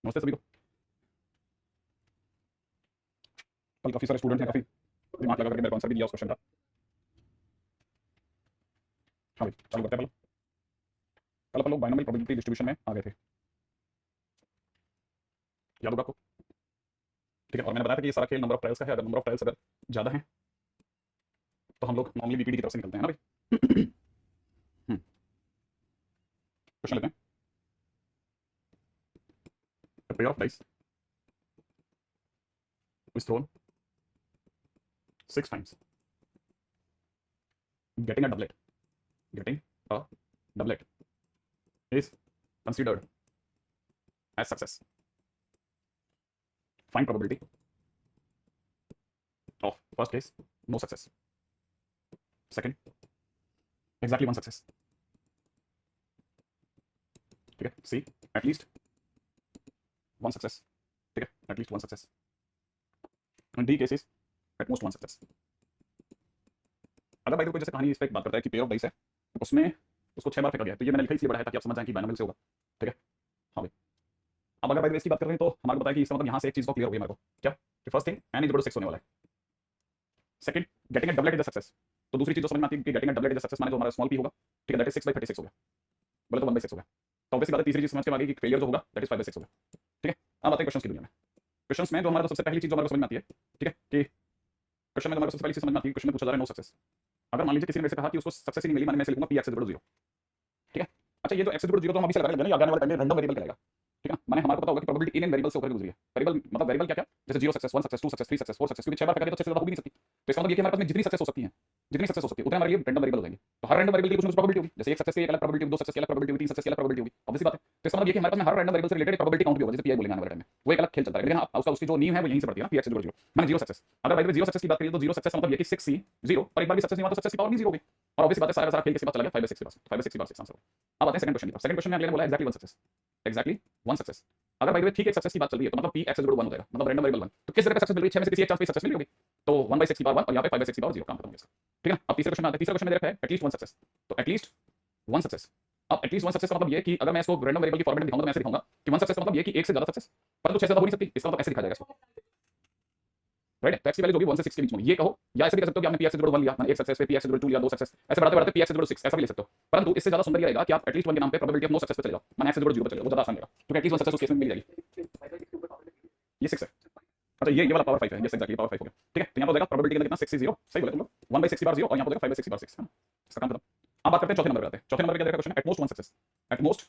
नमस्ते सभी को। कल काफी सारे स्टूडेंट ने काफी दिमाग लगा करके मेरे को आंसर भी दिया उस क्वेश्चन का। हाँ भाई चालू करते हैं। कल अपन लोग बाइनोमियल प्रोबेबिलिटी डिस्ट्रीब्यूशन में आ गए थे, याद होगा आपको? ठीक है, और मैंने बताया था कि ये सारा खेल नंबर ऑफ ट्रायल्स का है। अगर नंबर ऑफ ट्रायल्स अगर ज्यादा है तो हम लोग नॉर्मली बीपीडी की तरफ से निकलते हैं ना भाई। क्वेश्चन लेते हैं। A pair of dice is thrown 6 times. Getting a doublet is considered as success. Find probability of first case, no success. Second, exactly one success. ठीक है, C, at least one success. ठीक है, at least one success. And D cases at most one success. अगर भाई कोई जैसे कहानी इस पे बात करता है कि पेयर ऑफ डाइस है, तो उसमें उसको 6 बार फेंका गया है, तो ये मैंने लिखा इसलिए बड़ा है ताकि आप समझ जाएं कि बाइनोमियल से होगा। ठीक है, हाँ भाई। अब अगर भाई इसकी बात कर रहे हैं तो हमारे को पता है कि इसका मतलब यहाँ से एक चीज तो क्लियर हो गई हमारे को, क्या कि first thing n is equal to 6 होने वाला है। Second, getting a doublet is a success. तो दूसरी चीज जो समझ में आती है कि getting a doublet is a success माने जो हमारा स्मॉल p होगा, ठीक है, दैट इज 6/36 हो गया, बोले तो 1/6 हो गया। तो ऑब्वियसली बात है, तीसरी चीज समझ के आ गई कि फेलियर जो होगा दैट इज 5/6 हो गया। ठीक है, अब आते हैं क्वेश्चंस की दुनिया में। क्वेश्चंस में जो हमारा सबसे पहली चीज जो हमारे को समझ में आती है, ठीक है, कि क्वेश्चन में हमारे सबसे पहली चीज समझ में आती है, क्वेश्चन में पूछा जा रहा है नो सक्सेस। अगर मान लीजिए किसी ने मेरे से कहा कि उसको सक्सेस ही नहीं मिली, माने मैं से लिखूंगा p x 0। ठीक है, अच्छा ये जो x 0 तो हम अभी से लगा लेंगे ना, आगे आने वाले टाइम में रैंडम वेरिएबल कहलाएगा। ठीक है, माने हमारे को पता होगा कि प्रोबेबिलिटी इन वेरिएबल से होकर गुजरी है। वेरिएबल मतलब वेरिएबल क्या क्या, जैसे 0 success, 1 success, 2 success, 3 success, 4 success, क्योंकि 6 बार फेंका गया तो 6 से ज्यादा हो भी नहीं सकती। तो इसका मतलब ये कि हमारे पास में जितनी सक्सेस हो सकती है उतने हमारे लिए रैंडम वेरिएबल हो जाएंगे। तो हर रैंडम वेरिएबल की कुछ प्रोबेबिलिटी होगी, जैसे 1 सक्सेस की एक अलग प्रोबेबिलिटी, 2 सक्सेस की अलग प्रोबेबिलिटी, 3 सक्सेस की अलग प्रोबेबिलिटी होगी, ऑब्वियस बात है। तो इसका मतलब ये कि हमारे पास में हर रैंडम वेरिएबल से रिलेटेड प्रोबेबिलिटी काउंट भी होगा, जैसे पीआई बोलेंगे आने वाले टाइम में, वो एक अलग खेल चलता है। लेकिन हां उसका उसकी जो नींव है वो यहीं से पड़ती है ना, px 0 माने 0 सक्सेस। अगर भाई 0 सक्सेस की बात करें तो 0 सक्सेस मतलब ये कि 6c 0 और एक बार भी सक्सेस नहीं हुआ तो सक्सेस की पावर भी 0 होगी। और ऑब्वियस बात है सारा खेल किसके पास चला गया, 5/6 के पास। 5/6 के पास आंसर होगा। अब आते हैं सेकंड क्वेश्चन की तरफ। सेकंड क्वेश्चन में अगले ने बोला एग्जैक्टली 1 सक्सेस, एग्जैक्टली 1 सक्सेस। अगर भाई ठीक एक सक्सेस की बात चल रही है तो मतलब p x 1 हो जाएगा, मतलब रैंडम वेरिएबल 1। तो किस तरह का सक्सेस मिल रही है, 6 में से किसी एक चांस पे सक्सेस मिली होगी, तो 1/6 की पावर 1 और यहां पे 5/6 की पावर 0 काम खत्म हो गया। ठीक है, अब तीसरे क्वेश्चन में आते हैं। तीसरा क्वेश्चन में दे रखा है एटलीस्ट 1 सक्सेस। तो एटलीस्ट 1 सक्सेस, अब एटलीस्ट 1 सक्सेस का मतलब ये कि अगर मैं इसको रैंडम वेरिएबल की फॉर्मेट में दिखाऊंगा तो मैं ऐसे दिखाऊंगा कि 1 सक्सेस का मतलब ये कि एक से ज्यादा सक्सेस, परंतु 6 से ज्यादा हो नहीं सकती। इसका मतलब ऐसे दिखाया जाएगा इसको, राइट। तो x की वैल्यू जो भी 1 से 6 के बीच में, ये कहो या ऐसे भी कर सकते हो कि आपने p x 1 लिया, माने एक सक्सेस पे p x 2 लिया, 2 सक्सेस, ऐसे बढ़ाते बढ़ाते p x 6 ऐसा भी ले सकते हो। परंतु इससे ज्यादा सुंदर ये रहेगा कि आप एटलीस्ट 1 के नाम पे प्रोबेबिलिटी ऑफ नो सक्सेस पे चले जाओ, माने x 0 पे चले जाओ, वो ज्यादा आसान रहेगा क्योंकि एटलीस्ट 1 सक्सेस उस केस में मिल जाएगी। ये 6 है, अच्छा ये वाला पावर 5 है, ये एक्जेक्टली पावर 5 हो गया। ठीक है, तो यहां पर हो जाएगा प्रोबेबिलिटी के अंदर कितना 6 से 0, सही बोले तुम लोग, 1/6 की बार 0 और यहां पर हो जाएगा 5/6 की बार 6 है ना, इसका काम खत्म। अब बात करते हैं चौथे नंबर पे आते हैं। चौथे नंबर पे क्या देखा question, at most 1 success, at most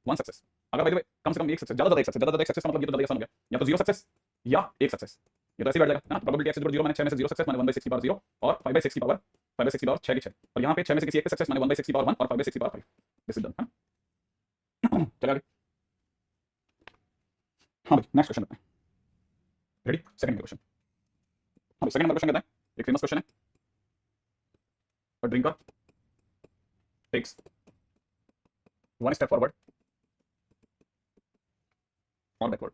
1 success. अगर भाई कम से कम एक सक्सेस, ज्यादा एक सक्सेस, ज्यादा एक सक्सेस का मतलब ये तो ज्यादा आसान हो गया, या तो 0 सक्सेस या एक सक्सेस, ये तो ऐसे बैठ जाएगा ना। प्रोबेबिलिटी x 0 माने 6 में से 0 सक्सेस माने 1/6 की पावर 0 और 5/6 की पावर 6 की 6, और यहां पे 6 में से किसी एक के सक्सेस माने 1/6 की पावर 1 और 5/6 की पावर 5। This is done. हां चलिए आगे। हां भाई नेक्स्ट क्वेश्चन लेते हैं, रेडी। सेकंड नंबर क्वेश्चन, हां सेकंड नंबर क्वेश्चन कहता है, एक फेमस क्वेश्चन है, a drinker takes 1 step forward और बैकवर्ड।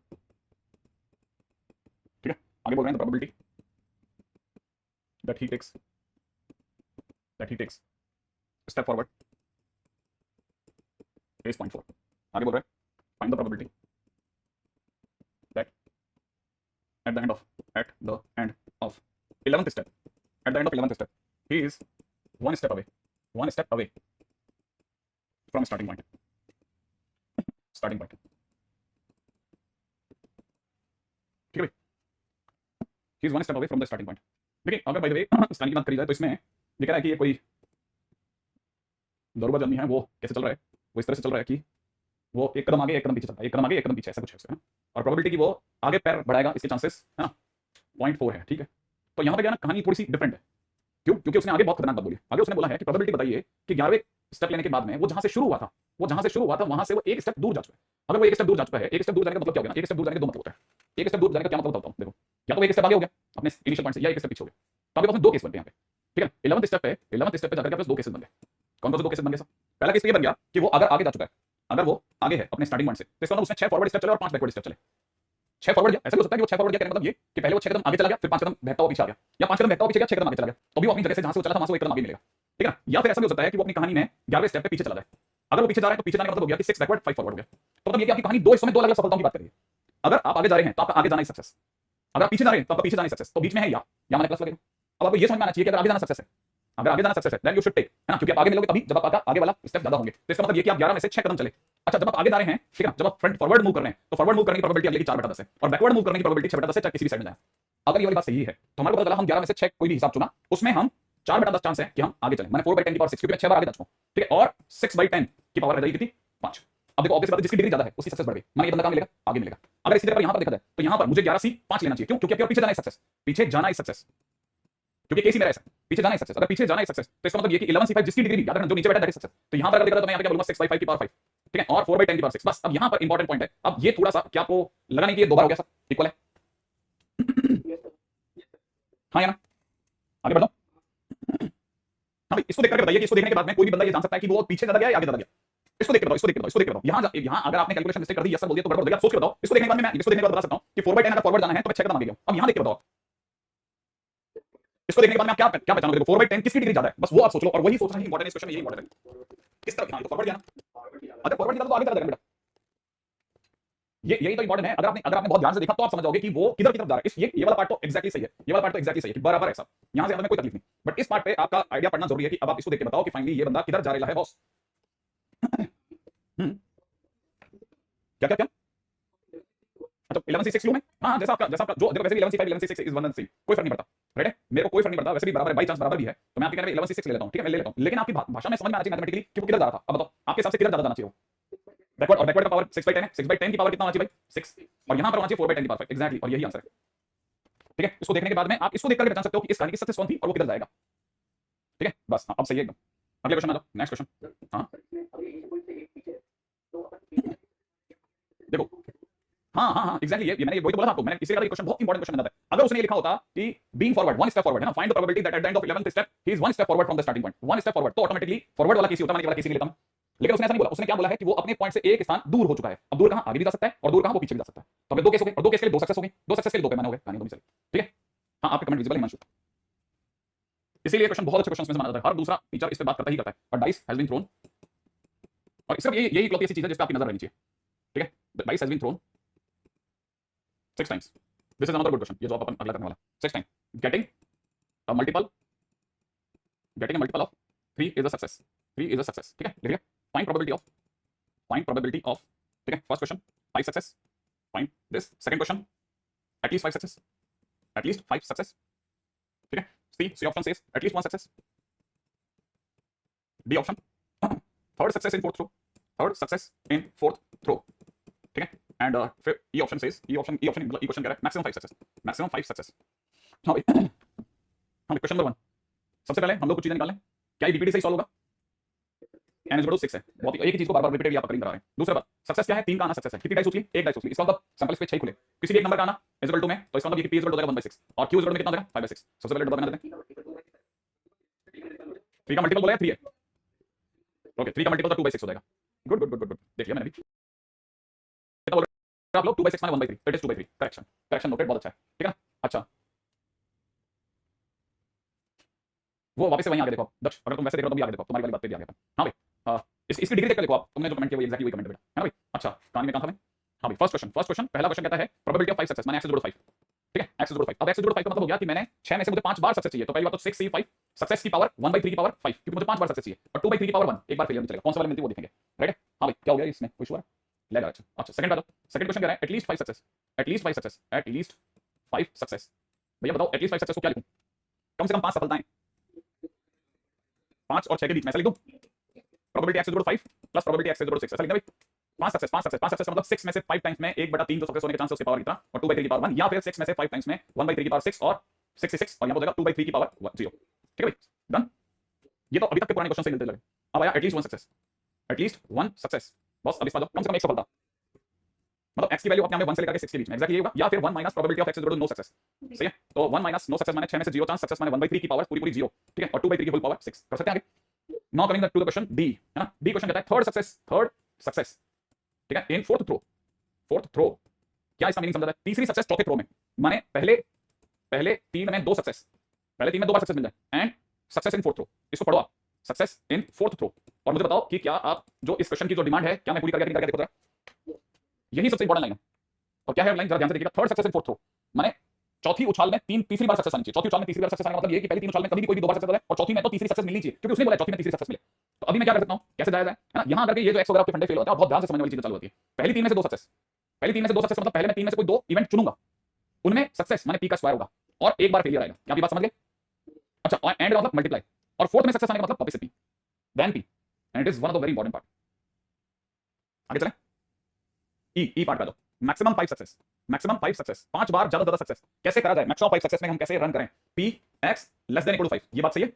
ठीक है, आगे बोल रहे हैं the probability that he takes step forward is 0.4। आगे बोल रहे हैं find the probability that at the end of 11th step, at the end of 11th step he is one step away from starting point। ठीक है भाई, he is one step away from the starting point। देखिए अगर by the way starting की बात करी जाए तो इसमें ये कह रहा है कि ये कोई दौड़बाज आदमी है, वो कैसे चल रहा है, वो इस तरह से चल रहा है कि वो एक कदम आगे एक कदम पीछे चलता है, एक कदम आगे एक कदम पीछे, ऐसा कुछ है उसका, और प्रोबेबिलिटी की वो आगे पैर बढ़ाएगा इसके चांसेस है ना 0.4 है। ठीक है, तो यहाँ पे क्या ना कहानी थोड़ी सी डिफरेंट है, क्यों, क्योंकि उसने आगे बहुत खतरनाक बात बोली। आगे उसने बोला है कि प्रोबेबिलिटी बताइए कि 11वें स्टेप लेने के बाद में वो जहां से शुरू हुआ था वहां से वो एक स्टेप दूर जा चुका है। अगर वो एक स्टेप दूर जा चुका है, एक स्टेप दूर जाने का मतलब क्या होगा, एक स्टेप दूर जाने का दो मतलब होता है। एक स्टेप दूर जाने का क्या मतलब बताता हूं, देखो या तो वो एक स्टेप आगे हो गया अपने इनिशियल पॉइंट से, या एक स्टेप पीछे हो गया। तो आपके पास दो केस बनते हैं यहाँ पे। ठीक है, 11th स्टेप पे जाकर के आपके पास दो केसेस बन गए। कौन कौन से दो केसेस बन गए? पहला केस ये बन गया कि वो अगर आगे जा चुका है, अगर वो आगे है अपने स्टार्टिंग पॉइंट से, तो इसका मतलब उसने 6 फॉरवर्ड स्टेप चले और 5 बैकवर्ड स्टेप चले। 6 फॉरवर्ड गया, ऐसा भी हो सकता है कि वो 6 फॉरवर्ड गया, कहने का मतलब ये कि पहले वो 6 कदम आगे चला गया, फिर 5 कदम बहता हुआ पीछे आ गया, या 5 कदम बहता हुआ पीछे गया, 6 कदम आगे चला गया, तो भी वो अपनी जगह से जहां से वो चला था वहां से वो एक कदम आगे मिलेगा। ठीक है ना, या फिर ऐसा भी हो सकता है कि वो अपनी कहानी में 11वें स्टेप पे पीछे चला जाए। अगर वो पीछे जा रहा है तो पीछे जाने का मतलब हो गया कि 6 बैकवर्ड 5 फॉरवर्ड हो गया। तो मतलब ये कि आपकी कहानी दो हिस्सों में दो अलग-अलग सफलताओं की बात कर रही है। अगर आप आगे जा रहे हैं तो आपका आगे जाना ही सक्सेस, अगर आप पीछे जा रहे हैं तो आपका पीछे जाना ही सक्सेस, तो बीच में है या मैंने प्लस लगेगा। अब आपको ये समझ में आना चाहिए कि अगर आगे जाना सक्सेस है, अगर आगे जाना सक्सेस है देन यू शुड टेक, है ना, क्योंकि आप आगे मिलोगे तभी जब आपका आगे वाला स्टेप ज्यादा होंगे। तो इसका मतलब ये कि आप 11 में से 6 कदम चले। अच्छा, जब आप आगे जा रहे हैं, ठीक है ना, जब आप फ्रंट फॉरवर्ड मूव कर रहे हैं तो फॉरवर्ड मूव करने की प्रोबेबिलिटी अगले की 4/10 है और बैकवर्ड मूव करने की प्रोबेबिलिटी 6/10 है, चाहे किसी भी साइड में जाए। अगर ये वाली बात सही है तो हमारे को पता चला हम 11 में से 6 कोई भी हिसाब चुना, उसमें हम 4/10 चांस है कि हम आगे चलें, मैंने 4/10 की पावर 6, क्योंकि मैं 6 बार आगे जा चुका हूं, ठीक है, और 6/10 की पावर रह जाएगी कितनी, 5। अब देखो ऑब्वियस बात है, जिसकी डिग्री ज्यादा है उसकी सक्सेस बढ़ गई, माने ये बंदा कहां मिलेगा, आगे मिलेगा। अगर इसी तरह यहां पर देखा जाए तो यहां पर मुझे 11 C 5 लेना चाहिए, क्यों, क्योंकि पीछे जाना है सक्सेस, पीछे जाना है सक्सेस, क्योंकि केस ही मेरा ऐसा पीछे जाना है सक्सेस। अगर पीछे जाना है सक्सेस तो इसका मतलब ये कि 11 C5 जिसकी डिग्री भी याद रखना, जो नीचे बैठा है दैट इज सक्सेस। तो यहां पर अगर देखा तो मैं यहां पे क्या बोलूंगा 6/5 की पावर 5, ठीक है, और 4/10 की पावर 6। बस अब यहां पर इंपॉर्टेंट पॉइंट है, अब ये थोड़ा सा क्या आपको लगा नहीं कि ये दो बार हो गया सर, इक्वल है? हाँ या ना, आगे बढ़ो। हाँ भाई, इसको देख करके बताइए कि इसको देखने के बाद में कोई भी बंदा ये जान सकता है कि वो पीछे ज्यादा गया या आगे ज्यादा गया। इसको देख के बताओ, इसको देख के बताओ, इसको देख के बताओ। यहां अगर आपने कैलकुलेशन मिस्टेक कर दी, यस सर बोल दिया तो गड़बड़ हो गया। सोच के बताओ, इसको देखने के बाद में मैं इसको देखने के बाद बता सकता हूं कि 4/10 अगर फॉरवर्ड जाना है तो मैं 6 कदम आगे गया। अब यहां देख के बताओ, इसको देखने के बाद में आप क्या पहचानोगे? देखो 4/10 किसकी डिग्री ज्यादा है, बस वो आप सोच लो, और वही सोचना ही इंपॉर्टेंट है इस क्वेश्चन में, यही इंपॉर्टेंट है। किस तरह, हाँ ये तो फॉरवर्ड गया ना, अगर फॉरवर्ड गया तो आगे चला जाएगा बेटा, यही तो इंपॉर्टेंट है। अगर आपने बहुत ध्यान से देखा तो आप समझ जाओगे कि वो किधर की तरफ जा रहा है। ये वाला पार्ट तो एक्जैक्टली सही है, ये वाला पार्ट तो एक्जैक्टली सही है कि बराबर है सब, यहां से में कोई तकलीफ नहीं। बट इस पार्ट पे आपका आइडिया पढ़ना जरूरी है कि अब आप इसको देख के बताओ कि फाइनली ये बंदा किधर जा रहा है बॉस। क्या क्या क्या, अच्छा 11 C 6 लूं मैं, हाँ जैसा आपका जो देखो, वैसे भी 11 C 5 11 C 6 इज 1 C, कोई फर्क नहीं पड़ता, राइट है, मेरे को कोई फर्क नहीं पड़ता, वैसे भी बराबर है, बाई चांस बराबर भी है, तो मैं आपके कहने में 11 C 6 ले लेता हूं, ठीक है, मैं ले लेता हूं। लेकिन आपकी भाषा में समझ में आना चाहिए मैथमेटिकली कि वो किधर जा रहा था। अब बताओ आपके हिसाब से किधर ज्यादा जाना चाहिए, बैकवर्ड, और बैकवर्ड का पावर 6/10 है, 6/10 की पावर कितना होना चाहिए भाई 6, और यहां पर होना चाहिए 4/10 की पावर, एग्जैक्टली, और यही आंसर है, ठीक है। इसको देखने के बाद में आप इसको देख करके पहचान सकते हो कि इस कहानी की सक्सेस कौन थी और वो किधर जाएगा, ठीक है, बस अब सही है एकदम। अगले क्वेश्चन में आ जाओ, नेक्स्ट क्वेश्चन। हाँ देखो, हाँ एग्जैक्टली, ये मैंने वही तो बोला था आपको, मैंने इसलिए कहा ये क्वेश्चन बहुत इंपॉर्टेंट क्वेश्चन बन जाता है। अगर उसने ये लिखा होता कि being forward one step forward, है ना, find the probability that at the end of 11th step he is one step forward from the starting point, one step forward, तो ऑटोमेटिकली फॉरवर्ड वाला केस होता है, मैंने वाला केस नहीं लेता हूं। लेकिन उसने ऐसा नहीं बोला, उसने क्या बोला है कि वो अपने पॉइंट से एक स्थान दूर हो चुका है। अब दूर कहां, आगे भी जा सकता है और दूर कहां, वो पीछे भी जा सकता है। तो अब दो केस हो गए, और दो केस के लिए दो सक्सेस हो गई, दो सक्सेस के लिए दो पैमाने हो गए, कहानी दोनों चली, ठीक है। हाँ आपके कमेंट विजिबल है हिमांशु, इसीलिए क्वेश्चन बहुत अच्छे क्वेश्चन में माना जाता है, हर दूसरा टीचर इस पे बात करता ही करता है। और डाइस हैज बीन थ्रोन, और सिर्फ यही इकलौती ऐसी चीज है जिस पे आपकी नजर रहनी चाहिए, ठीक है। Dice has been thrown 6 times, this is another good question, ये जो आप अपन अगला करने वाला 6 time, getting a multiple of 3 is a success, 3 is a success, ठीक है, लिख लिया। फाइंड प्रोबेबिलिटी ऑफ, ठीक है, first question 5 success, find this, second question at least 5 success, at least 5 success, ठीक है। C option says at least 1 success, D option third success in fourth throw, third success in fourth throw, ठीक है। And फिर E option says, E option मतलब E question कह रहा है maximum 5 success, maximum 5 success. हाँ भाई, हाँ क्वेश्चन नंबर 1, सबसे पहले हम लोग कुछ चीजें निकालें, क्या ये बीपीटी से ही सॉल्व होगा, n इज इक्वल टू 6 है, बहुत ही एक ही चीज को बार-बार रिपीटेडली आप करिंग करा रहे हैं। दूसरा बात, सक्सेस क्या है, 3 का आना सक्सेस है, कितनी डाइस सोच ली, एक डाइस सोच ली, इसका मतलब सैंपल स्पेस 6 खुले, किसी भी एक नंबर का आना इज इक्वल टू में, तो इसका मतलब ये कि p इज इक्वल टू हो जाएगा 1/6 और q इज इक्वल टू में कितना हो जाएगा 5/6। सबसे पहले डबल बना देते हैं, 3 का मल्टीपल बोला है 3 है, ओके 3 का मल्टीपल तो 2/6 हो जाएगा। गुड देख लिया मैंने भी, कितना बोल रहे हैं आप लोग, 2/6 माने 1/3, दैट इज 2/3, करेक्शन नोटेड, बहुत अच्छा है, ठीक है। अच्छा वो वापस से वहीं आगे देखो दक्ष, अगर तुम वैसे देख रहे हो तो भी आगे देखो, तुम्हारी वाली बात पे भी आगे। हाँ भाई, इसकी डिग्री देख कर देखो आप, तुमने जो कमेंट किया वो एग्जैक्टली वही कमेंट है बेटा, है ना भाई। अच्छा कहानी में कहां था मैं, हाँ भाई फर्स्ट क्वेश्चन पहला क्वेश्चन कहता है प्रोबेबिलिटी ऑफ 5 सक्सेस, माने x = 5, ठीक है, x = 5। अब x = 5 का मतलब हो गया कि मैंने 6 में से मुझे 5 बार सक्सेस चाहिए, तो पहली बात तो 6 से 5 सक्सेस की पावर 1/3 की पावर 5, क्योंकि मुझे 5 बार सक्सेस चाहिए, और 2/3 की पावर 1 एक बार फेलियर में चलेगा, कौन सा वाला मिलती है वो देखेंगे, राइट है। हाँ भाई क्या हो गया इसमें, कुछ हुआ लैग, अच्छा सेकंड बात, सेकंड क्वेश्चन कह रहा है at least 5 success, at least 5 success, at least 5 success. भैया बताओ एटलीस्ट 5 सक्सेस को क्या लिखूं, कम से कम 5 सफलताएं, 5 और 6 के बीच में ऐसा लिख दूं, probability x = 5 plus probability x = 6, ऐसा लिखना भाई। 5 सक्सेस मतलब 6 में से 5 टाइम्स में 1/3 जो सक्सेस होने के चांस है उसकी पावर कितना, और 2/3 की पावर 1, या फिर 6 में से 5 टाइम्स में 1/3 की पावर 6 और 66, और यहां हो जाएगा 2/3 की पावर 0, ठीक है भाई, डन। ये तो अभी तक के पुराने क्वेश्चन से मिलते लगे। अब आया एटलीस्ट 1 सक्सेस, एटलीस्ट 1 सक्सेस, बस अब इसमें कम से कम एक सफलता, मतलब x की वैल्यू अपने 1 से लेकर के 6 के बीच में, एक्जैक्टली ये होगा, या फिर 1 minus probability of x = no success, सही है। तो 1 माइनस नो सक्सेस माने 6 में से 0 चांस, सक्सेस माने 1/3 की पावर पूरी 0, ठीक है, और 2/3 की होल पावर 6, कर सकते हैं आगे। Now coming to the question D, है ना, डी क्वेश्चन कहता है थर्ड सक्सेस, ठीक है, इन फोर्थ थ्रो, क्या इसका मीनिंग समझा जाए, तीसरी सक्सेस चौथे थ्रो में, माने पहले 3 में 2 सक्सेस, पहले 3 में 2 बार सक्सेस मिल जाए, and success in fourth throw, इसको पढ़ो आप, सक्सेस इन फोर्थ थ्रो। और मुझे बताओ कि क्या आप जो इस क्वेश्चन की जो डिमांड है क्या मैं पूरी कर गया कि नहीं कर गया, देखो जरा, यही सबसे इंपॉर्टेंट लाइन है, और क्या है लाइन, जरा ध्यान से देखिएगा, third success in fourth throw, माने चौथी उछाल में तीसरी बार सक्सेस आनी चाहिए। चौथी उछाल में तीसरी बार सक्सेस आने का मतलब ये कि पहली तीन उछाल में कभी भी कोई भी दो बार सक्सेस होता है और चौथी में तो तीसरी सक्सेस मिलनी चाहिए, क्योंकि उसने बोला चौथी में तीसरी सक्सेस मिले। तो अभी मैं क्या कर सकता हूं, कैसे जाया जाए, है ना, यहां करके ये जो एक्स वगैरह आपके फंडे फेल होते हैं और बहुत ध्यान से समझने वाली चीजें चालू होती है। पहली तीन में से दो सक्सेस, पहली तीन में से दो सक्सेस मतलब पहले मैं तीन में से कोई दो इवेंट चुनूंगा, उनमें सक्सेस माने पी का स्क्वायर होगा और एक बार फेलियर आएगा। क्या आप ये बात समझ गए? अच्छा, और एंड मतलब मल्टीप्लाई, और फोर्थ में सक्सेस आने का मतलब वापस से P, then P, and it is one of the very important part. आगे चलें, ई पार्ट का दो, मैक्सिमम 5 सक्सेस, मैक्सिमम 5 सक्सेस, 5 बार ज्यादा ज्यादा सक्सेस कैसे करा जाए, मैक्सिमम 5 सक्सेस में हम कैसे रन करें, P X less than equal to 5, ये बात सही है,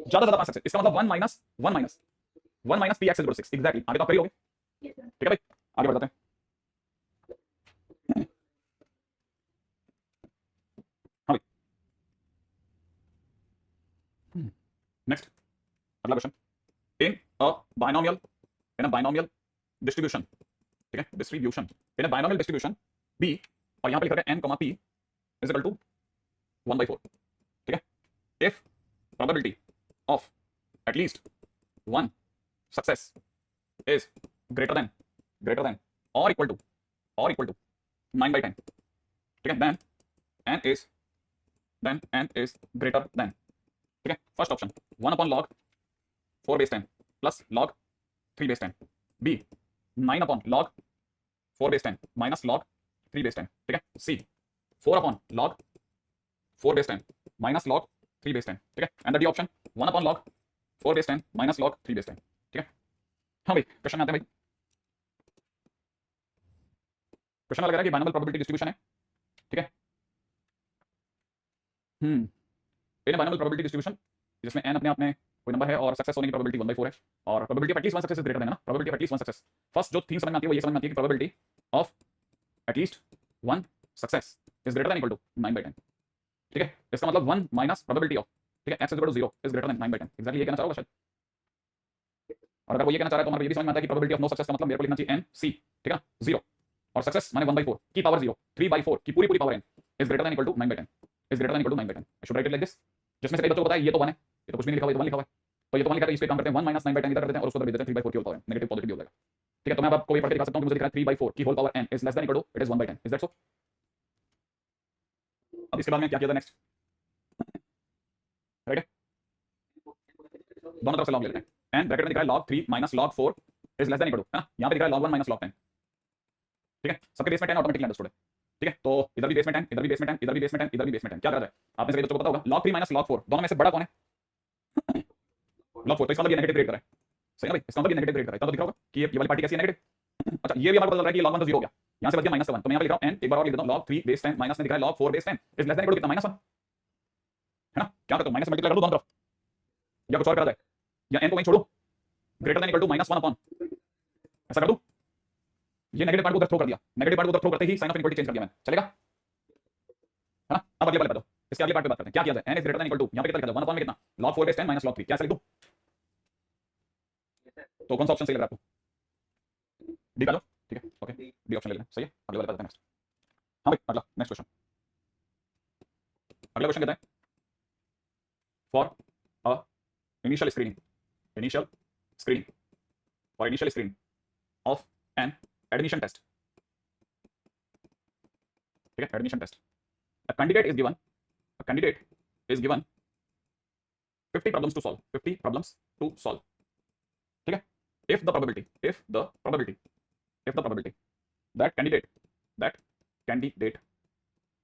ज्यादा ज्यादा 5 सक्सेस, इसका मतलब 1 minus 1 minus 1 minus P X equal to 6, exactly. आगे तो आप करिए, ठीक है भाई, आगे बढ़ जाते हैं। हाँ भाई, नेक्स्ट अगला question, in a binomial, in a binomial distribution, ठीक है, distribution in a binomial distribution B, और यहां पे लिखा है n, p is equal to 1/4, ठीक है, if probability of at least one success is greater than और इक्वल टू 9/10, ठीक है, then n is greater than, ठीक है, first option 1 upon log 4/10 plus log 3/10, B 9 upon log 4/10 minus log 3/10, ठीक है, सी 4 upon log 4/10 minus log 3/10, ठीक है, and the D option 1 upon log 4/10 minus log 3/10, ठीक है। हाँ भाई, क्वेश्चन में आते हैं भाई, क्वेश्चन लग रहा है कि बाइनोमियल प्रोबेबिलिटी डिस्ट्रीब्यूशन है, ठीक है, इन बाइनोमियल प्रोबेबिलिटी डिस्ट्रीब्यूशन जिसमें n अपने आप में कोई नंबर है और सक्सेस होने की प्रोबेबिलिटी 1/4 है, और probability of at least one success is greater than, ना, probability of at least one success, first जो थीम समझ में आती है वो ये समझ में आती है कि probability of at least one success is greater than equal to 9/10, ठीक है, इसका मतलब 1 माइनस प्रोबेबिलिटी ऑफ, ठीक है, x is equal to 0 is greater than 9/10, exactly ये कहना चाह रहा होगा शायद। और अगर वो ये कहना चाह रहा है तो हमारा ये भी समझ में आता है कि प्रोबेबिलिटी ऑफ नो सक्सेस का मतलब मेरे को लिखना चाहिए n c, ठीक है, 0, और सक्सेस माने 1/4 की पावर 0, 3/4 की पूरी power n is greater than equal to 9/10, is greater than equal to 9/10, I should write it like this. जिसमें से कई बच्चों को पता है ये तो 1 है, ये तो कुछ भी नहीं लिखा हुआ, ये तो 1 लिखा हुआ है, तो ये तो 1 लिखा है, इस पे काम करते हैं, 1 माइनस 9/10 इधर कर देते हैं और उसको उधर भेज देते हैं, 3/4 की होल पावर नेगेटिव पॉजिटिव हो जाएगा, ठीक है। तो मैं अब आपको ये पढ़ के दिखा सकता हूं कि मुझे दिख रहा है 3/4 की whole power n is less than equal to it is 1/10, is that so? अब इसके बाद में क्या किया था नेक्स्ट, राइट है, दोनों तरफ से लॉग ले लेते हैं, n ब्रैकेट में दिख रहा है log 3 minus log 4 is less than equal to, है ना, यहां पे दिख रहा है log 1 माइनस log 10, ठीक है, सबके बेस में 10 ऑटोमेटिकली अंडरस्टूड है, ठीक है, तो इधर भी बेस में 10, इधर भी बेस में 10, इधर भी बेस में 10, इधर भी बेस में 10, क्या करा जाए, आपने सभी बच्चों को पता होगा log 3 माइनस log 4 दोनों में से बड़ा कौन है, log 4, तो इसका मतलब ये नेगेटिव ग्रेड कर रहा है, सही ना भाई, इसका मतलब ये नेगेटिव ग्रेड कर रहा है, तब तो दिख रहा होगा कि ये वाली पार्टी कैसी है, नेगेटिव। अच्छा, ये भी हमारे को पता चल रहा है कि log 1 तो 0 हो गया, यहां से बच गया -1, तो मैं यहां पे लिख रहा हूं n, एक बार और लिख देता हूं, log 3 बेस 10 माइनस में दिख रहा है log 4 base 10 is less than equal to कितना, -1, है ना, क्या करता हूं, माइनस मल्टीप्लाई कर दूं दोनों तरफ, या कुछ और करा जाए, या n को वहीं छोड़ू, greater than equal to -1 upon, ऐसा कर दूं, ये नेगेटिव पार्ट को उधर थ्रो कर दिया, नेगेटिव पार्ट को उधर थ्रो करते ही साइन ऑफ इनइक्वालिटी चेंज कर दिया मैंने, चलेगा, है ना। अब अगले वाले पे दो, इसके अगले पार्ट पे बात करते हैं, क्या किया जाए, n is greater than equal to, यहां पे कितना लिखा था, 1 अपॉन में कितना, log 4 बेस 10 माइनस log 3, क्या ऐसे लिख दूं, तो कौन सा ऑप्शन सही लग रहा है आपको, डी का लो, ठीक है, ओके, डी ऑप्शन ले लेना, सही है, अगले वाले पे नेक्स्ट। हाँ भाई, अगला नेक्स्ट क्वेश्चन, अगला क्वेश्चन कहता है for a initial screening of an admission test, ठीक है, admission test, a candidate is given 50 problems to solve, 50 problems to solve, ठीक है, if the probability that candidate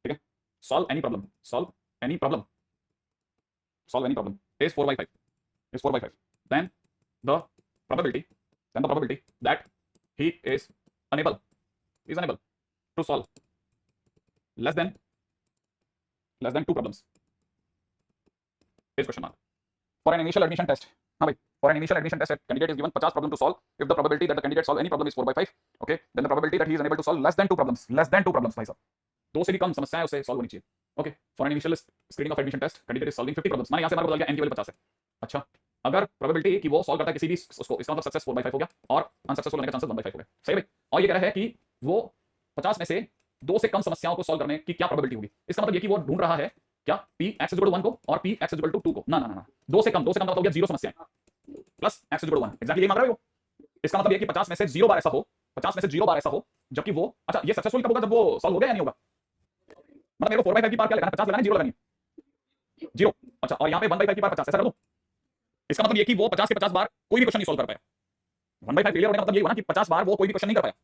ठीक है, solve any problem is 4/5, then the probability that he is unable to solve less than 2 problems is question mark. For an initial admission test, हाँ भाई, for an initial admission test, a candidate is given 50 problem to solve. If the probability that the candidate solve any problem is 4/5, okay, then the probability that he is unable to solve less than 2 problems भाई साहब, दो से भी कम समस्याएं उसे solve होनी चाहिए, okay. For an initial screening of admission test, candidate is solving 50 problems, माने यहां से हमारे को बता गया n की वैल्यू 50 है, अच्छा, अगर प्रोबेबिलिटी कि वो सॉल्व करता है किसी भी उसको, इसका मतलब सक्सेस 4/5 हो गया और अनसक्सेसफुल होने का चांसेस 1/5 हो गए, सही भाई। और ये कह रहा है कि वो 50 में से दो से कम समस्याओं को सॉल्व करने की क्या प्रोबेबिलिटी होगी, इसका मतलब ये कि वो ढूंढ रहा है क्या p x 1 को और p x 2 को, ना, दो से कम का मतलब हो गया 0 समस्याएं प्लस x 1, एग्जैक्टली यही मांग रहा है वो, इसका मतलब ये कि 50 में से 0 बार ऐसा हो 50 में से 0 बार ऐसा हो जबकि वो, अच्छा ये सक्सेसफुल कब होगा, जब वो सॉल्व हो गया या नहीं होगा, मतलब मेरे को 4/5 की पावर क्या लगाना है, 50 लगाना है, 0 लगानी है, 0। अच्छा, और यहाँ पे 1/5 की पावर 50, ऐसा कर दूं? इसका मतलब ये कि वो 50 के 50 बार कोई भी क्वेश्चन नहीं सॉल्व कर पाया। 1/5 फेलियर होने का मतलब ये हुआ ना कि 50 बार वो कोई भी क्वेश्चन नहीं कर पाया।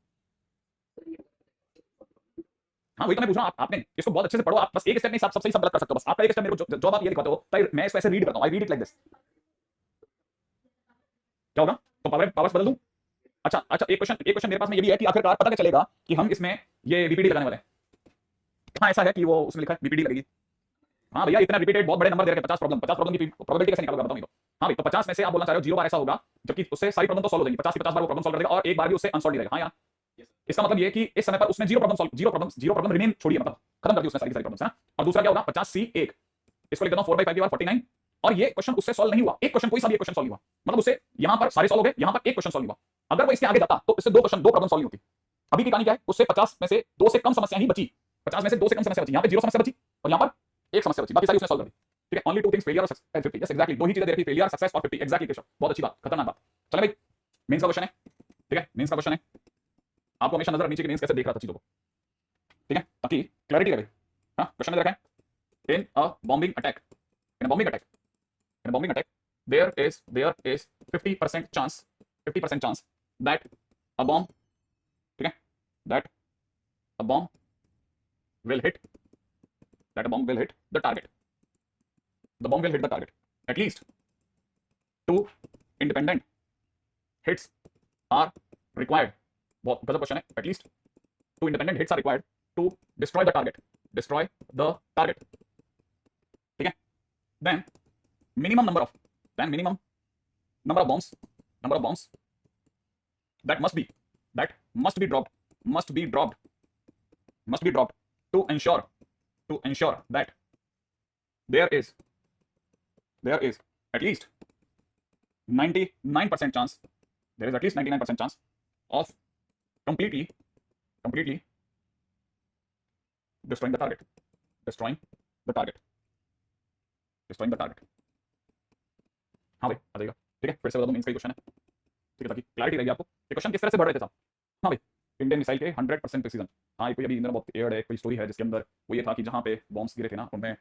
हाँ वही तो मैं पूछ रहा हूँ, आपने इसको बहुत अच्छे से पढ़ो, आप बस एक स्टेप नहीं, सब सही सब गलत कर सकते हो, बस आपका एक स्टेप मेरे को जब आप ये दिखाते हो तो मैं इसको ऐसे रीड करता हूँ, I read it like this. क्या होगा, तो पावर्स बदल दूं? अच्छा अच्छा, एक क्वेश्चन मेरे पास में ये भी है कि आखिरकार पता क्या चलेगा कि हम इसमें ये वीपीडी लगाने वाले हैं। हाँ ऐसा है कि वो उसमें लिखा है वीपीडी लगेगी। हाँ भैया, इतना रिपीटेड बहुत बड़े नंबर दे रखे, 50 प्रॉब्लम की प्रोबेबिलिटी कैसे निकालोगे बताओ। हाँ भाई, तो 50 में से आप बोलना चाह रहे हो 0 बार ऐसा होगा जबकि उससे सारी प्रॉब्लम तो सॉल्व हो जाएगी, 50 की 50 बार वो प्रॉब्लम सॉल्व कर देगा और एक बार भी उससे अनसॉल्व नहीं रहेगा। हाँ यार, इसका मतलब ये कि इस समय पर उसने 0 प्रॉब्लम रिमेन छोड़ी है, मतलब खत्म कर दी उसने सारी प्रॉब्लम्स है। और दूसरा क्या होगा, 50C1, इसको लिख देता हूं 4/5 की बार 49, और ये क्वेश्चन उससे सॉल्व नहीं हुआ, एक क्वेश्चन कोई सा भी एक क्वेश्चन सॉल्व हुआ, मतलब उससे यहां पर सारे सॉल्व हो गए, यहां पर एक क्वेश्चन सॉल्व हुआ। अगर वो इसके आगे जाता तो इससे दो प्रॉब्लम सॉल्व होती। अभी की कहानी क्या है, उससे 50 में से 2 से कम समस्या ही बची, 50 में से 2 से कम समस्या बची, यहां पे 0 समस्या बची और यहां पर एक समस्या बची, बाकी सारी उसने सॉल्व कर दी। ठीक है, ओनली 2 थिंग्स, फेलियर और 50। यस एग्जैक्टली, दो ही चीजें दे रखी, फेलियर सक्सेस और 50। एग्जैक्टली केशव, बहुत अच्छी बात, खतरनाक बात। चले भाई, मेंस का क्वेश्चन है। ठीक है, मेंस का क्वेश्चन है, आपको हमेशा नजर रखनी चाहिए कि मेंस कैसे देख रहा था चीजों को। ठीक है, ताकि क्लैरिटी रहे। हाँ, क्वेश्चन में रखा है, in a bombing attack, in a bombing attack, in a bombing attack, there is 50% chance that a bomb, ठीक है, that a bomb will hit, the target. The bomb will hit the target. At least 2 independent hits are required. बहुत गजब question है। At least 2 independent hits are required to destroy the target. ठीक है, then minimum number of bombs that must be dropped to ensure that there is at least 99% chance, of completely destroying the target. हाँ भाई आ जाएगा। ठीक है, फिर से बता दूं, मेंस का क्वेश्चन है। ठीक है, ताकि क्लैरिटी रहेगी आपको। ये क्वेश्चन किस तरह से बढ़ रहे थे साहब। हाँ भाई, इंडियन मिसाइल के 100% प्रिसीजन। हाँ, कोई अभी इंडियन बहुत एयर्ड है, कोई स्टोरी है जिसके अंदर वो ये था कि जहाँ पे बॉम्ब्स गिरे थे ना, उनमें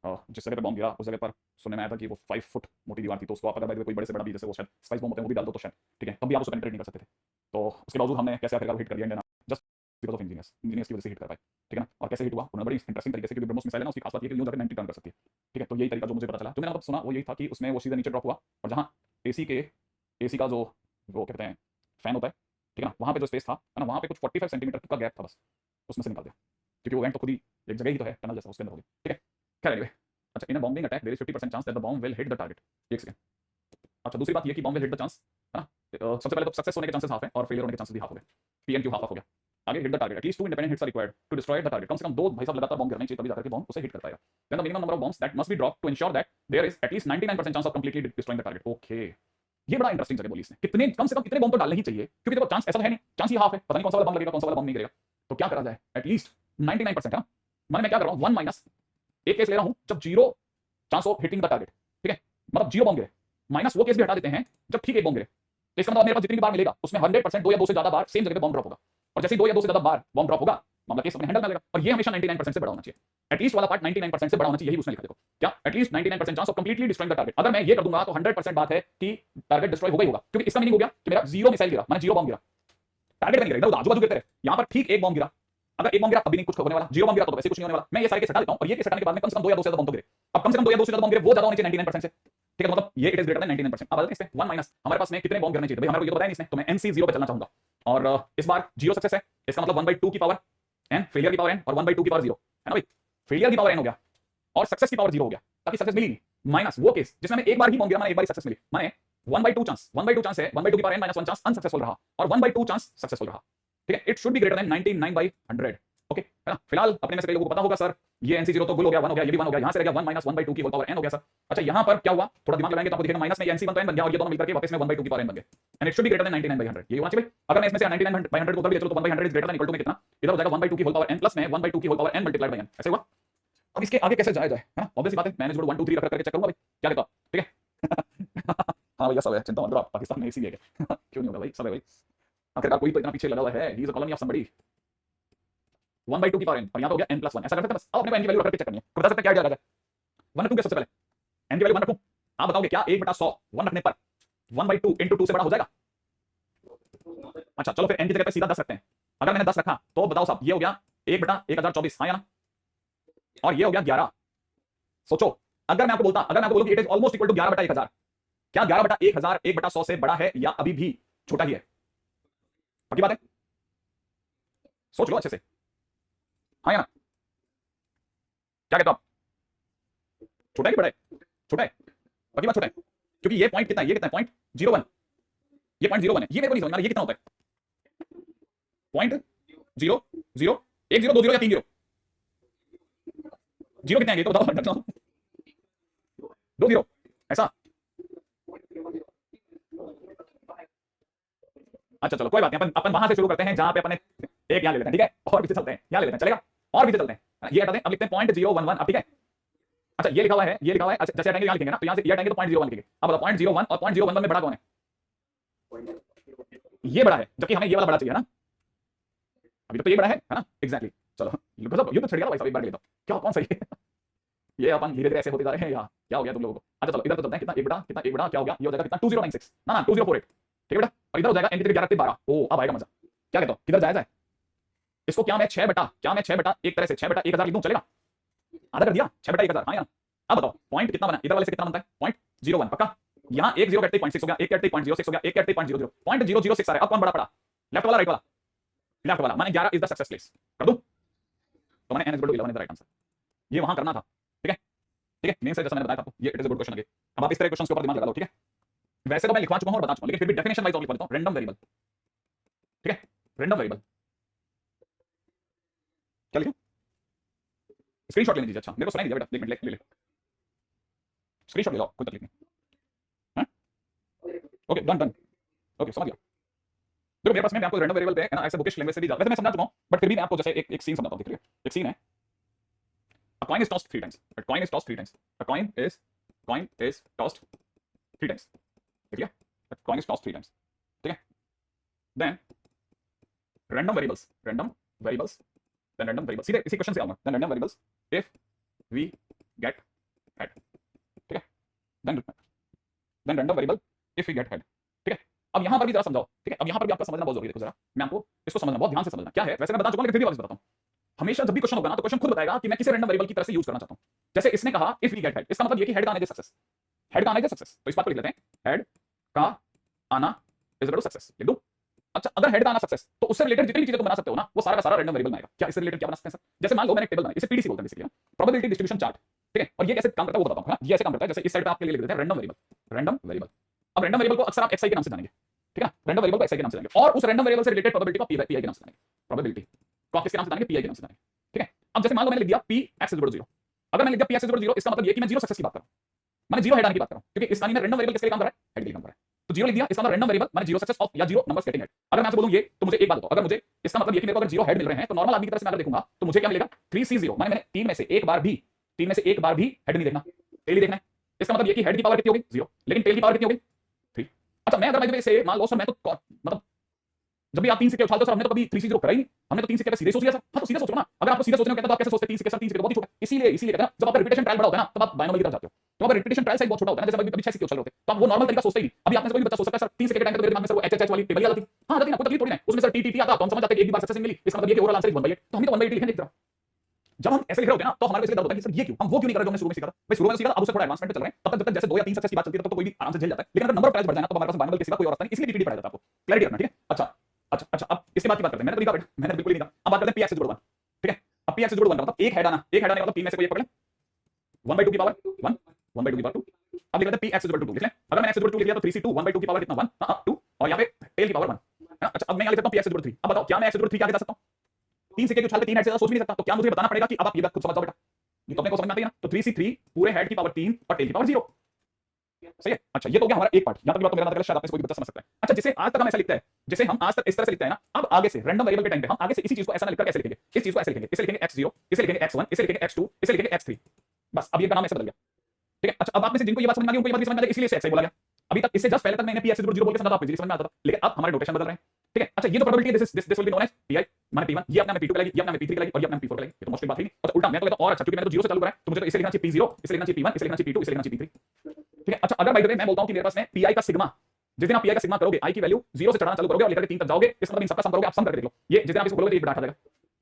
जिस जगह पे बॉम्ब गिरा उस जगह पर सुनने में आया था कि वो 5 फुट मोटी दीवार थी, तो उसको आप अगर कोई बड़े से बड़ा भी, जैसे वो शायद स्पाइस बॉम्ब होते हैं, वो भी डाल दो तो शायद, ठीक है, तब भी आप उसको पेनिट्रेट नहीं कर सकते थे। तो उसके बावजूद हमने कैसे आखिरकार हिट कर दिया Indian, just because of engineers की वजह से हिट कर पाए। ठीक है ना, और कैसे हिट हुआ उन्होंने बड़ी इंटरेस्टिंग तरीके से, क्योंकि ब्रह्मोस मिसाइल है ना, उसकी खास बात ये है कि न्यूज अगर 90 टर्न कर सकती है। ठीक है, तो यही तरीका जो मुझे पता चला, जो मैंने मतलब सुना वो यही था कि उसमें वो सीधे नीचे ड्रॉप हुआ और जहाँ एसी का जो वो कहते हैं फैन होता है, ठीक है ना, वहाँ पे जो स्पेस था ना, वहाँ पे कुछ 45 सेंटीमीटर का गैप था, बस उसमें से निकाल दिया, क्योंकि वो वेंट तो खुद ही एक जगह ही तो है, टनल जैसा, उसके अंदर हो गया। ठीक है, खैर एनीवे, अच्छा, in a bombing attack there is 50% chance that the bomb will hit the target. एक सेकंड। अच्छा, दूसरी बात ये कि bomb will hit the chance है ना, सबसे पहले तो सक्सेस होने के चांसेस हाफ है और फेलियर होने के चांसेस भी हाफ हो गए, पीएनक्यू हाफ हो गया। आगे हिट द टारगेट, एटलीस्ट 2 independent hits are required to destroy the target. कम से कम 2 भाई साहब लगातार बॉम्ब गिरने चाहिए, तभी जाकर के बॉम्ब उसे हिट कर पाएगा। Then the minimum number of bombs that must be dropped to ensure that there is at least 99% chance of completely destroying the target. Okay, ये बड़ा इंटरेस्टिंग जगह बोली इसने, कितने कम से कम कितने बॉम्ब तो डालने ही चाहिए, क्योंकि देखो चांस ऐसा तो है नहीं, चांस ही हाफ है, पता नहीं कौन सा वाला बॉम्ब लगेगा, कौन सा वाला बॉम्ब नहीं गिरेगा, तो क्या करा जाए, एटलीस्ट 99%। हाँ, मैं क्या कर रहा हूँ, 1 माइनस एक केस ले रहा हूँ जब 0 chance of hitting the target. ठीक है, मतलब 0 बॉम्ब गिरे, माइनस वो केस भी हटा देते हैं जब ठीक एक बॉम्ब गिरे। तो इसका मतलब मेरे पास जितनी भी बार मिलेगा उसमें 100% 2 या 2 से ज्यादा बार सेम जगह पे बॉम्ब ड्रॉप होगा, और जैसे ही 2 या 2 से ज्यादा बार बॉम्ब ड्रॉप होगा, मामला केस अपने हैंडल में लेगा। और ये हमेशा 99% से बड़ा होना चाहिए, एटलीस्ट वाला पार्ट 99% से बड़ा होना चाहिए, यही उसने लिखा। देखो क्या, at least 99% chance of completely destroying the target. अगर मैं ये कर दूंगा तो 100% बात है कि टारगेट डिस्ट्रॉय होगा ही होगा, क्योंकि इसका मीनिंग हो गया कि मेरा 0 मिसाइल गिरा, मैंने 0 बॉम्ब गिरा, टारगेट नहीं गिरा, आजू बाजू गिरते रहे। यहां पर ठीक एक बॉम्ब गिरा, अगर एक बॉम्ब गिरा अभी नहीं कुछ होने वाला, 0 बॉम्ब गिरा तो वैसे कुछ नहीं होने वाला। मैं ये सारे केस हटा देता हूं और ये केस हटाने के बाद में कम से कम 2 या 2 से ज्यादा बॉम्ब तो गिरे। अब कम से कम 2 या 2 से ज्यादा बॉम्ब गिरे, वो ज्यादा होने चाहिए 99% से। ठीक है, मतलब ये इट इज ग्रेटर देन 99%। अब आते हैं इस पे 1 माइनस हमारे पास में कितने बॉम्ब गिरने चाहिए, भाई हमारे को ये तो बताया नहीं इसने, तो मैं NC 0 पे चलना चाहूंगा। और इस बार 0 सक्सेस है, इसका मतलब 1/2 की पावर n, फेलियर की पावर n और 1/2 की पावर 0 है ना भाई। फेलियर की पावर n हो गया और सक्सेस की पावर 0 हो गया, ताकि सक्सेस मिली नहीं। माइनस वो केस जिसमें मैं एक बार ही बॉम्ब गिरा, मैंने एक बार ही सक्सेस मिली, माने 1/2 चांस है, 1/2 की पावर n -1 चांस अनसक्सेसफुल रहा और 1/2 चांस सक्सेसफुल रहा। ठीक है, it should be greater then 99/100। Okay, है ना। फिलहाल अपने में से कई लोगों को पता होगा सर, ये NC 0 तो गुल हो गया, 1 हो गया, ये भी 1 हो गया, यहां से रह गया 1 - 1/2 की होल पावर n हो गया सर। अच्छा, यहां पर क्या हुआ, थोड़ा दिमाग लगाएंगे तो आपको दिखेगा, माइनस में ये NC 1 तो n बन गया और ये दोनों मिलकर के वापस में 1/2 की पावर n बन गए, and it should be greater then 99/100। ये होना चाहिए। अगर मैं इसमें से 99/100 को कर दिया, चलो तो 1/100 is greater than equal to में कितना, इधर हो जाएगा 1/2 की होल पावर n प्लस में 1/2 की whole power n multiplied by n। ऐसे हुआ। अब इसके आगे कैसे जाया जाए, है ना, ऑब्वियस बात है, मैंने जो 1 2 3 रख करके चेक करूंगा भाई, क्या कहता, ठीक है। हाँ भैया सब है, चिंता मत करो आप, पाकिस्तान में इसी है क्यों नहीं होगा भाई, सब है भाई। आखिरकार कोई तो इतना पीछे लगा हुआ है, he is a colony of somebody. 1/2 की पावर n, और यहाँ पे हो गया n+1, ऐसा कर सकते हैं बस। अब अपने को n की वैल्यू रखकर चेक करनी है, बता सकते हैं क्या किया जाए। 1 2 के सबसे पहले n की वैल्यू 1 रखूं, आप बताओगे क्या 1/100 1 रखने पर 1/2 × 2 से बड़ा हो जाएगा? अच्छा चलो फिर n की जगह पे सीधा 10 रखते हैं। अगर मैंने 10 रखा तो बताओ साहब, ये हो गया 1/1024, हाँ या ना, और ये हो गया 11। सोचो, अगर मैं आपको बोलूं कि it is almost equal to 11/1000, क्या 11/1000 1/100 से बड़ा है या अभी भी छोटा ही है? पक्की बात है, सोच लो अच्छे से, हाँ या ना, क्या कहते हो आप? छोटा है कि बड़ा है? छोटा है, पक्की बात छोटा है, क्योंकि ये पॉइंट कितना है, ये कितना है, 0.01, ये 0.01 है, ये मेरे को नहीं समझ में आ रहा ये कितना होता है, 0.00 1 0 2 0 या 3 0? जीरो कितने आएंगे तो बताओ, 2 0 ऐसा। अच्छा चलो कोई बात नहीं, अपन वहां से शुरू करते हैं जहां पे अपने एक यहां ले लेते हैं, ठीक है, और पीछे चलते हैं, यहां ले लेते हैं, चलेगा, और पीछे चलते हैं, ये हटा दें, अब लिखते हैं 0.011, अब ठीक है। अच्छा ये लिखा हुआ है, ये लिखा हुआ है, अच्छा जैसे हटाएंगे यहां लिखेंगे ना, तो यहां से ये हटाएंगे तो 0.01 लिखेंगे। अब बताओ 0.01 और 0.011 में बड़ा कौन है? ये बड़ा है, जबकि हमें ये वाला बड़ा चाहिए ना, अभी तो ये बड़ा है ना, एग्जैक्टली। चलो ये तो छड़ गया भाई साहब, एक बार ले लो, क्या कौन सही है? ये अपन धीरे धीरे ऐसे होते जा रहे हैं, यार क्या हो गया तुम लोगों को? अच्छा चलो इधर तो चलते हैं, कितना 1 बटा क्या हो गया, ये हो जाएगा कितना 2096 ना 2048, ठीक है बेटा, और इधर हो जाएगा n की जगह 11 12। ओ अब आएगा मजा, क्या कहते हो किधर जाया जाए इसको? क्या मैं 6 बटा एक तरह से 6 बटा 1000 लिख दूं, चलेगा? आधा कर दिया, 6 बटा 1000, हाँ यार। अब बताओ पॉइंट कितना बना, इधर वाले से कितना बनता है 0.01, पक्का। यहाँ 1 0 कटते 0.6 हो गया, 1 कटते 0.06 हो गया, 1 कटते 0.00, 0.006 आ रहा है। अब कौन बड़ा पड़ा, लेफ्ट वाला राइट वाला? लेफ्ट वाला, माने 11 इज द सक्सेस प्लेस, कर दूं तो मैंने n = 11 is the right answer, ये वहां करना था, ठीक है ठीक है, मेन से जैसा मैंने बताया था आपको, ये it is a good question. अब आप इस तरह क्वेश्चंस के ऊपर दिमाग लगा लो, ठीक है। वैसे तो मैं लिखवा चुका हूं और बता चुका हूं, लेकिन फिर भी डेफिनेशन वाइज और लिखवा देता हूं, रैंडम वेरिएबल, ठीक है, रैंडम वेरिएबल क्या लिखूं? स्क्रीनशॉट लेने दीजिए, अच्छा मेरे को सुनाई नहीं दिया बेटा, एक मिनट ले ले स्क्रीनशॉट ले लो, कोई तकलीफ नहीं, हां ओके डन डन, ओके समझ गया। देखो मेरे पास में, मैं आपको रैंडम वेरिएबल पे है ना, ऐसे बुकिश लैंग्वेज से भी वैसे मैं समझा चुका हूं, बट फिर भी मैं आपको जैसे एक सीन समझाता हूं, देख लीजिए, एक सीन है, a coin is tossed 3 times, a coin is tossed 3 times, a coin is tossed 3 times, ठीक है, a coin is tossed 3 times, ठीक है, then random variables, then random variables, सीधे इसी क्वेश्चन से आऊंगा, then random variables if we get head, ठीक है, then random variable if we get head, ठीक है। अब यहां पर भी जरा समझाओ, ठीक है, अब यहां पर भी आपका समझना बहुत जरूरी है, देखो जरा मैं आपको इसको समझना, बहुत ध्यान से समझना क्या है, वैसे मैं बता चुका हूं लेकिन फिर भी वापस बताता हूं। हमेशा जब भी क्वेश्चन होगा ना तो क्वेश्चन खुद बताएगा कि मैं किसे रैंडम वेरिएबल की तरह से यूज करना चाहता हूं। जैसे इसने कहा इफ वी गेट हेड, इसका मतलब ये कि हेड का आना इज सक्सेस, हेड का आना इज सक्सेस, तो इस बात को लिख लेते हैं, हेड का आना इज इक्वल टू सक्सेस, लिख दूं। अच्छा अगर हेड का आना सक्सेस तो उससे रिलेटेड जितनी भी चीजें तुम बना सकते हो ना, वो सारा का सारा रैंडम वेरिएबल में आएगा। क्या इससे रिलेटेड क्या बना सकते हैं सर? जैसे मान लो मैंने एक टेबल बनाई, इसे पीडीसी बोलते हैं बेसिकली, प्रोबेबिलिटी डिस्ट्रीब्यूशन चार्ट, ठीक है, और ये कैसे काम करता है वो बताता हूं, ये ऐसे काम करता है, जैसे इस साइड पे आपके लिए लिख देते हैं रैंडम वेरिएबल, रैंडम वेरिएबल। अब रैंडम वेरिएबल को अक्सर आप xi के नाम से जानेंगे, ठीक है, रैंडम वेरिएबल को xi के नाम से जानेंगे, और उस रैंडम वेरिएबल से रिलेटेड प्रोबेबिलिटी को pi के नाम से जानेंगे, प्रोबेबिलिटी को आप किसके नाम से जानेंगे, pi के नाम से जानेंगे, ठीक है। अब जैसे मान लो मैंने लिख दिया px = 0, अगर मैंने लिख दिया px = 0 इसका मतलब ये कि मैं जीरो सक्सेस की बात कर रहा हूं, मैंने जीरो हेड आने की बात कर रहा हूं, क्योंकि इस कहानी में रैंडम वेरिएबल किसके लिए काम कर रहा है, हेड के लिए काम कर रहा है, तो जीरो लिख दिया, इसका मतलब रैंडम वेरिएबल माने जीरो सक्सेस ऑफ या जीरो नंबर्स गेटिंग हेड। अगर मैं आपसे बोलूं ये, तो मुझे एक बात बताओ, अगर मुझे इसका मतलब ये कि मेरे को अगर जीरो हेड मिल रहे हैं तो नॉर्मल आदमी की तरह से मैं अगर देखूंगा तो मुझे क्या मिलेगा, 3c0, माने मैंने तीन में से एक बार भी हेड नहीं देखना, टेल ही देखना है। इसका मतलब ये कि हेड की पावर कितनी होगी 0, लेकिन टेल की पावर कितनी होगी 3। अच्छा मैं अगर इसे मान लो सर, मैं तो मतलब जब भी आप 3 सिक्के उछालते हो सर, हमने तो कभी 3c0 करा ही नहीं, हमने तो 3 सिक्के पे सीधे सोच लिया सर। हाँ तो सीधे सोचो ना, अगर आपको सीधे सोचने को कहता तो आप कैसे सोचते? 3 सिक्के सर, 3 सिक्के तो बहुत ही छोटा, इसीलिए कहते हैं जब आपका रिपीटेशन ट्रायल बड़ा होता है ना तब आप बायनोमियल की तरफ जाते हो, तो अगर रिपीटेशन ट्रायल साइज बहुत छोटा होता है ना, जैसे कभी 6 सिक्के उछल रहे होते तो आप वो नॉर्मल तरीका सोचते ही नहीं। अभी आपने से कोई बच्चा सोच सकता है सर 3 सिक्के के टाइम पे मेरे दिमाग में सर वो एच वाली टेबल आ जाती, हां जाती ना, कोई तकलीफ थोड़ी ना है उसमें सर टी आता तो हम समझ जाते हैं एक भी बार सक्सेस मिली, इसका मतलब ये कि ओवरऑल आंसर इज 1/8, तो हम तो 1/8 लिखेंगे। एक तरह जब हम ऐसे लिख रहे होते हैं ना तो हमारे को इसलिए डर होता है कि सर ये क्यों, हम वो क्यों नहीं कर रहे जो हमने शुरू में सीखा था। भाई शुरू में सीखा अब उससे थोड़ा एडवांसमेंट पे चल रहे हैं, तब तक जब तक जैसे 2 या 3 सक्सेस की बात चलती है तब तो कोई भी आराम से झेल जाता है, लेकिन अगर नंबर ऑफ ट्रायल्स बढ़ जाए ना तो हमारे पास बाइनोमियल के सिवा कोई और रास्ता नहीं, इसलिए टीटीडी पढ़ाया जाता है, आपको क्लैरिटी रखना, ठीक है। अच्छा अब इसके बाद की बात करते हैं, मैंने तो लिखा बेटा, मैंने बिल्कुल नहीं लिखा। अब बात करते हैं px = 1, ठीक है। अब px = 1 का मतलब एक हेड आना मतलब 3 में से कोई एक पकड़ ले, 1/2 की पावर 1, 1/2 की पावर 2। अब लिख लेते हैं px = 2, लिख लें। अगर मैंने x = 2 लिख दिया तो 3c2 1/2 की पावर कितना 1, हां 2, और यहां पे टेल की पावर 1 है ना। अच्छा अब मैं यहां लिख देता हूं px = 3। अब बताओ क्या मैं x = 3 क्या लिख सकता हूं? 3 सिक्के के उछाल पे 3 हेड से ज्यादा सोच भी नहीं सकता, तो क्या मुझे बताना पड़ेगा कि अब आप ये बात खुद समझ जाओ बेटा, ये तो अपने को समझ में आता है ना। तो 3c3 पूरे हेड की पावर 3 और टेल की पावर 0, सही है। अच्छा ये तो हो गया हमारा एक पार्ट, यहां तक बात तो मेरा मतलब शायद आप में से कोई भी बच्चा समझ सकता है। अच्छा जिसे आज तक हम ऐसा लिखते हैं, जैसे हम आज तक इस तरह से लिखते हैं ना, अब आगे से रैंडम वेरिएबल के टाइम पे हम आगे से इसी चीज को ऐसा ना लिखकर कैसे लिखेंगे, इस चीज को ऐसे लिखेंगे, इसे लिखेंगे x0, इसे लिखेंगे x1, इसे लिखेंगे x2, इसे लिखेंगे x3, बस अब ये का नाम ऐसे बदल गया, ठीक है। अच्छा अब आप में से जिनको ये बात समझ में आ गई उनको ये बात भी समझ में आ गई, इसलिए इसे x बोला गया। अभी तक इससे जस्ट पहले तक मैंने px = 0 बोल के समझा था, आपको इजीली समझ में आता था, लेकिन अब हमारे नोटेशन बदल रहे हैं। ठीक है। अच्छा ये जो probability this will be known as pi माने पी1, ये अपने में पी2 कहलाएगी, ये अपने में पी3 कहलाएगी और ये अपने में पी4 कहलाएगी। ये तो मोस्टली बात ही नहीं। अच्छा उल्टा मैं तो कहता हूं और अच्छा, क्योंकि मैंने तो जीरो से चालू करा है तो मुझे तो इसे लिखना चाहिए p0, इसे लिखना चाहिए p1, इसे लिखना चाहिए p2, इसे लिखना चाहिए p3। ठीक है। अच्छा अगर बाय द वे मैं बोलता हूं कि मेरे पास में पीआई का सिग्मा, जिस दिन आप पीआई का सिग्मा करोगे, आई की वैल्यू 0 से चढ़ाना चालू करोगे और लेकर के 3 तक जाओगे, इसका मतलब इन सबका सम करोगे, आप सम करके देख लो, ये जिस दिन आप इसको बोलोगे तो 1 बटा 8 आ जाएगा।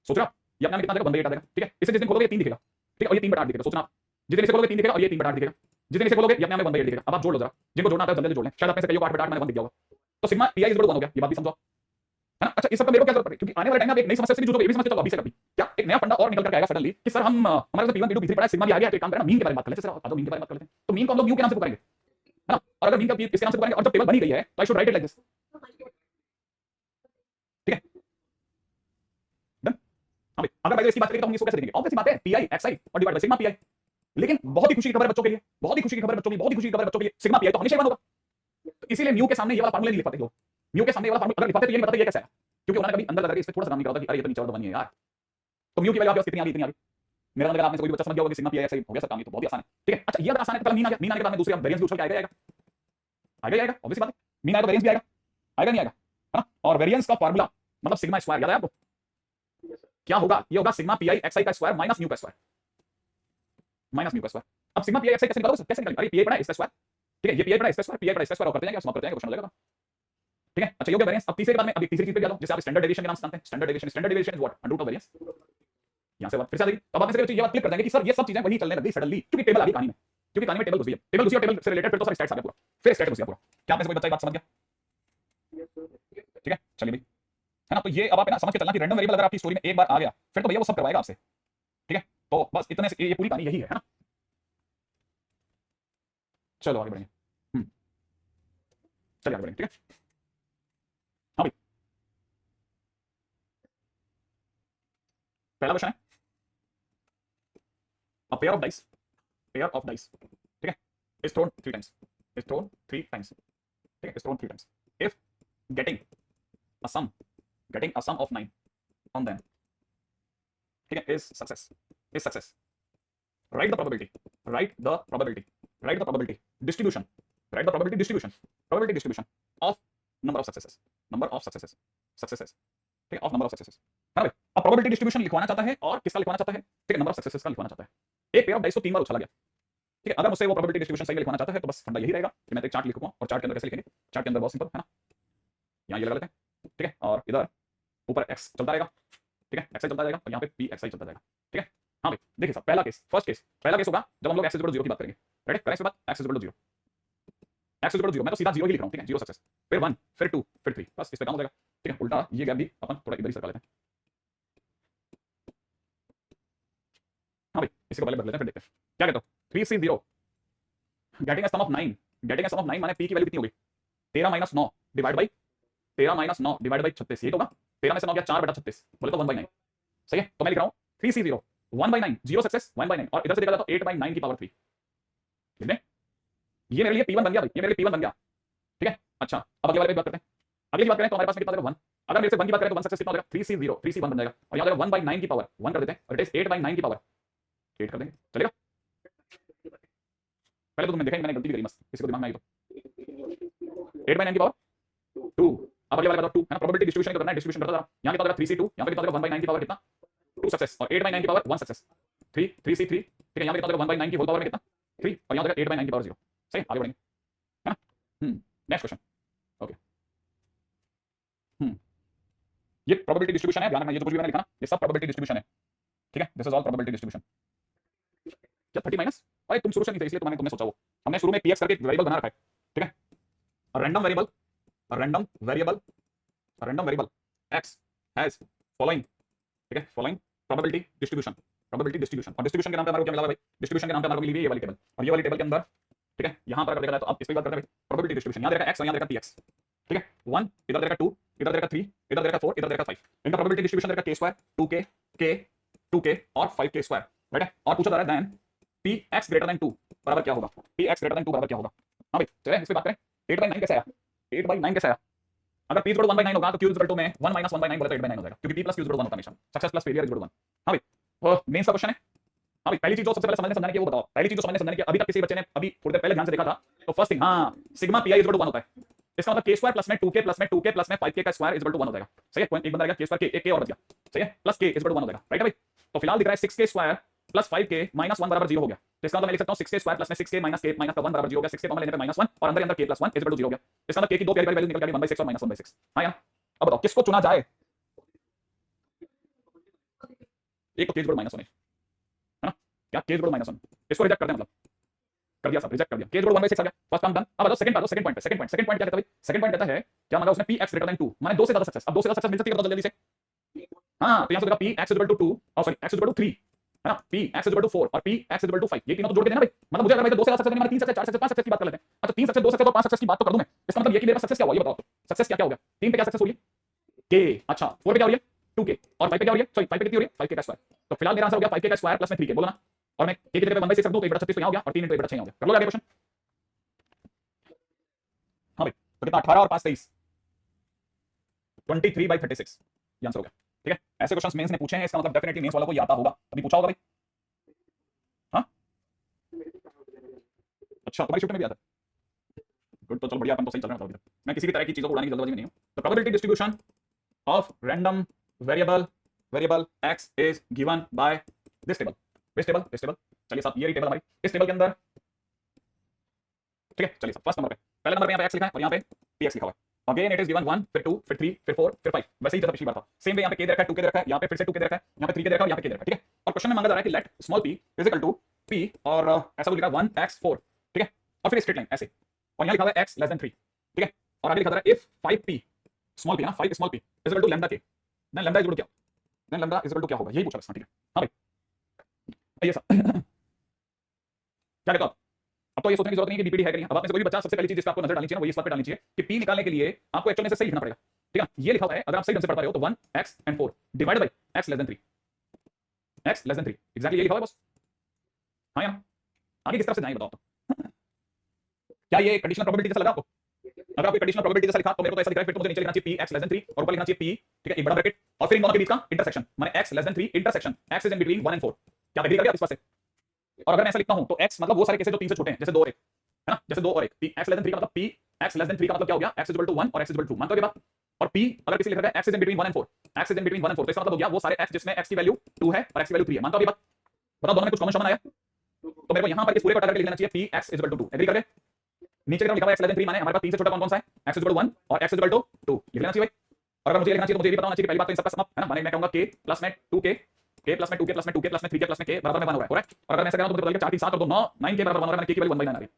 सोच रहे हो ये अपने में कितना देगा, 1/8 आ जाएगा। ठीक है। इसे जिस दिन खोलोगे ये 3 दिखेगा, ठीक है, और ये 3/8 दिखेगा। सोचना आप जिस दिन इसे खोलोगे 3 दिखेगा और ये 3/8 दिखेगा, जिस दिन इसे खोलोगे ये अपने में 1/8 दिखेगा। अब आप जोड़ लो जरा, जिनको जोड़ना आता है जल्दी जोड़ लें, शायद अपने से कईयों को 8/8 मैंने 1 दिख गया होगा। तो सिग्मा पीआई 1 हो गया, ये बात भी समझो, है ना। अच्छा इस सब का मेरे को क्या जरूरत पड़ी, क्योंकि आने वाले टाइम में आप एक नई समस्या से भी जूझोगे, ये भी समझते चलो अभी से कभी क्या एक नया फंडा और निकल कर आएगा सडनली कि सर हम हमारे पास p1 p2 p3 पड़ा है, सिग्मा भी आ गया, तो एक काम करना मीन के बारे में बात कर लेते हैं। सर आ जाओ मीन के बारे में बात कर लेते हैं। तो मीन को हम लोग म्यू के नाम से पुकारेंगे, है ना, और अगर मीन का इसके नाम से पुकारेंगे और जब टेबल बनी गई है तो आई should write it like this. ठीक है डन। हां भाई अगर पहले इसकी बात करें तो हम इसको कैसे देंगे, ऑब्वियस बात है पीआई xi और डिवाइड बाय सिग्मा पीआई। लेकिन बहुत ही खुशी की खबर है बच्चों के लिए, बहुत ही खुशी की खबर है बच्चों की, बहुत ही खुशी की खबर है बच्चों के लिए, सिग्मा पीआई तो हमेशा 1 होगा। तो इसीलिए म्यू के सामने ये वाला फार्मूला नहीं लिख पाते लोग, म्यू के सामने ये वाला फार्मूला अगर लिख पाते तो ये नहीं पता ये कैसे है, क्योंकि उन्होंने कभी अंदर लगा के इस पे थोड़ा सा काम नहीं करा था कि अरे ये तो नीचे वाला बनी है यार। तो म्यू की वैल्यू आपके पास कितनी आ गई, इतनी आ गई। मेरा मतलब आपने से कोई बच्चा समझ गया होगा कि सिग्मा पीआई xi हो गया, सब काम ये तो बहुत ही आसान है। ठीक है। अच्छा ये अगर आसान है तो पहले मीन आ गया, मीन आने के बाद में दूसरे आप वेरिएंस भी उछल के आएगा आएगा, ऑब्वियस बात है। मीन आएगा तो वेरिएंस भी आएगा, आएगा नहीं आएगा, है ना। और वेरिएंस का फार्मूला मतलब सिग्मा स्क्वायर, याद है आपको क्या होगा, ये होगा सिग्मा पीआई xi का स्क्वायर माइनस म्यू का स्क्वायर, माइनस म्यू का स्क्वायर। अब सिग्मा पीआई xi कैसे निकालोगे, कैसे निकालेंगे, अरे पीआई पड़ा है इसका स्क्वायर, ठीक है, ये पीआई पड़ा है इसका स्क्वायर, पीआई पड़ा है इसका स्क्वायर और करते जाएंगे, समाप्त करते जाएंगे, क्वेश्चन हो जाएगा। ठीक है। अच्छा ये हो गया वेरिएंस। अब तीसरे के बाद में अब एक तीसरी चीज पे जा लो, जैसे आप स्टैंडर्ड डेविएशन के नाम से जानते हैं, standard deviation is what, under root of variance. यहां से बात फिर से आ जाएगी। अब आप इससे ये बात क्लिक कर देंगे कि सर ये सब चीजें वही चलने लग गई सडनली, क्योंकि टेबल आ गई कहानी में, क्योंकि कहानी में टेबल घुस गई है, टेबल घुसी और टेबल से रिलेटेड फिर तो सब स्टैट्स आ गया पूरा, फिर स्टैट घुस गया पूरा। क्या आपने से कोई बच्चा ये बात समझ गया, ठीक है, चलिए भाई, है ना। तो ये अब आप ना समझ के चलना कि रैंडम वेरिएबल अगर आपकी स्टोरी में एक बार आ गया फिर तो भैया वो सब करवाएगा आपसे। ठीक है। तो बस इतने से ये पूरी कहानी यही है ना। चलो आगे बढ़ेंगे, चलिए आगे बढ़ेंगे। ठीक है। हाँ भाई पहला क्वेश्चन है a pair of dice, ठीक है, is thrown 3 times, is thrown 3 times, ठीक है, is thrown 3 times, if getting a sum of 9 on them, ठीक है, is success, write the probability distribution of number of successes, ठीक है, of number of successes, है ना भाई। अब प्रोबेबिलिटी डिस्ट्रीब्यूशन लिखवाना चाहता है और किसका लिखवाना चाहता है, ठीक है, नंबर ऑफ सक्सेसेस का लिखवाना चाहता है। एक पेयर ऑफ डाइस को 3 बार उछाला गया, ठीक है। अगर मुझसे वो प्रोबेबिलिटी डिस्ट्रीब्यूशन सही लिखवाना चाहता है तो बस फंडा यही रहेगा कि मैं एक चार्ट लिखूंगा और चार्ट के अंदर कैसे लिखेंगे, चार्ट के अंदर बहुत सिंपल है ना, यहाँ ये लगा लेते हैं, ठीक है, और इधर ऊपर x चलता रहेगा, ठीक है, xi चलता रहेगा और यहाँ पे pxi चलता रहेगा। ठीक है। हाँ भाई देखिए साहब पहला केस, पहला केस होगा जब हम लोग x 0 की बात करेंगे, रेडी, करें इसके बाद x 0, मैं तो सीधा 0 ही लिख रहा हूँ, ठीक है, 0 सक्सेस, फिर 1, फिर 2, फिर 3, बस इस पे काम हो जाएगा। ठीक है। उल्टा ये गैप भी अपन थोड़ा इधर ही सरका लेते हैं। हाँ भाई इसी को पहले बदल लेते हैं फिर देखते हैं क्या कहते हो। 3C0 getting a some of 9 माने p की वैल्यू कितनी होगी, 13 - 9 डिवाइड बाई 36, ये तो होगा 13 में से 9 गया 4/36, बोले तो 1/9, सही है। तो मैं लिख रहा हूँ 3C0 1/9, 0 सक्सेस 1/9, और इधर से देखा जाए तो 8/9 की पावर 3, ठीक है, ये मेरे लिए p1 बन गया भाई, ये मेरे लिए p1 बन गया। ठीक है। अच्छा अब अगले वाले पे बात करते हैं, अगली बात करें तो हमारे पास में कितना देगा 1, अगर मेरे से 1 की बात करें तो 1 सक्सेस कितना हो जाएगा, 3C1 बन जाएगा, और यहाँ देगा 1/9 की पावर 1 कर देते हैं, और इट इज 8/9 की पावर 8 कर देंगे, चलेगा। पहले तो तुमने देखा मैंने गलती भी करी, मस्त किसी को दिमाग में आई तो 8/9 की पावर 2, अब अगले वाले बताओ 2, है ना, प्रोबेबिलिटी डिस्ट्रीब्यूशन करना है, डिस्ट्रीब्यूशन करता रहा, यहाँ कितना देगा 3C2, यहाँ पे कितना देगा 1/9 की पावर कितना 2 सक्सेस, और 8/9 की पावर 1 सक्सेस 3C3, ठीक है, यहाँ पे कितना देगा 1/9 की होल पावर में कितना 3, और यहाँ देगा 8/9 की पावर 0, सही, आगे बढ़ेंगे, है ना। नेक्स्ट क्वेश्चन, ओके, ये प्रोबेबिलिटी डिस्ट्रीब्यूशन है, ध्यान रखना, ये जो कुछ भी मैंने लिखा ना ये सब प्रोबेबिलिटी डिस्ट्रीब्यूशन है, ठीक है, this is all probability distribution. क्या 30 माइनस, अरे तुम शुरू से नहीं थे इसलिए तुमने सोचा वो, हमने शुरू में px करके एक वेरिएबल बना रखा है, ठीक है, random variable x has following, ठीक है, फॉलोइंग प्रोबेबिलिटी डिस्ट्रीब्यूशन, और डिस्ट्रीब्यूशन के नाम पे हमारे को क्या मिला भाई, डिस्ट्रीब्यूशन के नाम पे हमारे को मिली है ये वाली टेबल, और ये वाली टेबल के अंदर, ठीक है, यहां पर अगर देखा जाए तो अब इस पे बात करते हैं प्रोबेबिलिटी डिस्ट्रीब्यूशन, यहां देखा x और यहां देखा px, ठीक है, 1 इधर देखा 2, इधर देखा 3, इधर देखा 4, इधर देखा 5, इनका प्रोबेबिलिटी डिस्ट्रीब्यूशन देखा k2 2k k 2k और 5k2, राइट है, और पूछा जा रहा है देन px ग्रेटर देन 2 बराबर क्या होगा, px ग्रेटर देन 2 बराबर क्या होगा। हां भाई चलिए इस पे बात करें, 8/9 कैसे आया, 8/9 कैसे आया, अगर p 1/9 होगा तो q 1/9 में 1 - 1/9 बोले तो 8/9 हो जाएगा, क्योंकि p + q 1 होता है हमेशा, सक्सेस प्लस फेलियर 1। हां भाई मेन सा क्वेश्चन है। हां भाई पहली चीज जो सबसे पहले समझने की वो बताओ, पहली चीज जो समझने की अभी तक किसी बच्चे ने अभी थोड़ी देर पहले ध्यान से देखा था, तो फर्स्ट थिंग, हां सिग्मा pi = 1 होता है, इसका मतलब k स्क्वायर प्लस में 2k प्लस में 2k प्लस में 5k का स्क्वायर इज इक्वल टू 1 हो जाएगा। सही है, एक बंदा रहेगा k स्क्वायर k, एक k और बच गया। सही है, plus k is equal to 1 हो जाएगा। राइट है भाई। तो फिलहाल दिख रहा है 6k square plus 5k minus 1 बराबर 0 हो गया। तो इसका मतलब मैं लिख सकता हूं 6k स्क्वायर प्लस में 6k माइनस k माइनस का 1 बराबर 0 हो गया। 6k कॉमन लेने पे -1 और अंदर k plus 1 is equal to 0 हो गया। इसका मतलब k की दो प्यारी प्यारी वैल्यू निकल के 1/6 और -1/6। हां यार, अब बताओ किसको चुना जाए? एक तो k इज इक्वल टू -1 है ना, क्या k इज इक्वल टू -1 इसको रिजेक्ट कर दें, मतलब कर दिया सब, रिजेक्ट कर दिया। k इज इक्वल टू 1/6 आ गया, फर्स्ट काम डन। अब बताओ सेकंड पॉइंट पे, सेकंड पॉइंट क्या कहता है भाई? सेकंड पॉइंट कहता है क्या, मतलब उसने px ग्रेटर देन 2 माने 2 से ज्यादा सक्सेस। अब 2 से ज्यादा सक्सेस मिल सकती है, बताओ जल्दी से। हां, तो यहां से देखा px इज इक्वल टू 2 और sorry x is equal to 3 है ना, px इज इक्वल टू 4 और px इज इक्वल टू 5, ये तीनों तो जोड़ के देना भाई। मतलब मुझे अगर भाई 2 से ज्यादा सक्सेस नहीं, माने 3 सक्सेस 4 सक्सेस 5 सक्सेस की बात कर लेते हैं। अच्छा 3 सक्सेस 2 सक्सेस और 5 सक्सेस की बात तो कर दूं मैं। इसका मतलब ये कि मेरे पास सक्सेस क्या हुआ, ये बताओ। सक्सेस क्या क्या हो गया? 3 पे क्या सक्सेस हुई है? k। अच्छा 4 पे क्या हो रही है? 2k और 5 पे क्या हो रही है? सॉरी 5 पे कितनी हो रही है? 5k का स्क्वायर। तो फिलहाल मेरा आंसर हो गया 5k का स्क्वायर प्लस में 3k, बोलो ना। और मैं k की जगह पे 1/6 रख दूं तो 1/36 तो यहां हो गया और 3 * 1/6 यहां हो गया। कर लो आगे क्वेश्चन। हां भाई, तो कितना 18 और 5 23, 23/36 ये आंसर हो गया। ठीक है, ऐसे क्वेश्चंस मेंस ने पूछे हैं, इसका मतलब डेफिनेटली मेंस वालों को ये आता होगा, कभी पूछा होगा भाई। हां, अच्छा तुम्हारी शिफ्ट में भी आता है, गुड। तो चलो बढ़िया, अपन तो सही चल रहे हैं अभी तक। मैं किसी भी तरह की चीजों को उड़ाने की जल्दबाजी में नहीं हूं। तो probability distribution of random variable x is given by this table. This table चलिए साहब, ये रही टेबल हमारी। इस टेबल के अंदर, ठीक है, चलिए साहब फर्स्ट नंबर पे, पहले नंबर पे यहाँ पे x लिखा है और यहाँ पे px लिखा हुआ है। अगेन इट इज गिवन 1 फिर 2 फिर 3 फिर 4 फिर 5, वैसे ही जैसा पिछली बार था। सेम वे यहाँ पे k दे रखा है, 2k दे रखा है, यहाँ पे फिर से 2k दे रखा है, यहाँ पे 3k दे रखा है और यहाँ पे k दे रखा है। ठीक है, और क्वेश्चन में मांगा जा रहा है कि let small p is equal to p और ऐसा कुछ लिखा है 1x4। ठीक है, और फिर स्ट्रेट लाइन ऐसे, और यहाँ लिखा हुआ है x लेस देन 3। ठीक है, और आगे लिखा जा रहा है इफ 5p स्मॉल p ना, 5 small p is equal to lambda k, then lambda is equal to क्या, then lambda is equal to क्या होगा, यही पूछा बस। ठीक है, हां भाई ये सब क्या कहते हो आप? अब तो ये सोचने की जरूरत नहीं है कि बीपीडी है कि नहीं। अब आप में से कोई भी बच्चा, सबसे पहली चीज जिस पे आपको नजर डालनी चाहिए वो ये इस बात पे डालनी चाहिए कि p निकालने के लिए आपको एक्चुअल में से सही लिखना पड़ेगा। ठीक है, ये लिखा हुआ है, अगर आप सही ढंग से पढ़ पा रहे हो तो 1x and 4 divided by x less than 3, x less than 3 exactly ये लिखा हुआ है बस। हां या आगे किस तरफ से जाएं बताओ तो। क्या ये कंडीशनल प्रोबेबिलिटी जैसा लगा आपको? अगर आपको कंडीशनल प्रोबेबिलिटी जैसा लिखा तो मेरे को तो ऐसा दिख रहा है, फिर तो मुझे नीचे लिखना चाहिए p x लेस देन 3 और ऊपर लिखना चाहिए p, ठीक है, एक बड़ा ब्रैकेट और फिर इन दोनों के बीच का इंटरसेक्शन, माने x less than 3 intersection x is in between 1 and 4। क्या एग्री कर गया आप इस बात से? और अगर मैं ऐसा लिखता हूं तो x मतलब वो सारे केसेस जो 3 से छोटे हैं, जैसे 2 और 1 है ना, जैसे 2 और 1, x लेस देन 3 का मतलब p x लेस देन 3 का मतलब क्या हो गया, x इज इक्वल टू 1 और x इज इक्वल टू 2, मानते हो ये बात? और p अगर किसी लिखा है x is in between 1 and 4, x is in between 1 and 4 तो इसका मतलब हो गया वो सारे x जिसमें x की वैल्यू 2 है और x की वैल्यू 3 है, मानते हो ये बात? बताओ दोनों में कुछ कॉमन आया? तो मेरे को यहां पर इस पूरे को हटा करके लिख देना चाहिए p x is equal to 2, agree कर गए? नीचे की तरफ लिखा हुआ है x लेस देन 3 माने हमारे पास 3 से छोटा कौन सा है, x इज इक्वल टू 1 और x इज इक्वल टू 2, लिख लेना चाहिए भाई। और अगर मुझे लिखना चाहिए तो मुझे ये भी पता होना चाहिए कि पहली बात तो इन सबका सम है ना, माने मैं कहूंगा k प्लस में 2k, k प्लस में 2k प्लस में 2k प्लस में 3k प्लस में k बराबर में 1 हो रहा है, करेक्ट? और अगर मैं ऐसा करूं तो मुझे पता चलेगा 4 3 7 और 2 9, 9k बराबर 1 हो रहा है, मैंने k की वैल्यू 1/9 आ रही है।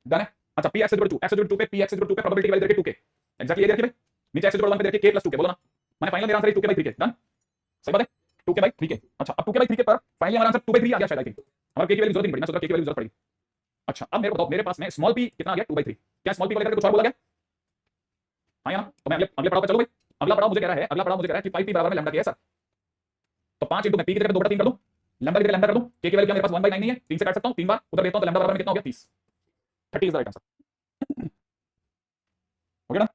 डन है। अच्छा p x is equal to 2, x is equal to 2 पे p x is equal to 2 पे प्रोबेबिलिटी वैल्यू दे रखी है 2k, एग्जैक्टली ये दे रखी है भाई। नीचे x इज इक्वल टू 1 पे दे रखी है k प्लस 2k, बोलो ना। मैंने फाइनल मेरा आंसर है 2k/3k, डन, सही बात है, 2k/3k। अच्छा अब 2k/3k पर फाइनली हमारा आंसर 2/3 आ गया शायद, आई थिंक हमारे k की वैल्यू जरूरत नहीं पड़ी, मैं सोच रहा k की वैल्यू जरूरत पड़ी। अच्छा अब मेरे को बताओ, मेरे पास में स्मॉल p कितना आ गया 2/3, क्या स्मॉल p को लेकर कुछ और बोला गया? हां या ना? तो मैं अगले पड़ाव पे चलो भाई। अगला पड़ाव मुझे कह रहा है कि 5p बराबर में लैम्डा k है सर। तो 5 into मैं p की जगह 2/3 कर दूं, लैम्डा की जगह लैम्डा कर दूं, k की वैल्यू क्या मेरे पास 1/9 नहीं है, 3 से काट सकता हूं, 3 बार उधर देता हूं तो लैम्डा बराबर में कितना हो गया 30, 30 इज द राइट आंसर। हो गया ना?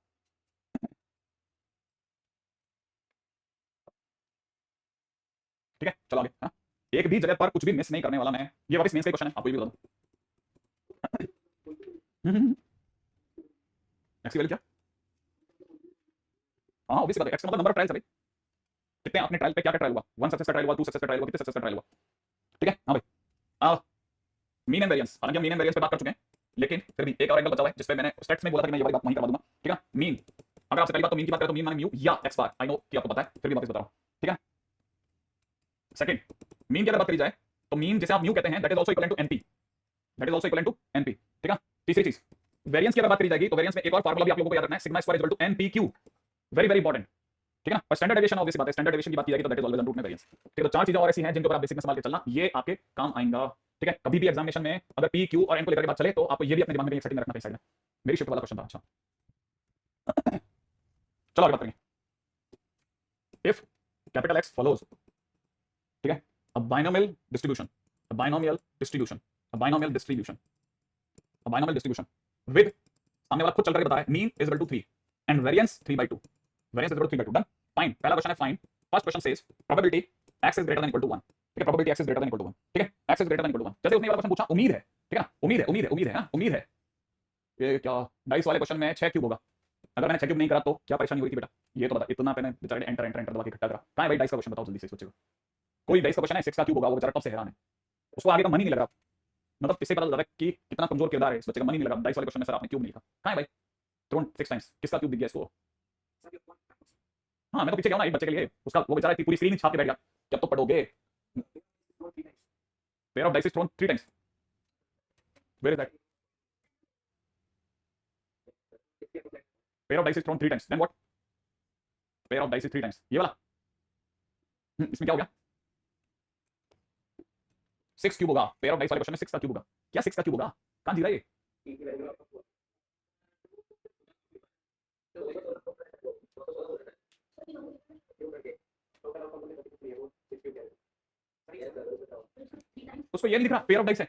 ठीक है, चलो आगे। हाँ, एक भी जगह पर कुछ भी मिस नहीं करने वाला मैं, ये वापस मेंस का क्वेश्चन है, आपको ये भी बता दूं। एक्स की वैल्यू क्या? हाँ ऑब्वियस बात है, एक्स का मतलब नंबर ऑफ ट्रायल्स है भाई, कितने आपने ट्रायल पे क्या क्या ट्रायल हुआ, 1 सक्सेस का ट्रायल हुआ, 2 सक्सेस का ट्रायल हुआ, कितने सक्सेस का ट्रायल हुआ। ठीक है, हाँ भाई। मीन एंड वेरिएंस, हालांकि हम मीन एंड वेरिएंस पे बात कर चुके हैं, लेकिन फिर भी एक और एंगल बचा हुआ है जिसपे मैंने स्टेट्स में बोला था कि मैं ये वाली बात वहीं करवा दूंगा। ठीक है, मीन, अगर आपसे पहली बात तो मीन की बात करें तो मीन माने म्यू या एक्स बार, आई नो कि आपको पता है, फिर भी वापस बता रहा हूं। ठीक है, सेकंड, मीन की अगर बात करी जाए तो मीन जिसे आप म्यू कहते हैं, that is also equivalent to NP, that is also equivalent to NP. ठीक है, तीसरी चीज, वेरिएंस की अगर बात करी जाएगी तो वेरिएंस में एक और फार्मूला भी आप लोगों को याद रखना है, sigma square is equal to npq, very very important. ठीक है ना, और स्टैंडर्ड डेविएशन ऑब्वियस बात है, स्टैंडर्ड डेविएशन की बात की जाएगी तो that is always under root में वेरिएंस। ठीक है, तो चार चीजें और ऐसी हैं जिनके ऊपर आप बेसिक में संभाल के चलना, ये आपके काम आएगा। ठीक है, कभी भी एग्जामिनेशन में अगर पी क्यू और एन को लेकर के बात चले तो आपको ये भी अपने दिमाग में एक सेटिंग रखना चाहिए। मेरी शिफ्ट वाला क्वेश्चन था। अच्छा चलो आगे बात करेंगे। इफ कैपिटल एक्स फॉलोज, ठीक है, a binomial distribution, a binomial distribution, a binomial distribution, a binomial distribution with, सामने वाला खुद चल करके बता रहा है, mean is equal to 3 and variance 3/2, variance is equal to 3/2, done, find. पहला क्वेश्चन है find, first question says probability x is greater than equal to 1। ठीक है, probability x is greater than equal to 1। ठीक है, x is greater than equal to 1, जैसे उसने ये वाला क्वेश्चन पूछा, उम्मीद है, ठीक है, उम्मीद है, उम्मीद है, उम्मीद है, उम्मीद है, ये क्या डाइस वाले क्वेश्चन में 6 क्यूब होगा, अगर मैंने 6 क्यूब नहीं करा तो क्या परेशानी हुई थी बेटा, ये तो बता। इतना मैंने बेचारे ने एंटर एंटर एंटर दबा के इकट्ठा करा। कहां है भाई डाइस का क्वेश्चन, बताओ जल्दी से इस बच्चे को। कोई डाइस का क्वेश्चन है 6 का क्यूब होगा, वो बेचारा कब से हैरान है, उसको आगे का मन ही नहीं लग रहा। मतलब इससे पता चल रहा है कि कितना कमजोर किरदार है इस बच्चे का, मन ही नहीं लगा डाइस वाले क्वेश्चन में। सर आपने क्यूब नहीं लिखा, कहां है भाई, थ्रोन 6 टाइम्स, किसका क्यूब दिख गया इसको। हाँ मैं तो पीछे गया ना एक बच्चे के लिए, उसका वो बेचारा पूरी स्क्रीन ही छाप के बैठ गया। जब तो पढ़ोगे pair of dice is thrown 3 times, where is that, pair of dice is thrown 3 times, then what, pair of dice is 3 times, ये वाला। इसमें क्या हो गया, 6 क्यूब होगा, पेयर ऑफ डाइस वाले क्वेश्चन में 6 का क्यूब होगा। क्या 6 का क्यूब होगा, कहां जी रहा है ये। उसको ये नहीं दिख रहा पेयर ऑफ डाइस है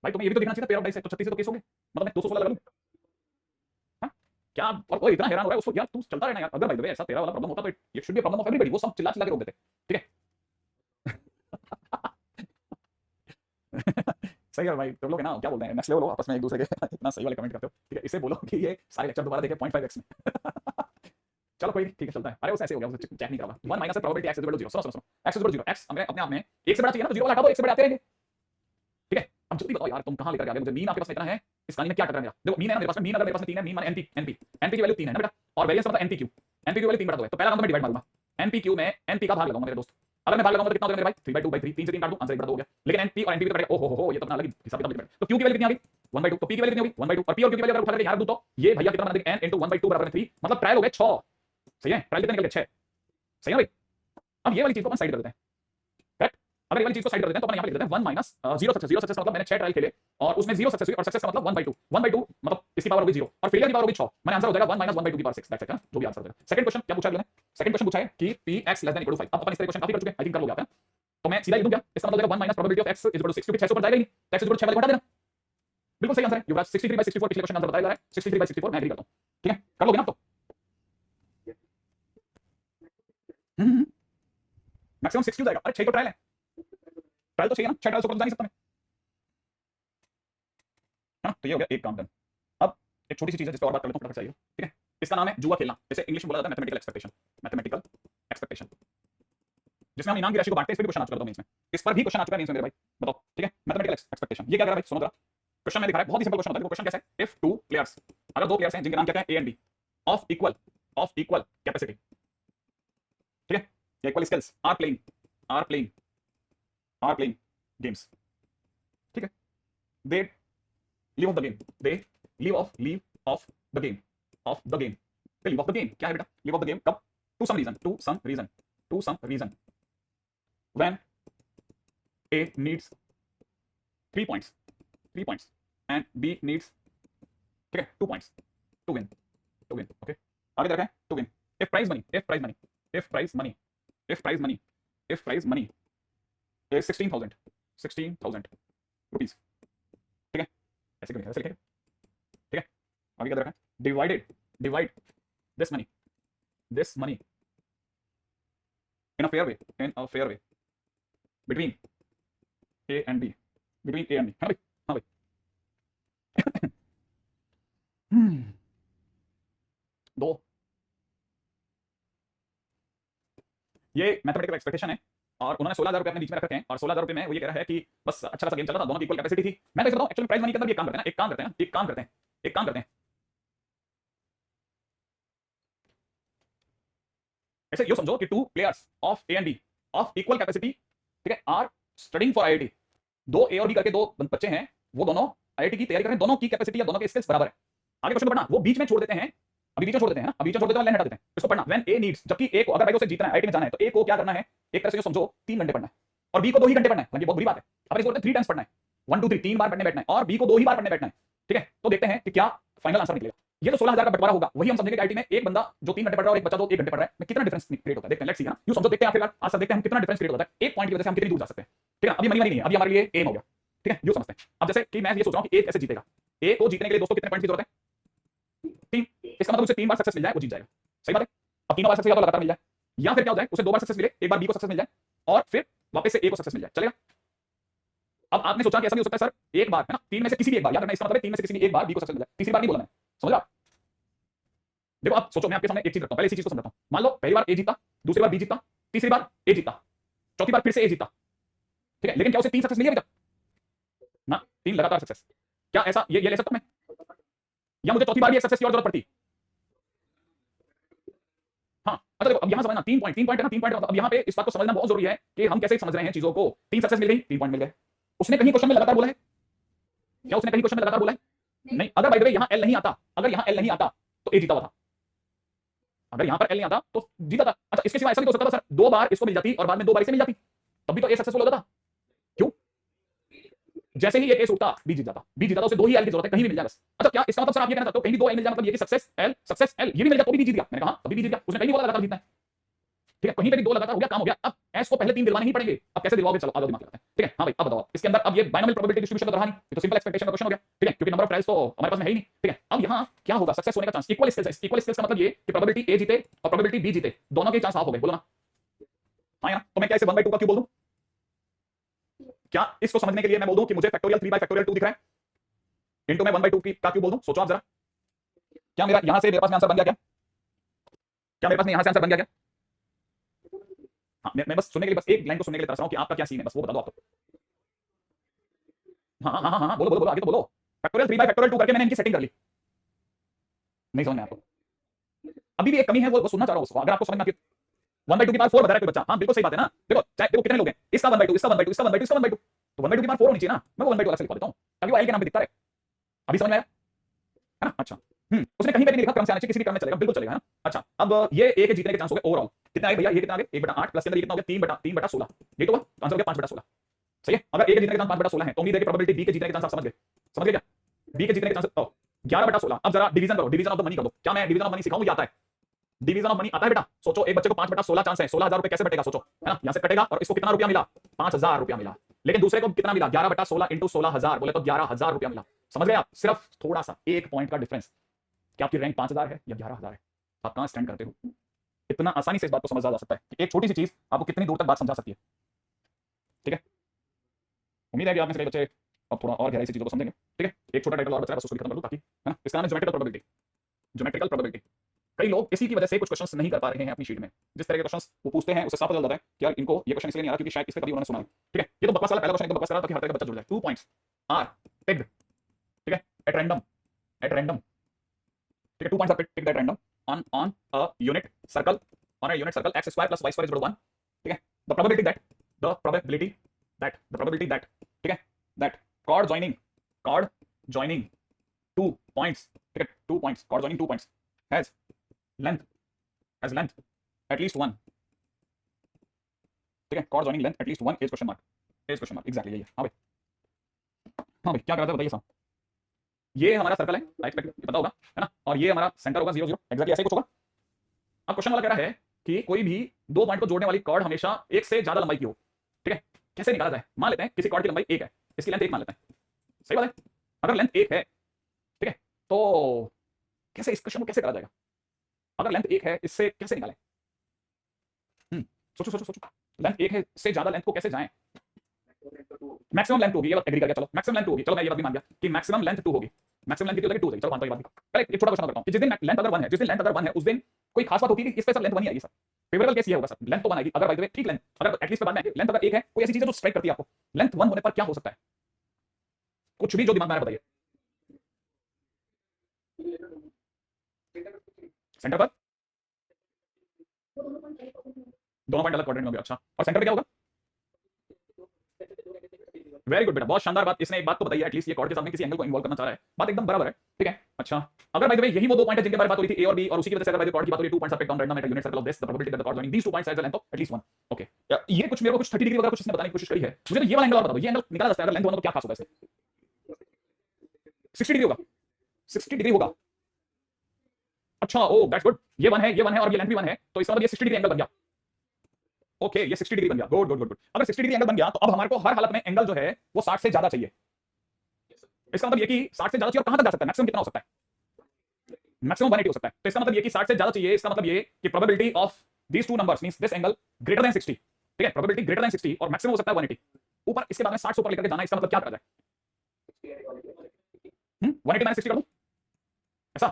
भाई, तुम्हें ये भी तो दिखना चाहिए था पेयर ऑफ डाइस है, तो 36 से तो केस हो गए, मतलब मैं 216 लगा लूं। हाँ क्या, और कोई इतना हैरान हो रहा है उसको, यार तू चलता रहना यार। अगर भाई ऐसा तेरा वाला प्रॉब्लम होता तो it should be problem of everybody, वो सब चिल्ला चिल्ला के रोक देते, ठीक है। सही है भाई, तुम लोग है ना क्या बोलते हैं, नेक्स्ट लेवल हो आपस में एक दूसरे के इतना सही वाले कमेंट करते हो, ठीक है। इसे बोलो कि ये सारे लेक्चर दोबारा देखे 0.5x में। चलो कोई नहीं, ठीक है चलता है। अरे वो ऐसे हो गया, वो चेक नहीं करा 1 माइनस प्रोबेबिलिटी x 0। सुनो सुनो सुनो, x 0 x हमें अपने आप में एक से बड़ा चाहिए ना, तो 0 वाला हटा दो, एक से बड़े आते रहेंगे, ठीक है। अब जल्दी बताओ यार तुम कहां लेकर आ गए मुझे। मीन आपके पास इतना है, इस कहानी में क्या टकरा मेरा, देखो मीन है ना मेरे पास में, मीन अगर मेरे पास में 3 है, मीन माने np np np की वैल्यू 3 है ना बेटा, और वेरिएंस मतलब np क्यूब, np की वैल्यू 3 बटा 2 है, तो पहला काम तो मैं डिवाइड मारूंगा, np क्यूब में np का भाग लगाऊंगा मेरे दोस्त। अगर मैं भाग लगाऊंगा तो कितना हो जाएगा मेरे भाई, 3/2/3, 3 से 3 काट दूं, आंसर 1 बटा 2 हो गया। लेकिन np और np भी तो ओ हो ये तो अपना अलग हिसाब किताब डिफरेंट। तो q की वैल्यू कितनी आ गई 1/2, तो p की वैल्यू कितनी होगी 1/2, और p और q की वैल्यू अगर उठा करके यहां रख दूं तो ये भैया कितना बना देंगे n 1/2 बराबर 3, मतलब ट्रायल हो गए 6। सही है, ट्रायल कितने निकल गए 6, सही है भाई। अब ये वाली चीज को अपन साइड कर देते हैं, करेक्ट। अगर ये वाली चीज को साइड कर देते हैं तो अपन यहां पे लिख देते हैं 1 माइनस 0 सक्सेस। 0 सक्सेस मतलब मैंने 6 ट्रायल खेले और उसमें 0 सक्सेस हुई, और सक्सेस का मतलब 1/2, 1/2 मतलब इसकी पावर होगी 0 और फेलियर की पावर होगी 6, माने आंसर हो जाएगा 1 माइनस 1/2 की पावर 6, दैट्स इट, जो भी आंसर हो जाएगा। सेकंड क्वेश्चन क्या पूछा है मैंने, सेकंड क्वेश्चन पूछा है कि px less than equal to 5। अब अपन इस तरह क्वेश्चन काफी कर चुके हैं, आई थिंक कर लोगे आप, तो मैं सीधा लिख दूं क्या, इसका मतलब हो जाएगा 1 minus probability of x is equal to 6, क्योंकि 6 से ऊपर जाएगा ही नहीं, तो x इज इक्वल टू 6 वाले को हटा देना, बिल्कुल सही आंसर है युवराज। 63/64 पिछले क्वेश्चन आंसर बताया जा रहा है, 63/64 मैं एग्री करता हूं, ठीक है कर लोगे ना आप तो। मैक्सिमम 6 क्यों जाएगा, अरे 6 तो ट्रायल है, ट्रायल तो चाहिए ना, 6 ट्रायल से ऊपर जा नहीं सकता मैं, हाँ तो ये हो गया एक काम डन। अब एक छोटी सी चीज है जिस पर और बात कर लेता हूं, फटाफट चाहिए, ठीक है। इसका नाम है जुआ खेलना, इसे इंग्लिश में बोला जाता है मैथमेटिकल एक्सपेक्टेशन, मैथमेटिकल एक्सपेक्टेशन, जिसमें हम इनाम की राशि को बांटते हैं। इस पर भी क्वेश्चन आ चुका है मेंस में, इस पर भी क्वेश्चन आ चुका है मेंस में मेरे भाई, बताओ ठीक है। मैथमेटिकल एक्सपेक्टेशन ये क्या कर रहा है भाई, सुनो जरा क्वेश्चन में दिखा रहा है, बहुत ही सिंपल क्वेश्चन होता है। क्वेश्चन कैसा है, इफ 2 प्लेयर्स, अगर 2 प्लेयर्स हैं जिनके नाम क्या है A and B, of equal capacity, ठीक है, equal skills, are playing games, ठीक है, they leave off the game, they leave off the game, they leave off the game, क्या है बेटा लीव ऑफ द गेम कब, to some reason when A needs 3 points and B needs, ठीक है 2 points to win, okay। आगे देखते हैं to win, if prize money is 16,000 rupees, ठीक है, ऐसे लिखेंगे, ठीक है। आगे क्या देखते हैं, divide this money in a fair way between A and B, है ना भाई, हाँ भाई। दो, ये मैथमेटिकल एक्सपेक्टेशन है और उन्होंने 16,000 रुपए अपने बीच में रख रखे हैं, और 16,000 रुपए में वो ये कह रहा है कि बस अच्छा सा गेम चल रहा था, दोनों की इक्वल कैपेसिटी थी। मैं तो इसे बताऊं एक्चुअली प्राइस मनी के अंदर भी एक काम करते हैं, एक काम करते हैं ऐसे यो समझो कि 2 players of A and B of equal capacity, ठीक है, are studying for IIT। 2 A और B करके 2 बच्चे हैं, वो दोनों IIT की तैयारी कर रहे हैं, दोनों की कैपेसिटी या दोनों के स्किल्स बराबर है। आगे क्वेश्चन पढ़ना, वो बीच में छोड़ देते हैं, अभी बीच में छोड़ देते हैं ना, अभी बीच में छोड़ देते हैं, लाइन हटा देते हैं, इसको पढ़ना। व्हेन A नीड्स, जबकि A को अगर भाई उसे जीतना है, IIT में जाना है, तो A को क्या करना है, एक तरह से जो समझो 3 घंटे पढ़ना है, और B को 2 ही घंटे पढ़ना है, ये बहुत बुरी बात है। अब इसको बोलते हैं 3 टाइम्स पढ़ना है, 1 2 3 3 बार पढ़ने बैठना है, और B को 2 ही बार पढ़ने बैठना है, ठीक है। तो देखते हैं कि क्या फाइनल आंसर निकलेगा। ये तो 16,000 का बंटवारा होगा, वही हम समझेंगे कि IIT में एक बंदा जो 3 घंटे पढ़ रहा है और एक बच्चा जो 1 घंटे पढ़ रहा है, में कितना डिफरेंस क्रिएट होता है, देखते हैं, लेट्स सी ना, यूं समझो, देखते हैं आखिरकार आज देखते हैं हम कितना डिफरेंस क्रिएट होता है, एक पॉइंट की वजह से हम कितनी दूर जा सकते हैं, ठीक है। अभी मनी नहीं है, अभी हमारे लिए एम हो गया, ठीक है, यूं समझते हैं। अब जैसे कि मैं ये सोच रहा हूं कि A कैसे जीतेगा, A को जीतने के लिए दोस्तों कितने पॉइंट्स की जरूरत है, 3। इसका मतलब उसे 3 बार सक्सेस मिल जाए, वो जीत जाएगा, सही बात है। अब 3 बार सक्सेस या तो लगातार मिल जाए, या फिर क्या हो जाए, उसे 2 बार सक्सेस मिले, एक बार B को सक्सेस मिल जाए और फिर वापस से A को सक्सेस मिल जाए, चलेगा। अब आपने सोचा कि ऐसा भी हो सकता है सर एक बार, है ना, 3 में से किसी भी एक बार, याद रखना इसका मतलब है 3 में से किसी भी एक बार B को सक्सेस मिल जाए, तीसरी बार नहीं बोला मैं, समझ रहे आप? देखो आप सोचो, मैं आपके सामने एक चीज रखता हूं, पहले इसी चीज को समझाता हूं। मान लो पहली बार ए जीता, दूसरी बार बी जीता, तीसरी बार ए जीता, चौथी बार फिर से ए जीता, ठीक है, लेकिन क्या उसे 3 सक्सेस मिली अभी तक? ना, 3 लगातार सक्सेस। क्या ऐसा ये ले सकता हूं मैं, या मुझे चौथी बार भी एक सक्सेस की और जरूरत पड़ती? हाँ, अच्छा देखो अब यहां समझना, 3 पॉइंट है ना, 3 पॉइंट। अब यहां पे इस बात को समझना बहुत जरूरी है कि हम कैसे समझ रहे हैं चीजों को। 3 सक्सेस मिल गई, 3 पॉइंट मिल गए। उसने कहीं क्वेश्चन में लगातार बोला है? क्या उसने कहीं क्वेश्चन में लगातार बोला है? नहीं। अगर बाय द वे यहां एल नहीं आता, अगर यहां एल नहीं आता तो ए जीता हुआ था। अगर यहां पर एल नहीं आता तो जीता था। अच्छा, इसके सिवा ऐसा भी हो सकता था सर, 2 बार इसको मिल जाती और बाद में 2 बार इसे मिल जाती, तब भी तो ए सक्सेसफुल होता था। क्यों? जैसे ही ये केस उठता बी जीत जाता, बी जीता तो उसे 2 ही एल की जरूरत है, कहीं भी मिल जाए बस। अच्छा, क्या इसका मतलब सर आप ये कहना चाहते हो कहीं भी 2 एल मिल जाए मतलब ये कि सक्सेस एल ये भी मिल गया तो भी जीत गया? मैंने कहा तभी भी जीत गया, उसने कहीं नहीं बोला लगातार जीतना है। ठीक है, कहीं पे भी 2 लगातार हो गया, काम हो गया। अब एस को पहले 3 दिलवाने ही पड़ेंगे। अब कैसे दिलवाओगे? चलो आ जाओ दिमाग लगाते हैं। ठीक है, हाँ भाई अब बताओ इसके अंदर अब ये बाइनोमियल प्रोबेबिलिटी डिस्ट्रीब्यूशन तो रहा नहीं, ये तो सिंपल एक्सपेक्टेशन का क्वेश्चन हो गया। ठीक है, क्योंकि नंबर ऑफ ट्रायल्स तो हमारे पास में है ही नहीं। ठीक है, अब यहां क्या होगा, सक्सेस होने का चांस इक्वल स्केल्स है। इक्वल स्केल्स का मतलब ये कि प्रोबेबिलिटी ए जीते और प्रोबेबिलिटी बी जीते, दोनों के चांस हाफ हो गए। बोलो ना हाँ या तो मैं क्या इसे 1/2 का क्यों बोल दूं? क्या इसको समझने के लिए मैं बोल दूं कि मुझे फैक्टोरियल 3/2 दिख रहा है इनटू मैं 1/2 की का क्यों बोल दूं? सोचो आप जरा, क्या मेरा यहां से मेरे पास में आंसर बन गया? क्या मेरे पास में यहां से आंसर बन गया क्या? हाँ, मैं बस सुनने के लिए, बस एक लाइन को सुनने के लिए तरस रहा हूं कि आपका क्या सीन है, बस वो बता दो आप तो। हाँ हाँ हाँ हाँ, बोलो बोलो बोलो, आगे तो बोलो। फैक्टोरियल 3/2 करके मैंने इनकी सेटिंग कर ली। नहीं समझ में आपको? अभी भी एक कमी है, वो सुनना चाह रहा हूं उसको। अगर आपको समझ में आती 1/2 की पावर 4 बता रहा है कोई बच्चा, हाँ बिल्कुल सही बात है ना। देखो चाहे देखो कितने लोग हैं, इसका 1/2, इसका 1/2, इसका 1/2, इसका 1/2, तो 1/2 की पावर 4 होनी चाहिए ना। मैं वो 1/2 अलग से लिखवा देता हूं ताकि वो एल के नाम पे दिखता रहे। अभी समझ में आया है ना? अच्छा, उसने कहीं पे भी नहीं लिखा क्रम से आने चाहिए, किसी भी क्रम में चलेगा, बिल्कुल चलेगा है ना। अच्छा, अब ये ए के जीतने के चांस हो गए ओवरऑल कितने आए भैया? ये कितना आ गए 1/8 प्लस के अंदर ये कितना हो गया 3/16, ये तो हुआ आंसर हो गया 5/16। सही है, अगर ए के जीतने के चांस 5/16 है तो उम्मीद है कि प्रोबेबिलिटी बी के जीतने के चांस आप समझ गए? समझ गए क्या? बी के जीतने के चांस 11/16। अब जरा डिवीजन करो, डिवीजन ऑफ द मनी कर दो। क्या मैं डिवीजन ऑफ मनी सिखाऊं? मुझे आता है डिवीजन ऑफ मनी, आता है बेटा? सोचो एक बच्चे को 5/16 चांस है, 16,000 रुपए कैसे बटेगा? सोचो है ना, यहां से कटेगा और इसको कितना रुपया मिला? 5,000 रुपया मिला। लेकिन दूसरे को कितना मिला? 11/16 इंटू 16,000 बोले तो 11,000 रुपया मिला। समझ गए आप? सिर्फ थोड़ा सा 1 पॉइंट का डिफरेंस। क्या आपकी रैंक 5,000 है या 11,000 है? आप कहां स्टैंड करते हो? इतना आसानी से इस बात को समझा जा सकता है कि एक छोटी सी चीज आपको कितनी दूर तक बात समझा सकती है। ठीक है, उम्मीद है कि आप में से कई बच्चे अब थोड़ा और गहराई से चीजों को समझेंगे। ठीक है, एक छोटा टाइटल और बचा है, बस उसको भी खत्म कर दूं ताकि, है ना, इसका नाम है ज्योमेट्रिकल प्रोबेबिलिटी। ज्योमेट्रिकल प्रोबेबिलिटी, कई लोग इसी की वजह से कुछ क्वेश्चंस नहीं कर पा रहे हैं अपनी शीट में। जिस तरह के क्वेश्चंस वो पूछते हैं उससे साफ पता चल जाता है कि यार इनको ये क्वेश्चन इसलिए नहीं आ रहा क्योंकि शायद इस पे कभी उन्होंने सुना है। ठीक है, ये तो बकवास वाला पहला क्वेश्चन एकदम बकवास रहा ताकि हर तरह का बच्चा जुड़ जाए। 2 पॉइंट्स आर पिक्ड, ठीक है, एट रैंडम, एट रैंडम। ठीक है, 2 points are picked at random on a unit circle, on a unit circle x² + y² = 1। ठीक है, द प्रोबेबिलिटी दैट ठीक है, दैट chord joining 2 points, ठीक है, 2 points, chord joining 2 points has length at least 1। ठीक है, chord joining length at least 1 is question mark exactly यही है। हाँ भाई, हाँ भाई क्या कर रहा था बताइए साहब? ये हमारा सर्कल है, आई एक्सपेक्ट पता होगा है ना, और ये हमारा सेंटर होगा 0 0, एग्जैक्टली ऐसे ही कुछ होगा। अब क्वेश्चन वाला कह रहा है कि कोई भी 2 पॉइंट को जोड़ने वाली कॉर्ड हमेशा एक से ज्यादा लंबाई की हो। ठीक है, कैसे निकाला जाए? मान लेते हैं किसी कॉर्ड की लंबाई 1 है, इसकी लेंथ 1 मान लेते हैं। सही बात है, अगर लेंथ 1 है, ठीक है, तो कैसे इस क्वेश्चन को कैसे करा जाएगा? अगर लेंथ 1 है, इससे कैसे निकालें? सोचो सोचो सोचो, लेंथ 1 है, इससे ज्यादा लेंथ को कैसे जाएं? मैक्सिमम लेंथ होगी, ये बात एग्री कर गया। चलो मैक्सिमम लेंथ होगी, चलो मैं ये बात भी मान गया कि मैक्सिमम लेंथ 2 होगी। मैक्सिमम लेंथ कितनी होगी? 2 होगी। चलो मानता हूं ये बात। पहले एक छोटा क्वेश्चन करता हूं कि जिस दिन लेंथ अगर 1 है, जिस दिन लेंथ अगर 1 है उस दिन कोई खास बात होती है कि इस पे सब लेंथ 1 ही आएगी सर। फेवरेबल केस ये होगा सर, लेंथ तो 1 आएगी। अगर बाय द वे ठीक लेंथ, अगर एटलीस्ट पे बाद में लेंथ अगर 1 है, कोई ऐसी चीज है जो स्ट्राइक करती है आपको, लेंथ 1 होने पर क्या हो सकता है? कुछ भी जो दिमाग में आ रहा है बताइए। सेंटर पर दोनों पॉइंट अलग क्वाड्रेंट में होंगे। अच्छा, और सेंटर पे क्या होगा? वेरी गुड बेटा, बहुत शानदार बात। इसने एक बात तो बताई है, एटलीस्ट ये कॉर्ड के सामने किसी एंगल को इन्वॉल्व करना चाह रहा है, बात एकदम बराबर है। ठीक है, अच्छा, अगर बाय द वे यही वो 2 पॉइंट है जिनके बारे में बात हो रही थी, ए और बी, और उसी की वजह से अगर बाय द कॉर्ड की बात हो रही है, 2 points are picked on random at a unit circle of this, the probability that the chord joining these 2 points has a length of at least 1। Okay, ये कुछ मेरे को कुछ 30 डिग्री वगैरह कुछ इसने बताने की कोशिश करी है। मुझे तो ये वाला एंगल और बता दो, ये एंगल निकाला जा सकता है अगर लेंथ 1 हो तो क्या खास होगा इससे? 60 डिग्री होगा, 60 डिग्री होगा। अच्छा, ओ दैट्स गुड, ये 1 है, ये 1 है और ये लेंथ भी 1 है, तो इसका मतलब ये 60 डिग्री एंगल बन गया। ओके, ये 60 डिग्री बन गया। Good good good good. अगर 60 डिग्री एंगल बन गया तो अब हमारे को हर हालत में एंगल जो है वो 60 से ज्यादा चाहिए। इसका मतलब ये कि 60 से ज्यादा चाहिए, और कहां तक जा सकता है? मैक्सिमम कितना हो सकता है? मैक्सिमम 180 हो सकता है। तो इसका मतलब ये कि 60 से ज्यादा चाहिए, इसका मतलब ये कि probability of these two numbers means this angle greater than 60। ठीक है, प्रोबेबिलिटी ग्रेटर देन 60 और मैक्सिमम हो सकता है 180। ऊपर इसके बाद में 60 से ऊपर लेकर के जाना, इसका मतलब क्या करा जाए? 180 - 60 कर दूं? ऐसा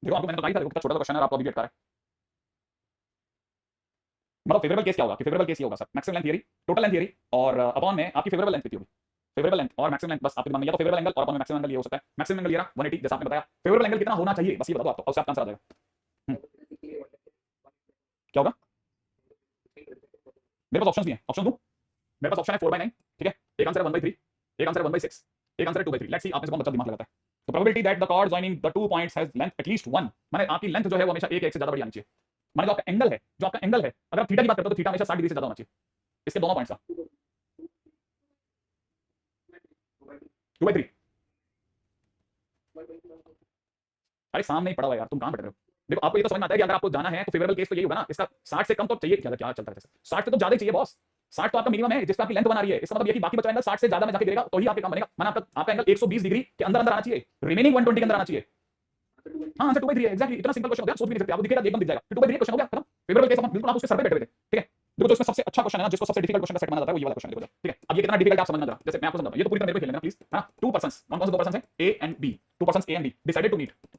देखो, आपको मैंने बताया था, देखो कितना छोटा सा क्वेश्चन है, आपको अभी भी अटका रहा है। मतलब फेवरेबल केस क्या होगा, कि फेवरेबल केस ये होगा sir, maximum length theory, total length theory और अपॉन में आपकी फेवरेबल लेंथ कितनी होगी, फेवरेबल लेंथ और मैक्सिमम लेंथ, बस आपके दिमाग में या तो फेवरेबल एंगल और अपॉन में मैक्सिमम एंगल ये हो सकता है। मैक्सिमम एंगल ये रहा 180 जैसा आपने बताया, फेवरेबल एंगल कितना होना चाहिए बस ये बता दो आप, तो उससे आपका आंसर आ जाएगा। क्या होगा, मेरे पास ऑप्शंस भी हैं, ऑप्शन दूं, मेरे पास ऑप्शन है 4/9, ठीक है, एक आंसर है 1/3, एक आंसर है 1/6, एक आंसर है 2/3। लेट्स सी आप में से कौन बच्चा दिमाग लगाता है। तो probability that the chord joining the two points has length at least 1, माने आपकी लेंथ जो है वो हमेशा एक से ज्यादा बड़ी आनी चाहिए। माने जो आपका एंगल है, जो आपका एंगल है, अगर आप थीटा की बात करते हो तो थीटा हमेशा 60 डिग्री से ज्यादा होना चाहिए इसके दोनों पॉइंट्स का। 2/3, अरे सामने ही पड़ा हुआ यार, तुम कहां बैठ रहे हो। देखो आपको ये तो समझ में आता है कि अगर आपको जाना है तो फेवरेबल केस तो यही होगा ना, इसका 60 से कम तो चाहिए, क्या क्या चलता है 60 से तो ज्यादा ही चाहिए बॉस, 60 तो आपका मिनिमम है जिसका आपकी लेंथ बना रही है। इसका मतलब ये कि बाकी बचा एंगल 60 से ज्यादा में जाके गिरेगा तो ही आपके काम बनेगा। माना आपका एंगल 120 डिग्री के अंदर अंदर आना चाहिए, रिमेनिंग 120 के अंदर आना चाहिए। हाँ आंसर 2/3 है, एग्जैक्टली, इतना सिंपल क्वेश्चन हो गया, सोच भी नहीं सकते, आपको दिखेगा एकदम दिख जाएगा, 2/3 क्वेश्चन हो गया खत्म। फेवरेबल केस, बिल्कुल आप उसके सर पे बैठे हुए थे, ठीक है। देखो जो इसमें सबसे अच्छा क्वेश्चन है ना, जिसको सबसे डिफिकल्ट क्वेश्चन का सेट माना जाता है वो ये वाला क्वेश्चन है, देखो ठीक है। अब ये कितना डिफिकल्ट आप समझना जरा, जैसे मैं आपको समझाता हूं, ये तो पूरी तरह मेरे को खेल लेना प्लीज, हां। टू पर्संस, कौन कौन से दो पर्संस हैं, A and B, two persons A and B decided to meet, ठीक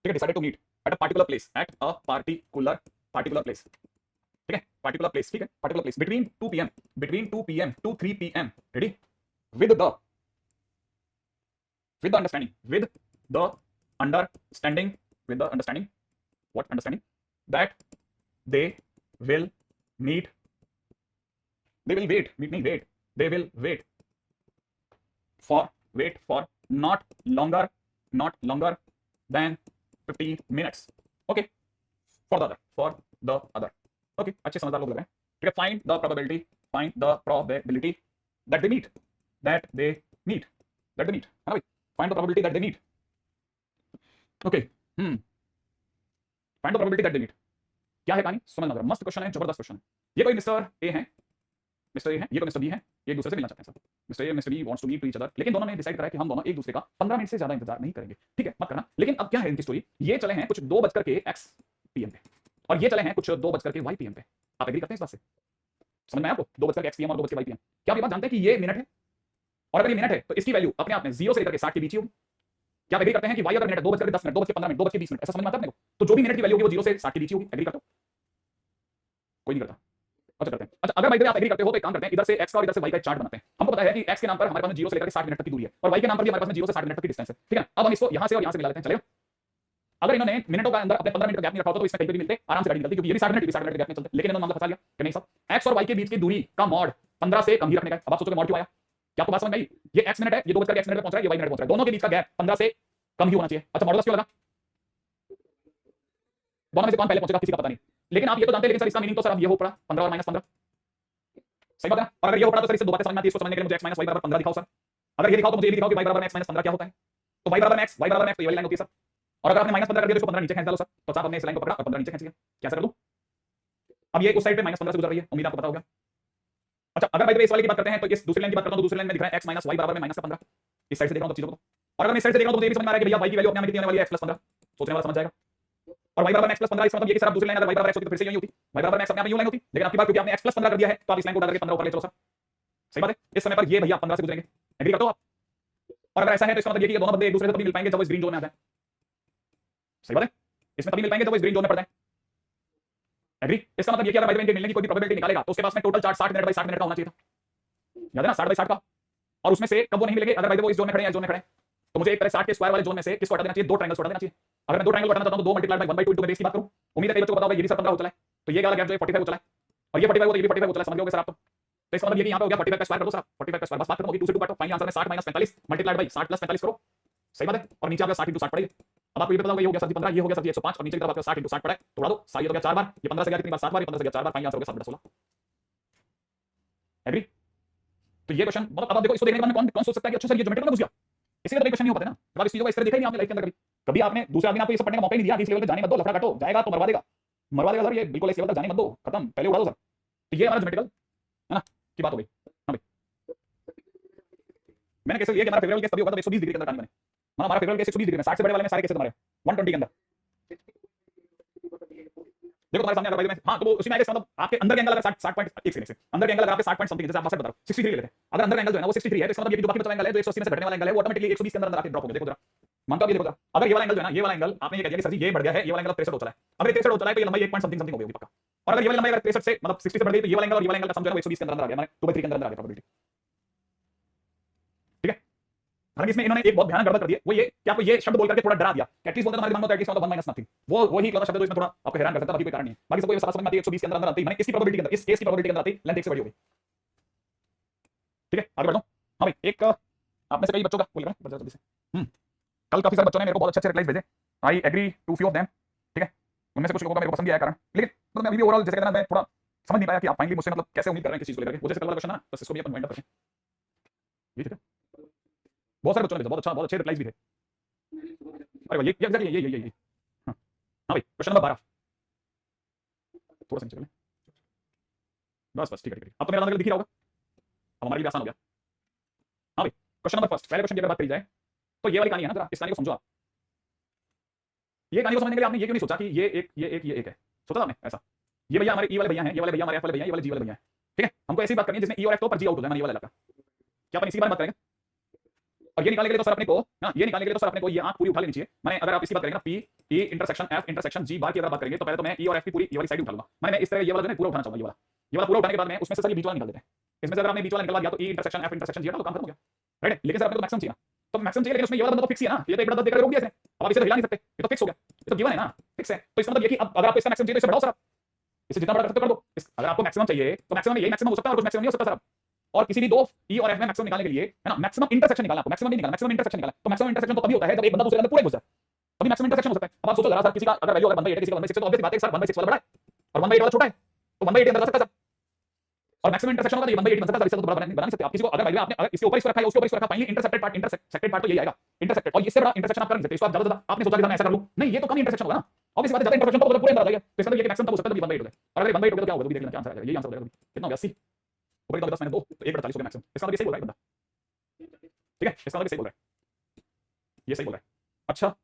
है, decided to meet at a particular place, at a particular place, ठीक है, पार्टिकुलर प्लेस, ठीक है, particular place between 2 PM, between 2 PM to 3 PM, ready, with the understanding, विद द understanding, with the understanding, what understanding, that they will meet, they will wait, meet nahi wait, they will wait for not longer than 50 minutes, okay, for the other, okay, अच्छे समझदार लोग लग रहे हैं, ठीक है। find the probability that they meet, है ना भाई, find the probability that they meet, okay, find the probability that they meet. क्या है कहानी, समझना जरा, मस्त क्वेश्चन है, जबरदस्त क्वेश्चन है। ये कोई मिस्टर ए है, ये तो मिस्टर बी है, ये एक दूसरे से मिलना चाहते हैं सब, mister A mister B wants to meet to each other, लेकिन दोनों ने डिसाइड करा है कि हम दोनों एक दूसरे का 15 मिनट से ज्यादा इंतजार नहीं करेंगे, ठीक है, मत करना। लेकिन अब क्या है इनकी स्टोरी, ये चले हैं कुछ 2:x PM पे और ये चले हैं कुछ 2:y PM पे। आप एग्री करते हैं इस बात से, समझ में आया आपको, 2:x PM और 2:y PM। क्या आप ये बात जानते हैं कि ये मिनट है, और अगर ये मिनट है तो इसकी वैल्यू अपने आप में 0 से लेकर 60 के बीच ही होगी। क्या एग्री करते हैं कि y अगर मिनट है 2:10 मिनट, 2:15 मिनट, 2:20 मिनट, ऐसा समझ में आता है अपने को, तो जो भी मिनट की वैल्यू होगी वो 0 से 60 के बीच ही होगी। एग्री करते हो, कोई नहीं करता, अच्छा करते हैं। अच्छा अगर भाई आप एग्री करते हो तो एक काम करते हैं, इधर से x का और इधर से y का एक चार्ट बनाते हैं। हमको पता है कि x के नाम पर हमारे पास 0 से लेकर 60 मिनट तक की दूरी है और y के नाम पर भी हमारे पास 0 से 60 मिनट तक की डिस्टेंस है, ठीक है। अब हम इसको यहां से और यहां से मिला लेते हैं, चलेगा। अगर इन्होंने मिनटों का अंदर अपने 15 मिनट का गैप नहीं रखा होता तो इसमें कहीं पे भी मिलते, आराम से गाड़ी निकलती, क्योंकि ये भी 60 मिनट, ये भी 60 मिनट के गैप में चलते, लेकिन इन्होंने मामला फंसा लिया कि नहीं साहब x और y के बीच की दूरी का मॉड 15 से कम ही रखने का है। अब आप सोचोगे मॉड क्यों आया, क्या आपको बात समझ में आई, ये x मिनट है, ये 2:x मिनट पे पहुंच रहा है, ये y मिनट पहुंच रहा है, दोनों के बीच का गैप 15 से कम ही होना चाहिए। अच्छा मॉडुलस क्यों लगा, दोनों में से कौन पहले पहुंचेगा किसी का पता नहीं, लेकिन आप ये तो जानते हैं, लेकिन सर इसका मीनिंग तो सर अब ये हो पड़ा 15 और -15, सही बात है। और अगर ये हो पड़ा तो सर इससे दो बातें समझ में आती है, इसको समझने के लिए मुझे x - y = 15 दिखाओ सर। अगर ये दिखाओ तो मुझे ये भी दिखाओ कि y = x - 15 क्या होता है, तो y = x, तो ये वाली लाइन होती है सर। और अगर आपने -15 कर दिया तो इसको 15 नीचे खींच डालो सर, तो साहब हमने इस लाइन को पकड़ा और 15 नीचे खींच लिया, क्या सर कर दूं। अब ये उस साइड पे -15 से गुजर रही है, उम्मीद आपको पता होगा। अच्छा अगर भाई इस वाले की बात करते हैं तो इस दूसरी लाइन की बात करता हूं तो दूसरी लाइन में दिख रहा है x - y = -15, इस साइड से देख रहा हूं तो चीजों को, और अगर मैं इस साइड से देख रहा हूं तो मुझे ये भी समझ में आ रहा है कि भैया y की वैल्यू अपने आप में कितनी होने वाली है, x + 15, सोचने वाला समझ जाएगा। और y = x + 15 इसका मतलब ये कि सर आप दूसरी लाइन अगर y = x होती तो फिर से यही होती, y = x अपने आप में यूं लाइन होती, लेकिन आपकी बात क्योंकि आपने x + 15 कर दिया है तो आप इस लाइन को उठा करके 15 ऊपर ले चलो सर, सही बात है। इस समय पर ये भैया 15 से गुजरेंगे, एग्री करते हो आप। और अगर ऐसा है तो इसका मतलब ये कि ये दोनों बंदे एक दूसरे से तभी मिल पाएंगे जब वो इस ग्रीन जोन में आ जाए, सही बात है, इसमें तभी मिल पाएंगे जब वो इस ग्रीन जोन में पड़ जाए, एग्री। इसका मतलब ये कि अगर भाई इनके मिलने की कोई प्रोबेबिलिटी निकालेगा तो उसके पास में total charge 60 minute by 60 minute का होना चाहिए था, याद है ना, 60 बाय 60 का। और उसमें से कब वो नहीं मिलेंगे, अगर भाई वो इस जोन में खड़े हैं, जोन में खड़े हैं, तो मुझे एक तरह 60 के स्क्वायर वाले जोन में से किसको हटा देना चाहिए, दो ट्रायंगल्स हटा देना चाहिए। अगर मैं दो ट्रायंगल हटाना चाहता हूं तो 2 × 1/2 इंटू बेस की बात करूं, उम्मीद है कई बच्चों को पता होगा ये भी सर 15 हो चला है, तो ये वाला गैप जो है 45 हो चला है, और ये 45 हो तो ये भी 45 हो चला है, समझ गए सर आप। तो इसका मतलब ये कि यहां पे हो गया 45 का स्क्वायर कर दो सर, 45 का स्क्वायर, बस बात खत्म होगी, 2 से 2 काटो, फाइनल आंसर में 60 - 45 मल्टीप्लाइड बाय 60 + 45 करो, सही बात है। और नीचे आपका 60 × 60 पड़ेगा। अब आपको ये पता होगा ये हो गया सर 15, ये हो गया सर 105, और नीचे की तरफ आपका 60 × 60 पड़ा है, तो उड़ा दो, ये हो गया 4 बार, ये 15 से गया कितनी बार, 7 बार, ये 15 से गया 4 बार, फाइनल आंसर हो गया 7 + 16, एग्री। तो ये क्वेश्चन मतलब अब आप देखो, इसको देखने के बाद कौन सोच सकता है कि अच्छा सर ये ज्योमेट्री में घुस गया, इसलिए तो क्वेश्चन नहीं हो पाते ना। तो आप इस चीज को इस तरह देखा ही नहीं आपने लाइफ के अंदर, कभी आपने दूसरे आदमी ने आपको ये सब पढ़ने का मौका ही नहीं दिया कि इस लेवल पे जाने मत दो, लफड़ा काटो, जाएगा तो मरवा देगा सर, ये बिल्कुल इस लेवल तक जाने मत दो, खत्म, पहले उड़ा दो सर। तो ये हमारा ज्योमेट्रिकल है ना की बात हो गई। हां भाई मैंने कैसे लिया कि हमारा फेवरेबल केस तभी होगा जब 120 डिग्री के अंदर कहानी बने, मतलब हमारा फेवरेबल केस 120 डिग्री में, 60 से बड़े वाले में सारे केसेस हमारे 120 के अंदर। देखो तुम्हारे सामने अगर मैं हाँ तो वो उसी में आएगा, मतलब आपके अंदर के एंगल अगर 60 पॉइंट एक सेकंड से अंदर के एंगल अगर आपके 60 पॉइंट समथिंग, जैसे आप बात बता रहा हूं 63 ले लेते हैं, अगर अंदर एंगल जो है ना वो 63 है, तो इसका मतलब ये जो बाकी बचा एंगल है जो 180 में से घटने वाला एंगल है वो ऑटोमेटिकली 120 के अंदर आके ड्रॉप हो गया। देखो जरा मानता हूं, ये देखो जरा, अगर ये वाला एंगल जो है ना, ये वाला एंगल आपने ये कह दिया कि सर जी ये बढ़ गया है, ये वाला एंगल 63 हो चला है, अगर ये 63 हो चला है तो ये लंबाई 1 पॉइंट समथिंग समथिंग हो गई पक्का। और अगर ये वाली लंबाई अगर 63 से मतलब 60 से बढ़ गई तो ये वाला एंगल और ये वाला एंगल का सम जो है वो 120 के अंदर आ गया, माने 2/3 के अंदर आ गया प्रोबेबिलिटी। ठीक है, हालांकि इसमें इन्होंने एक बहुत भयानक गड़बड़ कर दी है, वो ये कि आपको ये शब्द बोल करके थोड़ा डरा दिया, एटलीस्ट बोलते तुम्हारे दिमाग में एटलीस्ट 1 माइनस नथिंग, वो वही इकलौता शब्द जो इसमें थोड़ा आपको हैरान कर सकता है, बाकी कोई कारण नहीं है। बाकी सब कोई समझ में आती है 120 के अंदर आती है, माने इसकी प्रोबेबिलिटी के अंदर, इस केस की प्रोबेबिलिटी के अंदर आती है, लेंथ 1 से बड़ी हो गई। ठीक है, आगे बढ़ो। हां भाई, एक आप में से कई बच्चों का बोल रहा है जल्दी से, कल काफी सारे बच्चों ने मेरे को बहुत अच्छे रिप्लाईज भेजे, I agree to few of them. ठीक है, उनमें से कुछ लोगों का मेरे को पसंद भी आया कारण, लेकिन मतलब मैं अभी भी ओवरऑल जैसे कहना मैं थोड़ा समझ नहीं पाया कि आप फाइनली मुझसे मतलब कैसे उम्मीद कर रहे हैं किस चीज को लेकर के, वो जैसे कल वाला क्वेश्चन है ना, बस इसको भी अपन वाइंड अप करें। ये ठीक है, बहुत सारे बच्चों ने भेजा, बहुत अच्छा, बहुत अच्छे रिप्लाईज भी थे। अरे भाई ये एग्जैक्टली ये हां भाई, क्वेश्चन नंबर 12 थोड़ा सा नीचे चलें, बस ठीक है, अब तो मेरा नंबर दिख ही रहा होगा, अब हमारे लिए आसान हो गया। हाँ भाई, क्वेश्चन नंबर फर्स्ट, पहले क्वेश्चन की अगर बात करी जाए तो ये वाली कहानी है ना, जरा इस कहानी को समझो आप। ये कहानी को समझने के लिए आपने ये क्यों नहीं सोचा कि ये एक है, सोचा आपने ऐसा, ये भैया हमारे ई वाले भैया हैं, ये वाले भैया हमारे एफ वाले भैया, ये वाले जी वाले भैया हैं। ठीक है, हमको ऐसी बात करनी है जिसमें ई और एफ तो पर जी आउट हो जाए, ये वाला इलाका, क्या अपन इसी बारे में बात करेंगे? और ये निकालने के लिए तो सर अपने को ना, ये निकालने के लिए तो सर अपने को ये आंख पूरी उठा लेनी चाहिए। मैंने अगर आप इसकी बात करेंगे ना, P E intersection F intersection G bar की अगर बात करेंगे तो पहले तो मैं ई और एफ की पूरी ये वाली साइड उठा लूंगा, मैं इस तरह ये वाला जो है पूरा उठाना चाहूंगा, ये वाला पूरा उठाने के बाद में उसमें से सर ये बीच वाला निकाल देते हैं, इसमें से अगर आपने बीच वाला निकलवा दिया तो ई इंटरसेक्शन एफ इंटरसेक्शन जी तो काम खत्म हो गया, राइट। लेकिन सर अपने को मैक्सिमम चाहिए, तो मैक्सिमम चाहिए, लेकिन उसमें ये वाला बंदा तो फिक्स ही है ना, ये तो एक बड़ा देकर रोक दिया इसने, अब आप इसे हिला नहीं सकते, ये तो फिक्स हो गया, ये तो गिवन है ना, फिक्स है। तो इसका मतलब ये कि अब अगर आपको इसका मैक्सिमम चाहिए तो इसे बढ़ाओ सर, इसे जितना बड़ा कर सकते हो कर दो। अगर आपको मैक्सिमम चाहिए तो मैक्सिमम यही मैक्सिमम हो सकता है और कुछ मैक्सिमम नहीं हो सकता सर। और किसी भी दो ई और एफ में मैक्सिमम निकालने के लिए है ना, मैक्सिमम इंटरसेक्शन निकालना, आपको मैक्सिमम नहीं निकालना, मैक्सिमम इंटरसेक्शन निकालना। तो मैक्सिमम इंटरसेक्शन तो तभी होता है जब एक बंदा दूसरे के अंदर पूरे घुस जाए, तभी मैक्सिमम इंटरसेक्शन हो सकता है। अब आप सोचो जरा सर, किसी का अगर वैल्यू अगर 1/8 है, किसी का 1/6 है, तो ऑब्वियस बात है सर 1/6 वाला बड़ा है और 1/8 वाला छोटा है, तो 1/8 अंदर जा सकता है सर, और मैक्सिमम इंटरसेक्शन होगा तो ये 1/8 बन सकता है, इससे तो बड़ा बना नहीं सकते आप किसी को। अगर आपने अगर इसके ऊपर इसको रखा है, उसके ऊपर इसको रखा, finally intercepted part, intersected part तो यही आएगा इंटरसेक्टेड, और इससे बड़ा इंटरसेक्शन आप कर नहीं सकते। इसको आप ज्यादा आपने सोचा कि मैं ऐसा कर लूं, नहीं ये तो कम इंटरसेक्शन होगा ना, ऑब्वियस बात है, ज्यादा इंटरसेक्शन तो पूरे अंदर आ जाएगा, तो इसका मतलब ये कि मैक्सिमम तब हो सकता है जब 1/8 हो जाए, और अगर 1/8 हो गया तो क्या होगा, तो देख लेना क्या आंसर आएगा, यही आंसर हो जाएगा। कितना हो गया 80 ऊपर 10 -2 तो 1/40 हो गया मैक्सिमम, इसका मतलब ये सही बोल रहा है बंदा। ठीक है, इसका मतलब सही बोल रहा है, ये सही बोल रहा है। अच्छा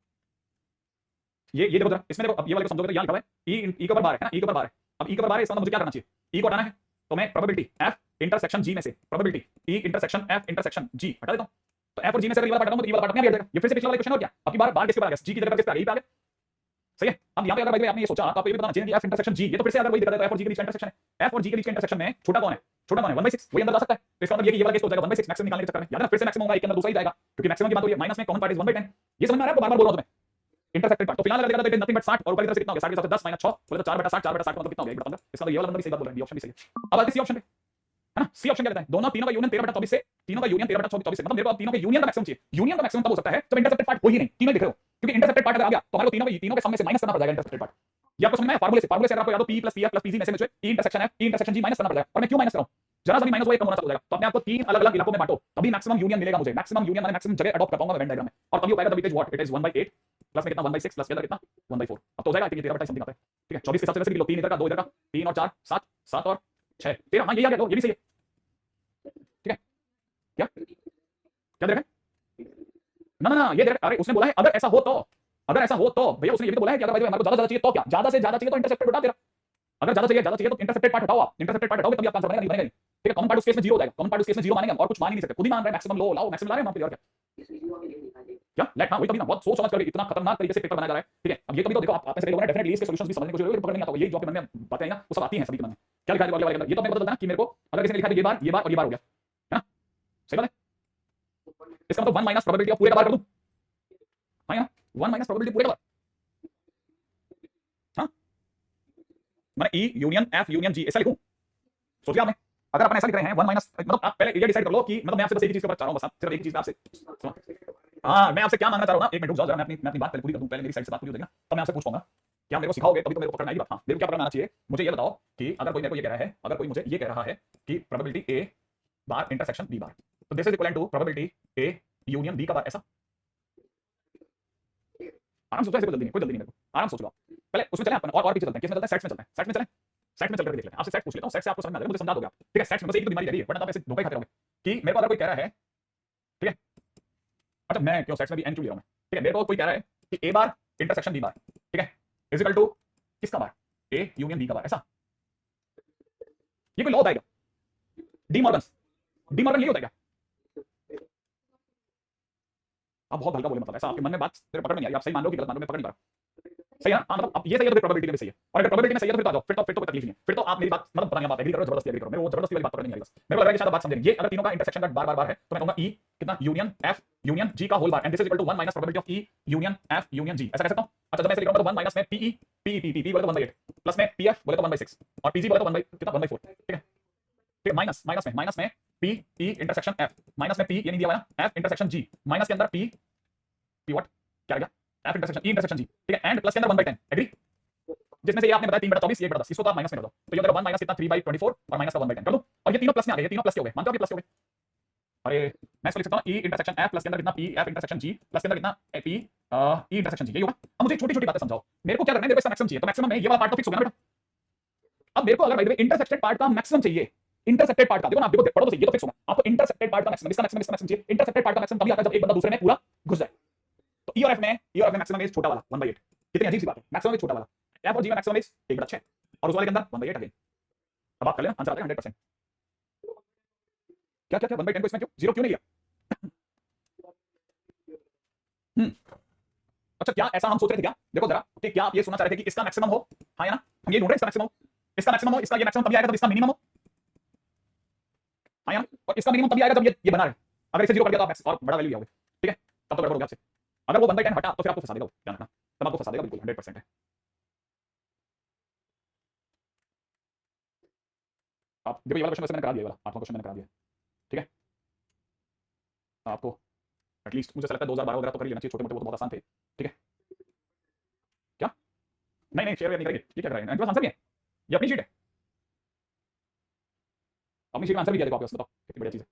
ये देखो जरा, इसमें देखो, अब ये वाले को समझोगे तो यहां लिखा हुआ है ई के ऊपर बार है ना, ई के ऊपर बार है। अब ई के ऊपर बार है, इसका मतलब मुझे क्या करना चाहिए, ई को हटाना है, तो मैं प्रोबेबिलिटी एफ इंटरसेक्शन जी में से probability E intersection F intersection G हटा देता हूं। तो एफ और जी में से अगर ये वाला हटाऊं तो ये वाला पार्ट अपने आप हट जाएगा। ये फिर से पिछला वाला क्वेश्चन हो गया, अब की बार किसके पास आ गया, जी की जगह किसके आ गया, सही है। अब यहां पे अगर भाई आपने ये सोचा तो आपको ये भी बताना चाहिए कि एफ इंटरसेक्शन जी, ये तो फिर से अगर वही दिखा देता है, एफ और जी के बीच का इंटरसेक्शन है, एफ और जी के बीच का इंटरसेक्शन में छोटा कौन है, छोटा कौन है 1/6, वही अंदर जा सकता है। तो इसका मतलब ये कि ये वाला केस हो जाएगा 1/6 मैक्सिमम निकालने के चक्कर में, याद है ना, फिर से मैक्सिमम होगा एक के अंदर दूसरा ही जाएगा, क्योंकि मैक्सिमम की बात हो रही है, माइनस में कॉमन पार्ट इज 1/10, ये समझ में आ रहा है आपको, बार-बार बोल रहा हूं तुम्हें, इंटरसेक्टेड पार्ट। तो फिलहाल अगर देखा तो इट इज नथिंग बट 60 और ऊपर की तरफ से कितना हो गया, 60 के साथ 10 -6 बोले तो 4/60, 4/60 मतलब कितना हो गया 1/15, इसका मतलब ये वाला नंबर भी सही बात बोल रहा है, ये ऑप्शन भी सही है। अब आते हैं सी ऑप्शन पे, है ना, सी ऑप्शन क्या कहता है, दोनों तीनों का यूनियन 13/24 से, तीनों का यूनियन 13/24 से, मतलब मेरे को अब तीनों के यूनियन का मैक्सिमम चाहिए। यूनियन का मैक्सिमम तब हो सकता है जब इंटरसेप्टेड पार्ट हो ही नहीं, तीनों दिख रहे हो, क्योंकि इंटरसेप्टेड पार्ट अगर आ गया तो हमारे को तीनों के सम में से माइनस करना पड़ जाएगा इंटरसेप्टेड पार्ट। ये आपको समझ में आया, फार्मूले से अगर आपको याद हो p + pf + pg में से E intersection F E intersection G minus करना पड़ जाएगा, और मैं क्यों माइनस कर रहा हूं, जरा सा भी माइनस हुआ एक कम होना चालू हो जाएगा। तो अपने आपको तीन अलग-अलग इलाकों में बांटो, तभी मैक्सिमम यूनियन मिलेगा मुझे, मैक्सिमम यूनियन माने मैक्सिमम जगह अडॉप्ट कर पाऊंगा मैं वेन डायग्राम में, और तभी हो पाएगा, तभी it is what, it is 1/8 plus में कितना 1/6 प्लस कितना 1/4, अब तो हो जाएगा, आई थिंक 13 समथिंग आता है। ठीक है, 24 के हिसाब से वैसे भी लो, 3 इधर का 2 इधर का, 3 और 4 7, 7 और 6 13, हां यही आ गया, ये भी सही है। ठीक है, क्या क्या दे रखा है, ना ये दे रखा, अरे उसने बोला है अगर ऐसा हो तो, अगर ऐसा हो तो भैया उसने ये भी तो बोला है कि अगर भाई हमारे को ज्यादा चाहिए तो क्या, ज्यादा से ज्यादा चाहिए तो इंटरसेप्टेड हटा देना, अगर ज्यादा चाहिए तो इंटरसेप्टेड पार्ट हटाओ, आप इंटरसेप्टेड पार्ट हटाओगे तभी आपका आंसर बनेगा, नहीं बनेगा नहीं। ठीक है, कॉमन पार्ट उस केस में 0 हो जाएगा, कॉमन पार्ट उस केस में 0 मानेंगे हम, और कुछ मान ही नहीं सकते, खुद ही मान रहे हैं मैक्सिमम लो लाओ, मैक्सिमम ला रहे हैं वहां पे, और क्या लेट, हां वही, तभी ना बहुत सोच समझ कर इतना खतरनाक तरीके से पेपर बनाया जा रहा है। ठीक है, अब ये कभी तो देखो आप में से कई लोगों ने डेफिनेटली इसके सॉल्यूशंस भी समझने की कोशिश करेंगे, पकड़ नहीं आता, ये जो आपके मन में बातें आई ना वो सब आती हैं सभी के मन में। क्या लिखा है अगले वाले के अंदर, ये तो मेरे को पता है ना कि मेरे को अगर किसी ने लिखा है ये बार और ये बार हो गया, है ना, सही बात है, इसका मतलब 1 - प्रोबेबिलिटी ऑफ पूरे का बार कर दूं, हां या 1 - प्रोबेबिलिटी पूरे का बार, हां मैंने ई यूनियन एफ यूनियन जी ऐसा लिखूं, सोचिए आपने अगर अपन ऐसा लिख रहे हैं 1 मतलब आप पहले ये डिसाइड कर लो कि मतलब मैं आपसे बस एक ही चीज के ऊपर चाह रहा हूं, बस सिर्फ एक ही चीज आपसे, हाँ मैं आपसे क्या मांगना चाह रहा हूं ना, एक मिनट रुक जाओ जरा, मैं अपनी बात पहले पूरी कर दूं, पहले मेरी साइड से बात पूरी हो जाएगी ना, तब मैं आपसे पूछ पाऊंगा, क्या मेरे को सिखाओगे तभी तो मेरे को पकड़ना आएगी बात। हाँ मेरे को क्या पकड़ना आना चाहिए, मुझे ये बताओ कि अगर कोई मेरे को ये कह रहा है, अगर कोई मुझे ये कह रहा है कि probability A bar intersection B bar, तो this is equal to probability A union B का बार, ऐसा आराम से सोचो, ऐसे कोई जल्दी नहीं मेरे को, आराम से सोच लो पहले, उसमें चलें अपन और पीछे चलते हैं, किस में चलते हैं, सेट्स में चलते हैं, सेट में चलें, सेट में चल करके देख लें, आपसे सेट पूछ लेता हूं, सेट से आपको समझ में आ जाएगा, मुझे समझा दोगे आप। ठीक है, सेट्स में बस एक तो बीमारी रही है, वरना आप ऐसे धोखा खाते रहोगे कि मेरे को अगर कोई कह रहा है, ठीक है, अच्छा मैं क्यों सेट्स में भी एन क्यों ले रहा हूं मैं, ठीक है, मेरे को कोई कह रहा है कि ए बार इंटरसेक्शन बी बार, ठीक है, इज इक्वल टू किसका बार, ए यूनियन बी का बार, ऐसा ये कोई लॉ होता है क्या? डी मॉर्गन ये होता है क्या? आप बहुत हल्का बोले, मतलब ऐसा आपके मन में बात मेरे पकड़ में नहीं आई, आप सही मान लो कि गलत मान लो, मैं पकड़ नहीं पा रहा। सही है ना? हाँ, मतलब अब ये सही है तो फिर प्रोबेबिलिटी में भी सही है, और अगर प्रोबेबिलिटी में सही है तो फिर तो आ जाओ, फिर तो कोई तकलीफ नहीं है, फिर तो आप मेरी बात मतलब पता नहीं बात एग्री करो, जबरदस्ती एग्री करो, मेरे वो जबरदस्ती वाली बात पकड़ नहीं आई, बस मेरे को लग रहा है कि शायद बात समझेंगे। ये अगर तीनों का इंटरसेक्शन का बार बार है तो मैं कहूंगा ई कितना यूनियन एफ यूनियन जी का whole bar, and this is equal to 1 minus probability of E union F union G, ऐसा कह सकता हूं। अच्छा, जब मैं ऐसे लिख रहा हूं तो 1 माइनस में पीई पी बोले तो 1/8 प्लस में पीएफ बोले तो 1/6 और पीजी बोले तो 1 कितना 1/4, ठीक है? ठीक है, माइनस में P E intersection F, minus में पी ये नहीं दिया हुआ ना, एफ इंटरसेक्शन जी, माइनस के अंदर पी पी व्हाट क्या आ गया, एफ इंटरसेक्शन ई इंटरसेक्शन जी, ठीक है? एंड प्लस के अंदर 1/10, एग्री? जिसमें से ये आपने बताया 3/24 ये 1/10, इसको तो आप माइनस में कर दो, तो ये हो जाएगा 1 माइनस कितना 3/24 और माइनस का 1/10 कर दो, और ये तीनों प्लस में आ गए, ये तीनों प्लस के हो गए, मानते हो कि प्लस के हो गए? अरे मैं इसको लिख सकता हूं ई इंटरसेक्शन एफ प्लस के अंदर कितना पी एफ इंटरसेक्शन जी प्लस के अंदर कितना पी ई इंटरसेक्शन जी, ये होगा। अब मुझे छोटी छोटी बातें समझाओ, मेरे को क्या करना है, मेरे को इसका मैक्सिमम चाहिए, तो मैक्सिमम में ये वाला पार्ट तो फिक्स हो गया ना बेटा। अब मेरे को अगर by the way intersected part का मैक्सिमम चाहिए, इंटरसेक्टेड पार्ट का देखो ना, आप देखो पढ़ो तो सही, ये तो फिक्स होगा, आपको इंटरसेक्टेड पार्ट का मैक्सिमम, इसका मैक्सिमम चाहिए। इंटरसेक्टेड पार्ट का मैक्सिमम तभी आता है जब एक बंदा दूसरे में पूरा घुस जाए, तो ई और एफ में मैक्सिमम इज छोटा वाला 1/8, कितनी अजीब सी बात है, मैक्सिमम इज छोटा वाला, एफ और जी में मैक्सिमम इज 1/6 और उस वाले के अंदर 1/8 अगेन। अब आप कर लेना, आंसर आता है 100%। क्या क्या क्या 1/10 को इसमें क्यों जीरो क्यों नहीं लिया? अच्छा, क्या ऐसा हम सोच रहे थे क्या, देखो जरा, कि क्या आप ये सुनना चाह रहे थे कि इसका मैक्सिमम हो, हाँ या ना, हम ये ढूंढ रहे हैं इसका मैक्सिमम हो, इसका मैक्सिमम हो, इसका ये मैक्सिमम तभी आएगा जब इसका मिनिमम हो, हाँ या ना, और इसका मिनिमम तभी आएगा जब ये बना रहे, अगर इसे जीरो कर दिया तो आप और बड़ा वैल्यू लिया होगे, ठीक है? तब तो गड़बड़ हो गया आपसे, अगर वो 1/10 हटा तो फिर आपको फंसा देगा, ध्यान रखना, तब आपको फंसा देगा बिल्कुल 100% है। आप देखो ये वाला क्वेश्चन वैसे मैंने करा दिया, ये वाला 8वां क्वेश्चन मैंने करा दिया, ठीक है? आपको एटलीस्ट मुझे लगता है 2012 वगैरह तो कर ही लेना चाहिए, छोटे मोटे वो तो बहुत आसान थे, ठीक है? क्या नहीं नहीं शेयर नहीं करेंगे, ये क्या कर रहे हैं, आंसर भी है, ये अपनी शीट है, अपनी शीट में आंसर भी दिया, देखो आपके पास, बताओ कितनी बढ़िया चीज है।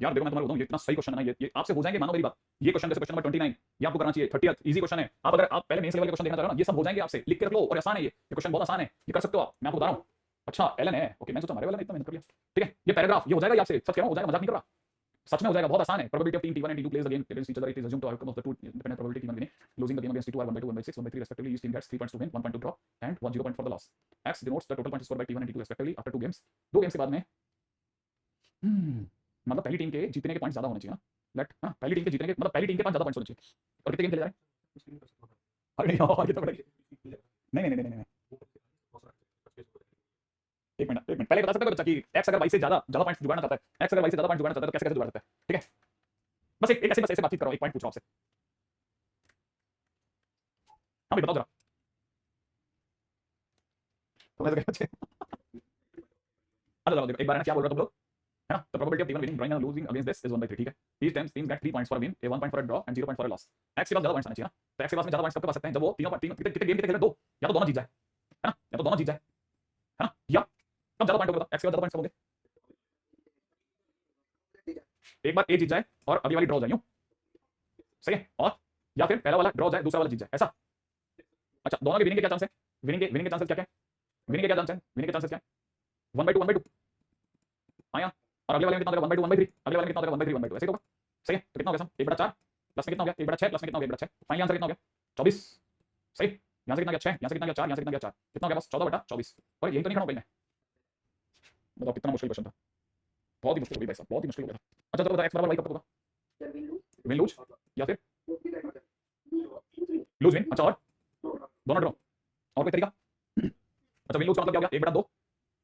यार देखो मैं तुम्हारे बताऊं, ये इतना सही क्वेश्चन है ना, ये आपसे हो जाएंगे, मानो मेरी बात, ये क्वेश्चन जैसे क्वेश्चन नंबर 29 ये आपको करना चाहिए, 30th इजी क्वेश्चन है, आप अगर आप पहले मेंस लेवल के क्वेश्चन देखना चाह रहे हो ना, ये सब हो जाएंगे आपसे, लिख के रख लो, और आसान है, ये क्वेश्चन बहुत आसान है, ये कर सकते हो आप, मैं आपको बता रहा हूं। अच्छा एलन है, ओके, मैं सोचा हमारे वाला ने इतना मेहनत कर लिया, ठीक है? ये पैराग्राफ ये हो जाएगा, ये आपसे सच कह रहा हूं, हो जाएगा, मजाक नहीं कर रहा, सच में हो जाएगा, बहुत आसान है। Probability of team T1 and T2 plays the game against each other, it is assumed to outcome of the two independent probability T1 winning, losing the game against T2 are 1/2, 1/6, 1/3 respectively. Each team gets 3 points to win, 1 point to draw and 1 0 point for the loss. X denotes the total points scored by T1 and T2 respectively after 2 games. 2 games के बाद में मतलब पहली team के जीतने के points ज्यादा होने चाहिए ना, लेट हां पहली टीम के जीतने के मतलब पहली टीम के पास ज्यादा पॉइंट्स होने चाहिए, और कितने गेम खेले जा रहे हैं? अरे नहीं यार ये तो बड़ा नहीं नहीं नहीं नहीं नहीं एक मिनट पहले बता सकते हो बच्चा कि x अगर y से ज्यादा पॉइंट्स जुगाड़ना चाहता है, x अगर y से ज्यादा पॉइंट्स जुगाड़ना चाहता है तो कैसे कैसे जुगाड़ सकता है, ठीक है? बस एक ऐसे बातचीत करो, एक पॉइंट पूछो आपसे, हाँ भाई बताओ जरा, तो मैं बच्चे चलो देखो एक बार है ना, क्या बोल रहे हो तुम लोग, है ना? The probability of T1 winning, drawing and losing against this is 1/3, ठीक है? Each team get 3 points for a win, 1 point for a draw and 0 point for a loss. x के पास ज्यादा पॉइंट्स आने चाहिए ना, तो x के पास में ज्यादा पॉइंट्स कब पा सकते हैं, जब वो तीनों कितने गेम खेले, दो, या तो दोनों जीत जाए, है ना, या तो दोनों जीत जाए, है ना, या कब ज्यादा पॉइंट होगा, x के बाद ज्यादा पॉइंट्स कब होंगे, एक बार ए जीत जाए और अगली वाली ड्रॉ जाए, यूं सही है, और या फिर पहला वाला ड्रॉ जाए दूसरा वाला जीत जाए, ऐसा। अच्छा दोनों के विनिंग के क्या चांस है, विनिंग के चांसेस क्या क्या है, विनिंग के क्या चांस है, विनिंग के चांसेस क्या है, 1/2 हाँ यार, और अगले वाले में कितना होगा 1/2 1/3, अगले वाले में कितना होगा 1/3 1/2, ऐसे होगा, सही है? तो कितना हो गया सम 1/4 प्लस में कितना हो गया 1/6 प्लस में कितना हो गया 1/6, फाइनल आंसर कितना हो गया 24, सही? यहां से कितना गया 6, यहां से कितना गया 4, यहां से कितना गया 4, कितना हो गया बस 14/24, और यही तो नहीं खड़ा भाई मैं, बताओ कितना मुश्किल क्वेश्चन था, बहुत ही मुश्किल हो गई भाई साहब, बहुत ही मुश्किल हो गया। अच्छा चलो बता x बराबर y कब होगा, विन लूज या फिर लूज विन, अच्छा और दोनों ड्रॉ, और कोई तरीका? अच्छा विन लूज का मतलब क्या हो गया 1/2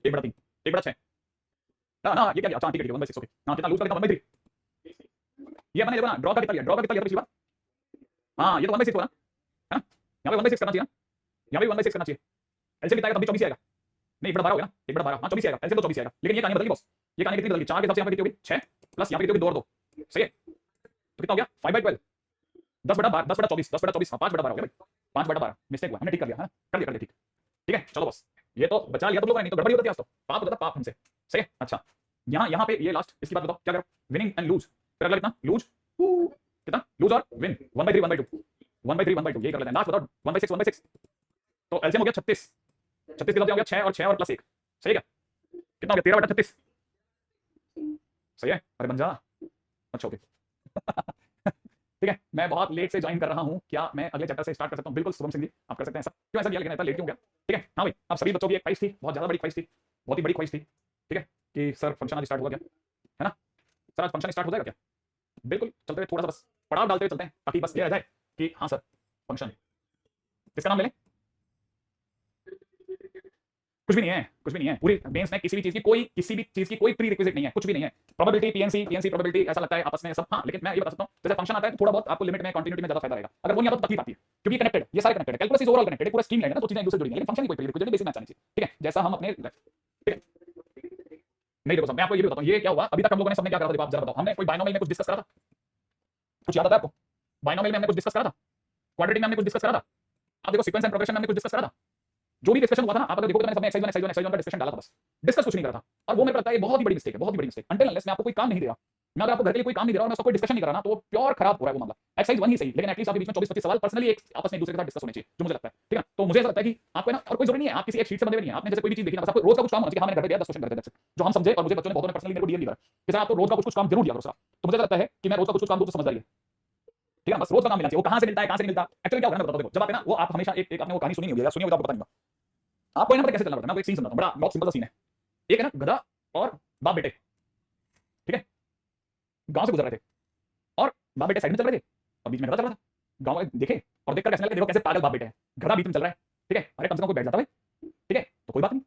1/3 1/6 ना ना ये क्या अच्छा ठीक है 1/6 ओके, हां कितना लूज का कितना 1/3, ये मैंने देखो ना ड्रॉ का कितना लिया, ड्रॉ का कितना लिया पिछली बार, हां ये तो 1/6 होगा ना, है ना? यहां पे 1/6 करना चाहिए ना, यहां पे 1/6 करना चाहिए, एलसीएम कितना आएगा तब भी 24 आएगा, नहीं 1/12 हो गया ना, 1/12 हां 24 आएगा, एलसीएम तो 24 आएगा, लेकिन ये कहानी बदल गई बॉस, ये कहानी कितनी बदल गई, 4 के हिसाब से यहां पे कितनी होगी 6 प्लस यहां पे कितनी होगी 2 और 2, सही है? तो कितना हो गया 5/12 10/12 10/24 10/24 हां 5/12 हो गया भाई, 5/12 मिस्टेक हुआ, हमने ठीक कर लिया, है ना, कर दिया ठीक, ठीक है? चलो बॉस ये तो बचा लिया तुम लोगों ने, नहीं तो गड़बड़ी होती आज तो, पाप होता था पाप हमसे, सही है? अच्छा यहां पे ये लास्ट इसकी बात बताओ क्या करो, विनिंग एंड लूज, फिर अगला कितना लूज कितना लूज और विन 1/3 1/2 1/3 1/2 ये कर लेते हैं, लास्ट बताओ 1/6 1/6, तो एलसीएम हो गया 36 36 के साथ हो गया 6 और 6 और प्लस 1, सही है? कितना हो गया 13/36, सही है? अरे बन जा, अच्छा ओके ठीक है, मैं बहुत लेट से ज्वाइन कर रहा हूं, क्या मैं अगले चैप्टर से स्टार्ट कर सकता हूं? बिल्कुल शुभम सिंह जी, आप कर सकते हैं ऐसा। क्यों ऐसा किया, लेकिन इतना लेट क्यों गया? ठीक है, हाँ भाई, आप सभी बच्चों की एक ख्वाहिश थी, बहुत ज्यादा बड़ी ख्वाहिश थी, बहुत ही बड़ी ख्वाहिश थी, ठीक है, कि सर फंक्शन आज स्टार्ट होगा क्या, है ना? सर आज फंक्शन स्टार्ट हो जाएगा क्या? बिल्कुल, चलते हुए थोड़ा सा बस पड़ाव डालते हुए चलते हैं, ताकि बस ये रह जाए कि हाँ सर फंक्शन। किसका नाम ले लें? कुछ भी नहीं है, कुछ भी नहीं है। पूरी मेंस में किसी भी चीज की कोई प्री रिक्विजिट नहीं है, कुछ भी नहीं है। प्रोबेबिलिटी, पीएनसी प्रोबेबिलिटी, ऐसा लगता है आपस में सब। हाँ, लेकिन मैं ये बता सकता हूं, जैसे फंक्शन आता है तो थोड़ा बहुत आपको लिमिट में, कंटिन्यूटी में ज्यादा फायदा रहेगा। अगर वो नहीं आता तो तकलीफ आती है, क्योंकि कनेक्टेड, ये सारे कनेक्टेड है। कैलकुलस इज ओवरऑल कनेक्टेड, पूरा स्कीम लाइन है ना, तो चीजें एक दूसरे से जुड़ी हैं। लेकिन फंक्शन की कोई प्री रिक्विजिट, बेसिक मैथ्स आनी चाहिए, ठीक है। जैसा हम अपने, ठीक है, नहीं देखो सब, मैं आपको ये भी बताता हूं, ये क्या हुआ अभी तक हम लोगों ने सबने क्या करा था, देखो आप जरा बताओ, हमने कोई बायनोमियल में कुछ डिस्कस करा था? कुछ याद आता है आपको? बायनोमियल में हमने कुछ डिस्कस करा था? क्वाड्रेटिक में हमने कुछ डिस्कस करा था? आप देखो सीक्वेंस एंड प्रोग्रेशन में हमने कुछ डिस्कस करा था? जो भी डिस्कशन हुआ था ना, आप अगर देखोगे तो मैंने सबने एक्सरसाइज 1 का डिस्कशन डाला था, बस डिस्कस कुछ नहीं करा था। और वो मेरे को लगता है ये बहुत ही बड़ी मिस्टेक है, बहुत ही बड़ी मिस्टेक। अंटिल अनलेस मैं आपको कोई काम नहीं दे रहा, मैं अगर आपको घर के लिए कोई काम नहीं दे रहा और मैं उसका कोई डिस्कशन नहीं कर रहा ना, तो वो प्योर खराब हो रहा है वो मामला। एक्सरसाइज 1 ही सही, लेकिन एटलीस्ट आपके बीच में 24-25 सवाल पर्सनली एक आपस में एक दूसरे के साथ डिस्कस होने चाहिए, जो मुझे लगता है, ठीक है। तो मुझे ऐसा लगता है कि आपको ना, और कोई जरूरी नहीं है आप किसी एक शीट से बंधे हुए नहीं है, आपने जैसे कोई भी चीज देखी ना, बस आपको रोज का कुछ काम होना चाहिए। हाँ, मैंने घर पे दिया 10 क्वेश्चन करके, जो हम समझे, और मुझे बच्चों ने बहुत पर्सनली मेरे को डीएम दिया, जैसे आपको रोज का कुछ काम जरूर दिया करो। तो मुझे लगता है कि मैं रोज का कुछ काम दूं तो समझदारी है, ठीक है। बस रोज का काम मिलना चाहिए। वो कहां से मिलता है, कहां से नहीं मिलता, एक्चुअली क्या होगा मैं बताता हूं। देखो जब आप है ना, वो आप हमेशा एक आपने वो कहानी सुनी नहीं होगी या सुनी होगी तो आपको पता नहीं होगा। आपको यहाँ पर कैसे चलना पड़ता है, मैं एक सीन समझाता हूं, बड़ा बहुत सिंपल सा सीन है। एक है ना गधा और बाप बेटे, ठीक है, गांव से गुजर रहे थे, और बाप बेटे साइड में चल रहे थे, और बीच में गधा चल रहा था। गांव वाले देखे और देखकर कैसे लगा, देखो कैसे पागल बाप बेटे हैं, गधा बीच में चल रहा है, ठीक है। अरे कम से कम कोई बैठ जाता भाई, ठीक है, तो कोई बात नहीं।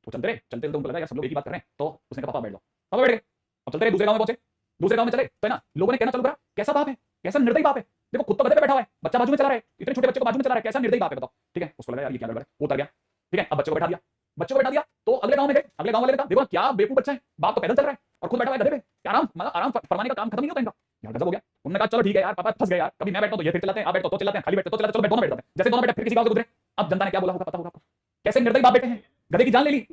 तो चलते रहे, चलते उनको लगा यार सब लोग एक ही बात कर रहे हैं, तो उसने कहा पापा बैठ जाओ, पापा बैठ गए। अब चलते रहे, दूसरे गांव में पहुंचे, दूसरे गांव में चले तो है ना, लोगों ने कहना चालू करा कैसा बाप है, कैसा निर्दयी बाप है, देखो खुद तो गधे पे बैठा हुआ है, बच्चा बाजू में चला रहा है, इतने छोटे बच्चे को बाजू में चला रहा है, कैसा निर्दयी बाप है बताओ, ठीक है। उसको लगा यार ये क्या गड़बड़ है, वो उतर गया, ठीक है। अब बच्चे को बैठा दिया, बच्चे को बैठा दिया, तो अगले गांव में गए, अगले गांव वाले ने कहा देखो क्या बेवकूफ बच्चा है, बाप तो पैदल चल रहा है और खुद बैठा हुआ है गधे पे, आराम मतलब आराम फरमाने का काम खत्म नहीं होता इनका, यार गजब हो गया। उन्होंने कहा चलो ठीक है यार पापा फंस गए यार, कभी मैं बैठता हूं तो ये फिर चलाते हैं, आप बैठो तो चलाते हैं, खाली बैठते तो चलाते, चलो दोनों बैठ जाते हैं, जैसे दोनों बैठे फिर किसी गांव से गुजरे। अब जनता ने क्या बोला होगा पता होगा आपको, कैसे निर्दयी बाप बेटे हैं, गधे की जान ले ली,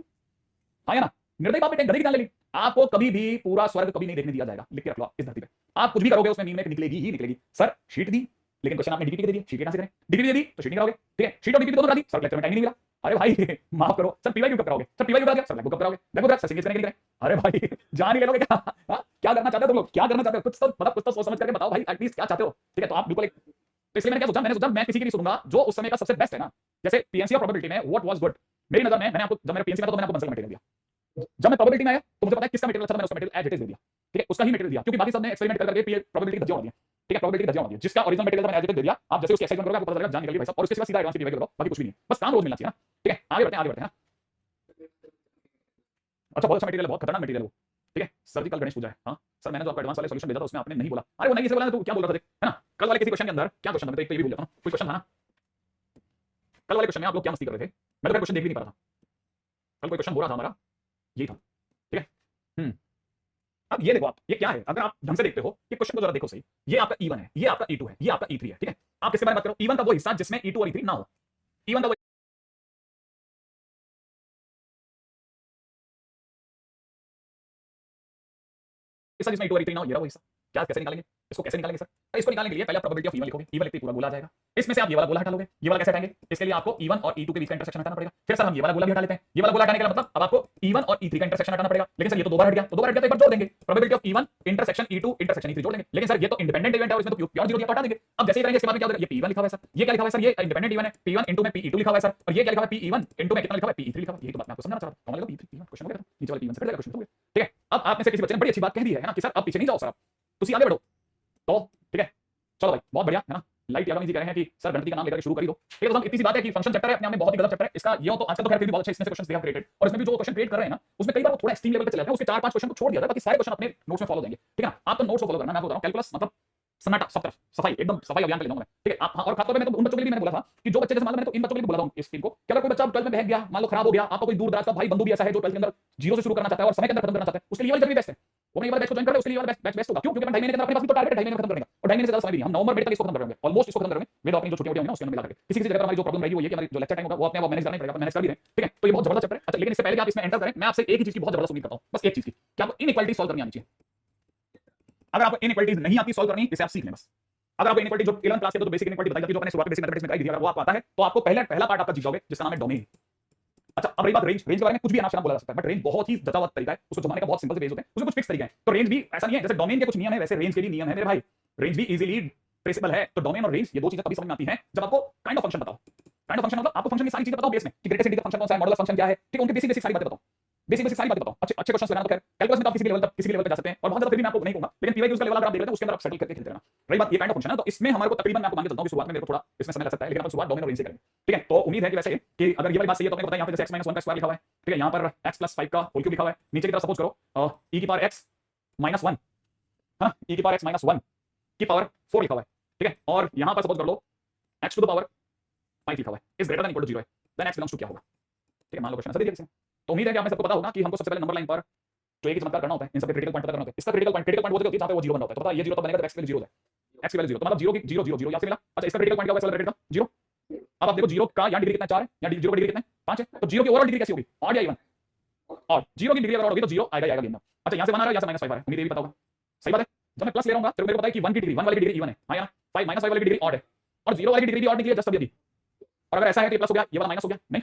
हाँ या ना, निर्दयी बाप बेटे गधे की जान ले ली। आपको कभी भी पूरा स्वर्ग कभी नहीं देखने दिया जाएगा, लिख के रख लो इस धरती पे। आप कुछ भी करोगे उसमें मीन में निकलेगी ही निकलेगी। सर शीट दी, लेकिन क्वेश्चन आपने डीपीटी के दे दिया, शीट कहां से करें, डीपीटी दे दी तो शीट नहीं कराओगे, ठीक है, शीट और डीपीटी दोनों करा दी, सर लेक्चर में टाइम नहीं मिला। अरे भाई माफ करो सर, पीवाईक्यू कब कराओगे, सर पीवाईक्यू करा दिया, सर लैब कब कराओगे, लैब सर सिंगल करने के लिए। अरे भाई जान ही ले लोगे क्या, क्या करना चाहते हो तुम लोग, क्या करना चाहते हो, कुछ तो मतलब कुछ तो सोच समझ करके बताओ भाई, एटलीस्ट क्या चाहते हो, ठीक है। तो आप बिल्कुल एक, तो इसलिए मैंने क्या सोचा, मैंने सोचा मैं किसी की नहीं सुनूंगा, जो उस समय का सबसे बेस्ट है ना। जैसे पीएनसी और प्रोबेबिलिटी में व्हाट वाज गुड मेरी नजर में, मैंने आपको जब मेरा पीएनसी में था तो मैंने आपको बंसल मटेरियल दिया, जब मैं प्रोबेबिलिटी में आया तो मुझे पता है किसका मटेरियल अच्छा था, मैंने उसका मटेरियल एज इट इज दे दिया, ठीक है, उसका ही मटेरियल दिया, क्योंकि बाकी सब ने एक्सपेरिमेंट करके प्रोबेबिलिटी धज्जियां उड़ा दी, ठीक है, प्रोबेबिलिटी धज्जियां उड़ा दी, जिसका ओरिजिनल मटेरियल था मैंने एज इट इज दे दिया। आप जैसे उसकी एक्सरसाइज करोगे आपको पता चलेगा, जान निकल गई भाई साहब, और उसके सिवा सीधा एडवांस की लगाओ, बाकी कुछ भी नहीं है, बस काम रोज मिलना चाहिए ना, ठीक है। आगे बढ़ते हैं, आगे बढ़ते हैं। अच्छा बहुत अच्छा मटेरियल है, बहुत खतरनाक मटेरियल है वो, ठीक है। सर जी कल गणेश पूजा है, हाँ सर मैंने जो आपको एडवांस वाले सॉल्यूशन भेजा था उसमें आपने नहीं बोला, अरे वो नहीं से बोला तो क्या बोल रहा था, है ना। कल वाले किसी क्वेश्चन के अंदर क्या क्वेश्चन था, मैं तो ये भी भूल जाता हूं, कोई क्वेश्चन था ना कल वाले क्वेश्चन में, आप लोग क्या मस्ती कर रहे थे, मैं तो क्वेश्चन देख भी नहीं पा रहा था, कल कोई क्वेश्चन हो रहा था हमारा, यही था, ठीक है। अब ये देखो आप, ये क्या है, अगर आप ढंग से देखते हो ये क्वेश्चन को जरा देखो सही, ये आपका E1 है, ये आपका E2 है, ये आपका E3 है, ठीक है। आप किसके बारे में बात करो, E1 का वो हिस्सा जिसमें E2 और E3 ना हो, E1 का वो हिस्सा जिसमें E2 और E3 ना हो, ये रहा वो हिस्सा। क्या कैसे निकालेंगे इसको, कैसे निकालेंगे सर, इसको निकालने के लिए पहले प्रोबेबिलिटी ऑफ E1 लिखोगे, E1 लिखते पूरा गोला आ जाएगा, इसमें से आप ये वाला गोला हटा लोगे, ये वाला कैसे हटाएंगे, इसके लिए आपको E1 और E2 के बीच का इंटरसेक्शन हटाना पड़ेगा, फिर सर हम ये वाला गोला भी हटा लेते हैं, ये वाला गोला हटाने का मतलब अब आपको E1 और E3 का इंटरसेक्शन हटाना पड़ेगा, लेकिन सर ये तो दो बार हट गया, तो दो बार हट गया तो एक बार जोड़ देंगे, probability of E1 intersection E2 intersection E3 जोड़ देंगे, लेकिन सर ये तो इंडिपेंडेंट इवेंट है और इसमें तो प्योर जीरो दिया, हटा देंगे। अब जैसे ही करेंगे इसके बाद में क्या होगा, ये P1 लिखा हुआ है सर, ये क्या लिखा हुआ है सर, ये इंडिपेंडेंट इवेंट है, P1 इनटू में P2 लिखा हुआ है सर, और ये क्या लिखा हुआ है P1 इनटू में कितना लिखा हुआ है P3 लिखा हुआ है, यही तो बात मैं आपको समझाना चाह रहा हूं, P3 क्वेश्चन हो गया, नीचे वाले P1 से कट जाएगा क्वेश्चन, ठीक है। अब आप में से किसी बच्चे ने बड़ी अच्छी बात कह दी है ना कि सर अब पीछे नहीं जाओ सर, तुसी आगे बढ़ो, तो ठीक है चलो भाई बहुत बढ़िया है ना। लाइट यादव जी कह रहे हैं कि सर गणपति का नाम लेकर शुरू कर ही दो, ठीक है। तो हम इतनी सी बात है कि फंक्शन चैप्टर है अपने आप में बहुत ही गलत चैप्टर है, इसका ये तो आजकल तो खैर फिर भी बहुत अच्छा इसमें से क्वेश्चंस दे हैव क्रिएटेड, और इसमें भी जो क्वेश्चन क्रिएट कर रहे हैं ना उसमें कई बार वो थोड़ा एक्सट्रीम लेवल पे चले जाते हैं, उसके 4-5 क्वेश्चन को छोड़ दिया जाता है, बाकी सारे क्वेश्चन अपने नोट्स में फॉलो देंगे, ठीक है ना। आप तो नोट्स को फॉलो करना, मैं आपको बता रहा हूं कैलकुलस मतलब सन्नाटा सब तरफ सफाई, एकदम सफाई अभियान पे ले जाऊंगा मैं, ठीक है। आप और खासतौर पे मैं तो उन बच्चों के लिए मैंने बोला था कि जो बच्चे जैसे मान लो मैंने तो इन बच्चों के लिए बोला था इस स्कीम को कि अगर कोई बच्चा 12th में बहक गया, मान लो खराब हो गया, आपका कोई दूर दराज का भाई बंधु भी ऐसा है जो 12th के अंदर जीरो से शुरू करना चाहता है और समय के अंदर खत्म करना चाहता है, उसके लिए ये वाला बेस्ट है, वो ये वाला बैच को ज्वाइन कर ले, उसके लिए वाला बैच बेस्ट होगा, क्यों, क्योंकि मैं 2.5 महीने के अंदर अपने पास भी तो टारगेट है, 2.5 महीने में खत्म करेंगे, और 2.5 महीने से ज्यादा समय भी नहीं, हम नवंबर मिड तक इसको खत्म करेंगे, ऑलमोस्ट इसको खत्म करेंगे, वे तो अपनी जो छुट्टियां होंगी ना उसके अंदर मिला करके, किसी किसी जगह पर हमारी जो प्रॉब्लम रहेगी वो ये कि हमारी जो लेक्चर टाइम होगा वो अपने आप मैनेज करना पड़ेगा, मैनेज कर भी रहे हैं, ठीक है। तो ये बहुत जबरदस्त चैप्टर है। अच्छा लेकिन इससे पहले आप इसमें एंटर करें, मैं आपसे एक ही चीज की बहुत जबरदस्त उम्मीद करता हूं, बस एक चीज की, कि आपको इनइक्वालिटी सॉल्व करनी आनी चाहिए। अगर आपको इनइक्वालिटीज नहीं आती सॉल्व करनी, इसे आप सीख लें बस। अगर आपको इनइक्वालिटी जो 11th क्लास के तो बेसिक इनइक्वालिटी बताई जाती है, जो मैंने शुरुआत में बेसिक मैथमेटिक्स में गाइड दिया, अगर वो आपको आता है तो आपको पहला पार्ट आपका जीत जाओगे, जिसका नाम है डोमेन। अच्छा अब रही बात रेंज, रेंज के बारे में कुछ भी नाम बोला जा सकता है, बट रेंज बहुत ही जचा हुआ तरीका है, उसको जमाने का बहुत सिंपल से बेस होते हैं, उसमें कुछ फिक्स तरीका है। तो रेंज भी ऐसा नहीं है जैसे डोमेन के कुछ नियम है वैसे रेंज के भी नियम है मेरे भाई, रेंज भी इजीली ट्रेसेबल है, तो डोमेन और रेंज ये दो चीजें तभी समझ में आती हैं जब आपको काइंड ऑफ फंक्शन बताओ। काइंड ऑफ फंक्शन मतलब आपको फंक्शन की सारी चीजें बताओ बेस में कि ग्रेटेस्ट इंटीजर फंक्शन कौन सा है, मॉडुलस फंक्शन क्या है, ठीक है, उनके बेसिक बेसिक सारी बातें बताओ, बेसिक बेसिक सारी बातें बताओ। अच्छे अच्छे क्वेश्चंस लगाना तो खैर कैलकुलस में तो आप किसी भी लेवल तक जा सकते हैं, और बहुत ज्यादा फिर भी मैं आपको नहीं कहूंगा, लेकिन पीवाईक्यूज का लेवल अगर आप देख लेते हैं उसके अंदर आप सेटल करके खेलते रहना। रही बात ये काइंड ऑफ फंक्शन है, तो इसमें हमारे को तकरीबन मैं आपको मान के चलता हूं कि शुरुआत में मेरे को थोड़ा इसमें समय लग सकता है, लेकिन अपन शुरुआत डोमेन और रेंज से करेंगे, ठीक है। तो उम्मीद है कि वैसे कि अगर ये वाली बात सही है तो आपने बताया यहाँ पे जैसे x - 1 का स्क्वायर लिखा हुआ है, ठीक है, यहाँ पर x + 5 का होल क्यूब लिखा हुआ है, नीचे की तरफ सपोज करो e की पावर x - 1, हाँ, e की पावर x - 1 की पावर 4 लिखा हुआ है, ठीक है, और यहाँ पर सपोज कर लो x टू द पावर 5 लिखा हुआ है, is greater than equal to 0 है, देन x बिलोंग्स टू क्या होगा, ठीक है। मान लो क्वेश्चन ऐसा दे दिया किसी ने, तो उम्मीद है कि आप में सबको पता होगा कि हमको सबसे पहले नंबर लाइन पर जो एक ही चमत्कार करना होता है, इन सब के क्रिटिकल पॉइंट पता करना होता है। इसका क्रिटिकल पॉइंट वो जगह होती है जहां पे वो 0 बन रहा होता है, तो पता है ये 0 तब बनेगा जब x की वैल्यू 0 है, x की वैल्यू 0, तो मतलब 0 की 0 0 0 यहाँ से मिला। अच्छा, इसका क्रिटिकल पॉइंट क्या होगा, इसका ब्रैकेट का 0। अब आप देखो 0 का यहाँ डिग्री कितना 4 है, यहाँ 0 का डिग्री कितना है 5 है, तो 0 की ओवरऑल डिग्री कैसी होगी, ऑड या इवन, और 0 की डिग्री अगर ऑड होगी तो 0 आएगा आएगा गेम में। अच्छा, यहाँ से 1 आ रहा है, यहाँ से -5 आ रहा है, उम्मीद है ये भी पता होगा, सही बात है। जब मैं प्लस ले रहा हूँ तो मेरे को पता है कि 1 की डिग्री 1 वाली डिग्री इवन है, हाँ यार, 5 - 5 वाली डिग्री ऑड है, और 0 वाली डिग्री भी ऑड निकली है जस्ट अभी। और अगर ऐसा है कि प्लस हो गया, ये वाला माइनस हो गया, नहीं,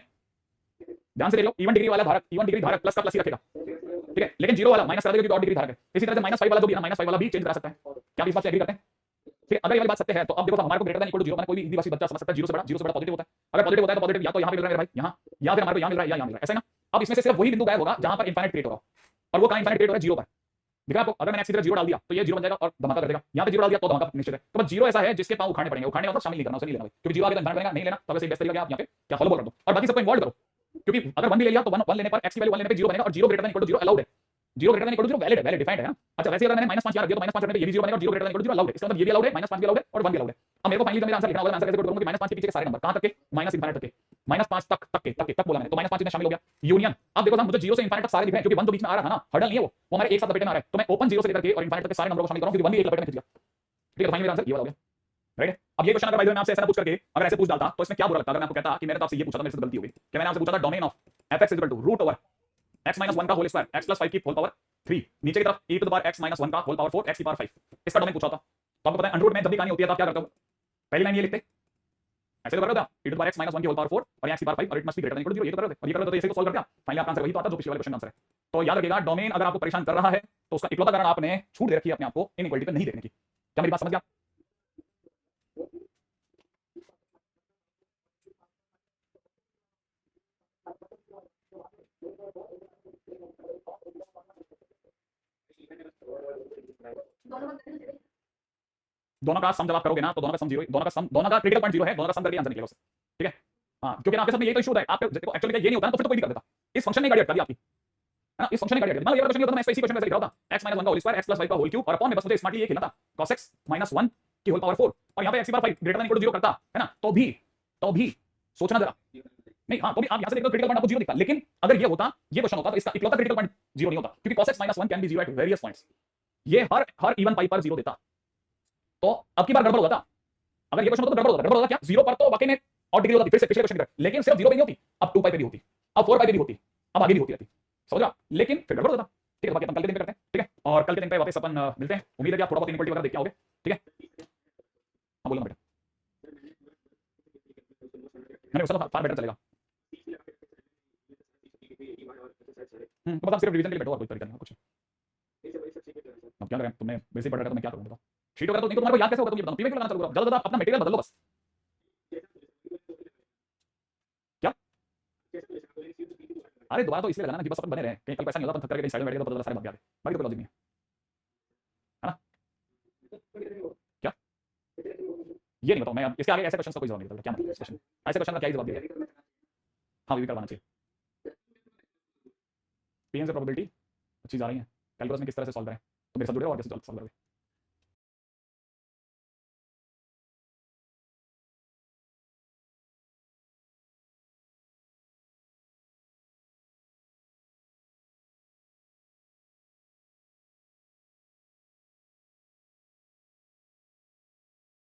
ध्यान से देख लो, इवन डिग्री वाला धारक, इवन डिग्री धारक प्लस का प्लस ही रखेगा, ठीक है, लेकिन 0 वाला माइनस करा देगा क्योंकि ऑड डिग्री धारक है। इसी तरह से -5 वाला जो भी है ना, -5 वाला भी चेंज करा सकता है। क्या आप इस बात से एग्री करते हैं? ठीक है, अगर ये वाली बात सत्य है तो अब देखो हमारे को ग्रेटर देन इक्वल टू 0 माने कोई भी हिंदी भाषी बच्चा समझ सकता है 0 से बड़ा पॉजिटिव होता है। अगर पॉजिटिव होता है तो पॉजिटिव या तो यहाँ पे मिल रहा है भाई, यहाँ, या फिर हमारे को यहाँ मिल रहा है या यहाँ मिल रहा है, ऐसा है ना। अब इसमें से सिर्फ वही बिंदु गायब होगा जहां पर इनफाइनाइट क्रिएट होगा, और वो कहां इनफाइनाइट क्रिएट हो रहा है, 0 पर। दिखा आपको, अगर मैंने x की तरह 0 डाल दिया तो ये 0 बन जाएगा और धमाका कर देगा, यहाँ पे 0 डाल दिया तो धमाका निश्चित है। तो बस 0 ऐसा है जिसके पांव उखाड़ने पड़ेंगे, उखाड़ने मतलब शामिल नहीं करना, उसे नहीं लेना भाई, क्योंकि 0 आगे तो इन्फाइनाइट बनेगा, नहीं लेना तब ऐसे बेस्ट तरीका आप यहाँ पे क्या फॉलो कर दो, और बाकी सबको इन्वॉल्व करो, क्योंकि अगर 1 भी ले लिया तो 1 लेने पर x की वैल्यू 1 लेने पे 0 बनेगा, और 0 greater than equal to 0 allowed है, 0 greater than equal to 0 valid है, वैलिड डिफाइंड है ना। अच्छा, वैसे अगर मैंने -5 यहाँ रख दिया तो -5 रखने पे ये भी 0 बनेगा, और 0 greater than equal to 0 allowed है, इसका मतलब ये भी अलाउड है, -5 भी अलाउड है और 1 भी अलाउड है। अब मेरे को फाइनली मेरा आंसर लिखना होगा, मैं आंसर कैसे करूंगा कि -5 के पीछे के सारे नंबर कहां तक के, माइनस इनफाइनाइट तक के, -5 तक बोला मैंने, तो -5 में शामिल हो गया यूनियन। अब देखो ना, मुझे 0 से इनफाइनाइट तक सारे दिख रहे हैं, क्योंकि 1 तो बीच में आ रहा था ना, हर्डल नहीं है वो हमारे एक साथ लपेटे में आ रहा है, तो मैं ओपन 0 से लेकर के और इनफाइनाइट तक के सारे नंबरों को शामिल कर रहा हूं, क्योंकि 1 भी एक लपेटे में खिंच गया, ठीक है। तो फाइनली मेरा आंसर ये वाला हो गया, राइट है। अब ये क्वेश्चन अगर भाई मैं आपसे ऐसा पूछ करके अगर ऐसे पूछ डालता तो इसमें क्या बुरा लगता, अगर मैं आपको कहता कि मैंने तो आपसे ये पूछा था, मेरे से गलती हो गई कि मैंने आपसे पूछा था domain of fx equal to root over x - 1 का होल स्क्वायर x + 5 की होल पावर 3, नीचे की तरफ e to the power x - 1 का होल पावर 4 x की पावर 5, इसका डोमेन पूछा था। तो आपको पता है अंडर रूट में जब भी कहानी होती है तो आप क्या करते हो, पहली लाइन ये लिखते, ऐसे तो कर रहे हो e to the power x - 1 की होल पावर 4 और x की पावर 5 और it must be greater than equal to 0, ये तो कर रहे थे, और ये कर रहे हो तो इसे को सॉल्व करते हैं, फाइनली आपका आंसर वही तो आता जो पिछले वाले क्वेश्चन का आंसर है। तो याद रखिएगा, डोमेन अगर आपको परेशान कर रहा है तो उसका इकलौता कारण आपने छूट दे रखी है अपने आप को इनइक्वालिटी पे नहीं देखने की। क्या मेरी बात समझ गया? दोनों का सम जब आप करोगे ना तो दोनों का सम 0, दोनों का सम, दोनों का क्रिटिकल पॉइंट 0 है, दोनों का सम करके आंसर निकलेगा उससे, ठीक है। हाँ, क्योंकि आपके साथ में यही तो इशू होता है, आपको देखो एक्चुअली ये नहीं होता ना तो फिर तो कोई भी कर देता, इस फंक्शन ने गाड़ी अटका दी आपकी, है ना, इस फंक्शन ने गाड़ी अटका दी। मान लो ये क्वेश्चन होता, मैं इसी क्वेश्चन में ऐसे लिख रहा था x - 1 का होल स्क्वायर x + 5 का होल क्यूब, और अपॉन में बस मुझे स्मार्टली ये खेलना था cos x - 1 की होल पावर 4, और यहाँ पे x की power 5 greater than equal to 0 करता है ना, तो भी सोचना जरा, नहीं, हाँ, तो भी आप यहाँ से देखो क्रिटिकल पॉइंट आपको 0 दिखता, लेकिन अगर ये होता, ये क्वेश्चन होता तो इसका इकलौता क्रिटिकल पॉइंट 0 नहीं होता, क्योंकि cos x - 1 can be 0 at various points, ये हर इवन पाई पर 0 देता, तो अब की बार गड़बड़ होता। अगर ये क्वेश्चन होता तो गड़बड़ होता क्या, 0 पर तो वाकई में और डिग्री होती, फिर से पिछले क्वेश्चन की तरह, लेकिन सिर्फ 0 पे नहीं होती, अब 2 पाई पे भी होती, अब 4 पाई पे भी होती, अब आगे भी होती रहती, समझ रहा, लेकिन फिर गड़बड़ होता। ठीक है, बाकी अपन कल के दिन पे करते हैं, ठीक है, और कल के दिन पे वापस अपन मिलते हैं, उम्मीद है कि आप थोड़ा बहुत इनइक्वालिटी वगैरह देख के आओगे, ठीक है। हाँ, बोलो बेटा, मैंने उसका तो फार बेटर चलेगा, तो मतलब सिर्फ रिवीजन के लिए बैठो और कोई तरीका नहीं है कुछ। अब क्या करें, तुमने बेसिक पढ़ रखा तो मैं क्या करूं बताओ, शीट वगैरह तो नहीं, तो तुम्हारे को याद कैसे होगा, तुम ये बताओ, पीवे क्यों लगाना चालू करो, जल्द जल्द अपना मटेरियल बदल लो बस। क्या, अरे दोबारा तो इसलिए लगाना कि बस अपन बने रहे, कहीं कल पैसा नहीं होता, अपन थक करके कहीं साइड में बैठ गए तो पता चला सारे बात याद है, बाकी तो कोई लॉजिक नहीं है ना। क्या, ये नहीं बताओ, मैं अब इसके आगे ऐसे क्वेश्चन का कोई जवाब नहीं बताऊंगा, क्या मतलब इस क्वेश्चन, ऐसे क्वेश्चन का क्या जवाब दिया, हाँ भी करवाना चाहिए। पीएन से प्रोबेबिलिटी अच्छी जा रही है, कैलकुलस में किस तरह से सॉल्व करें, तो मेरे साथ जुड़े और कैसे सॉल्व करोगे।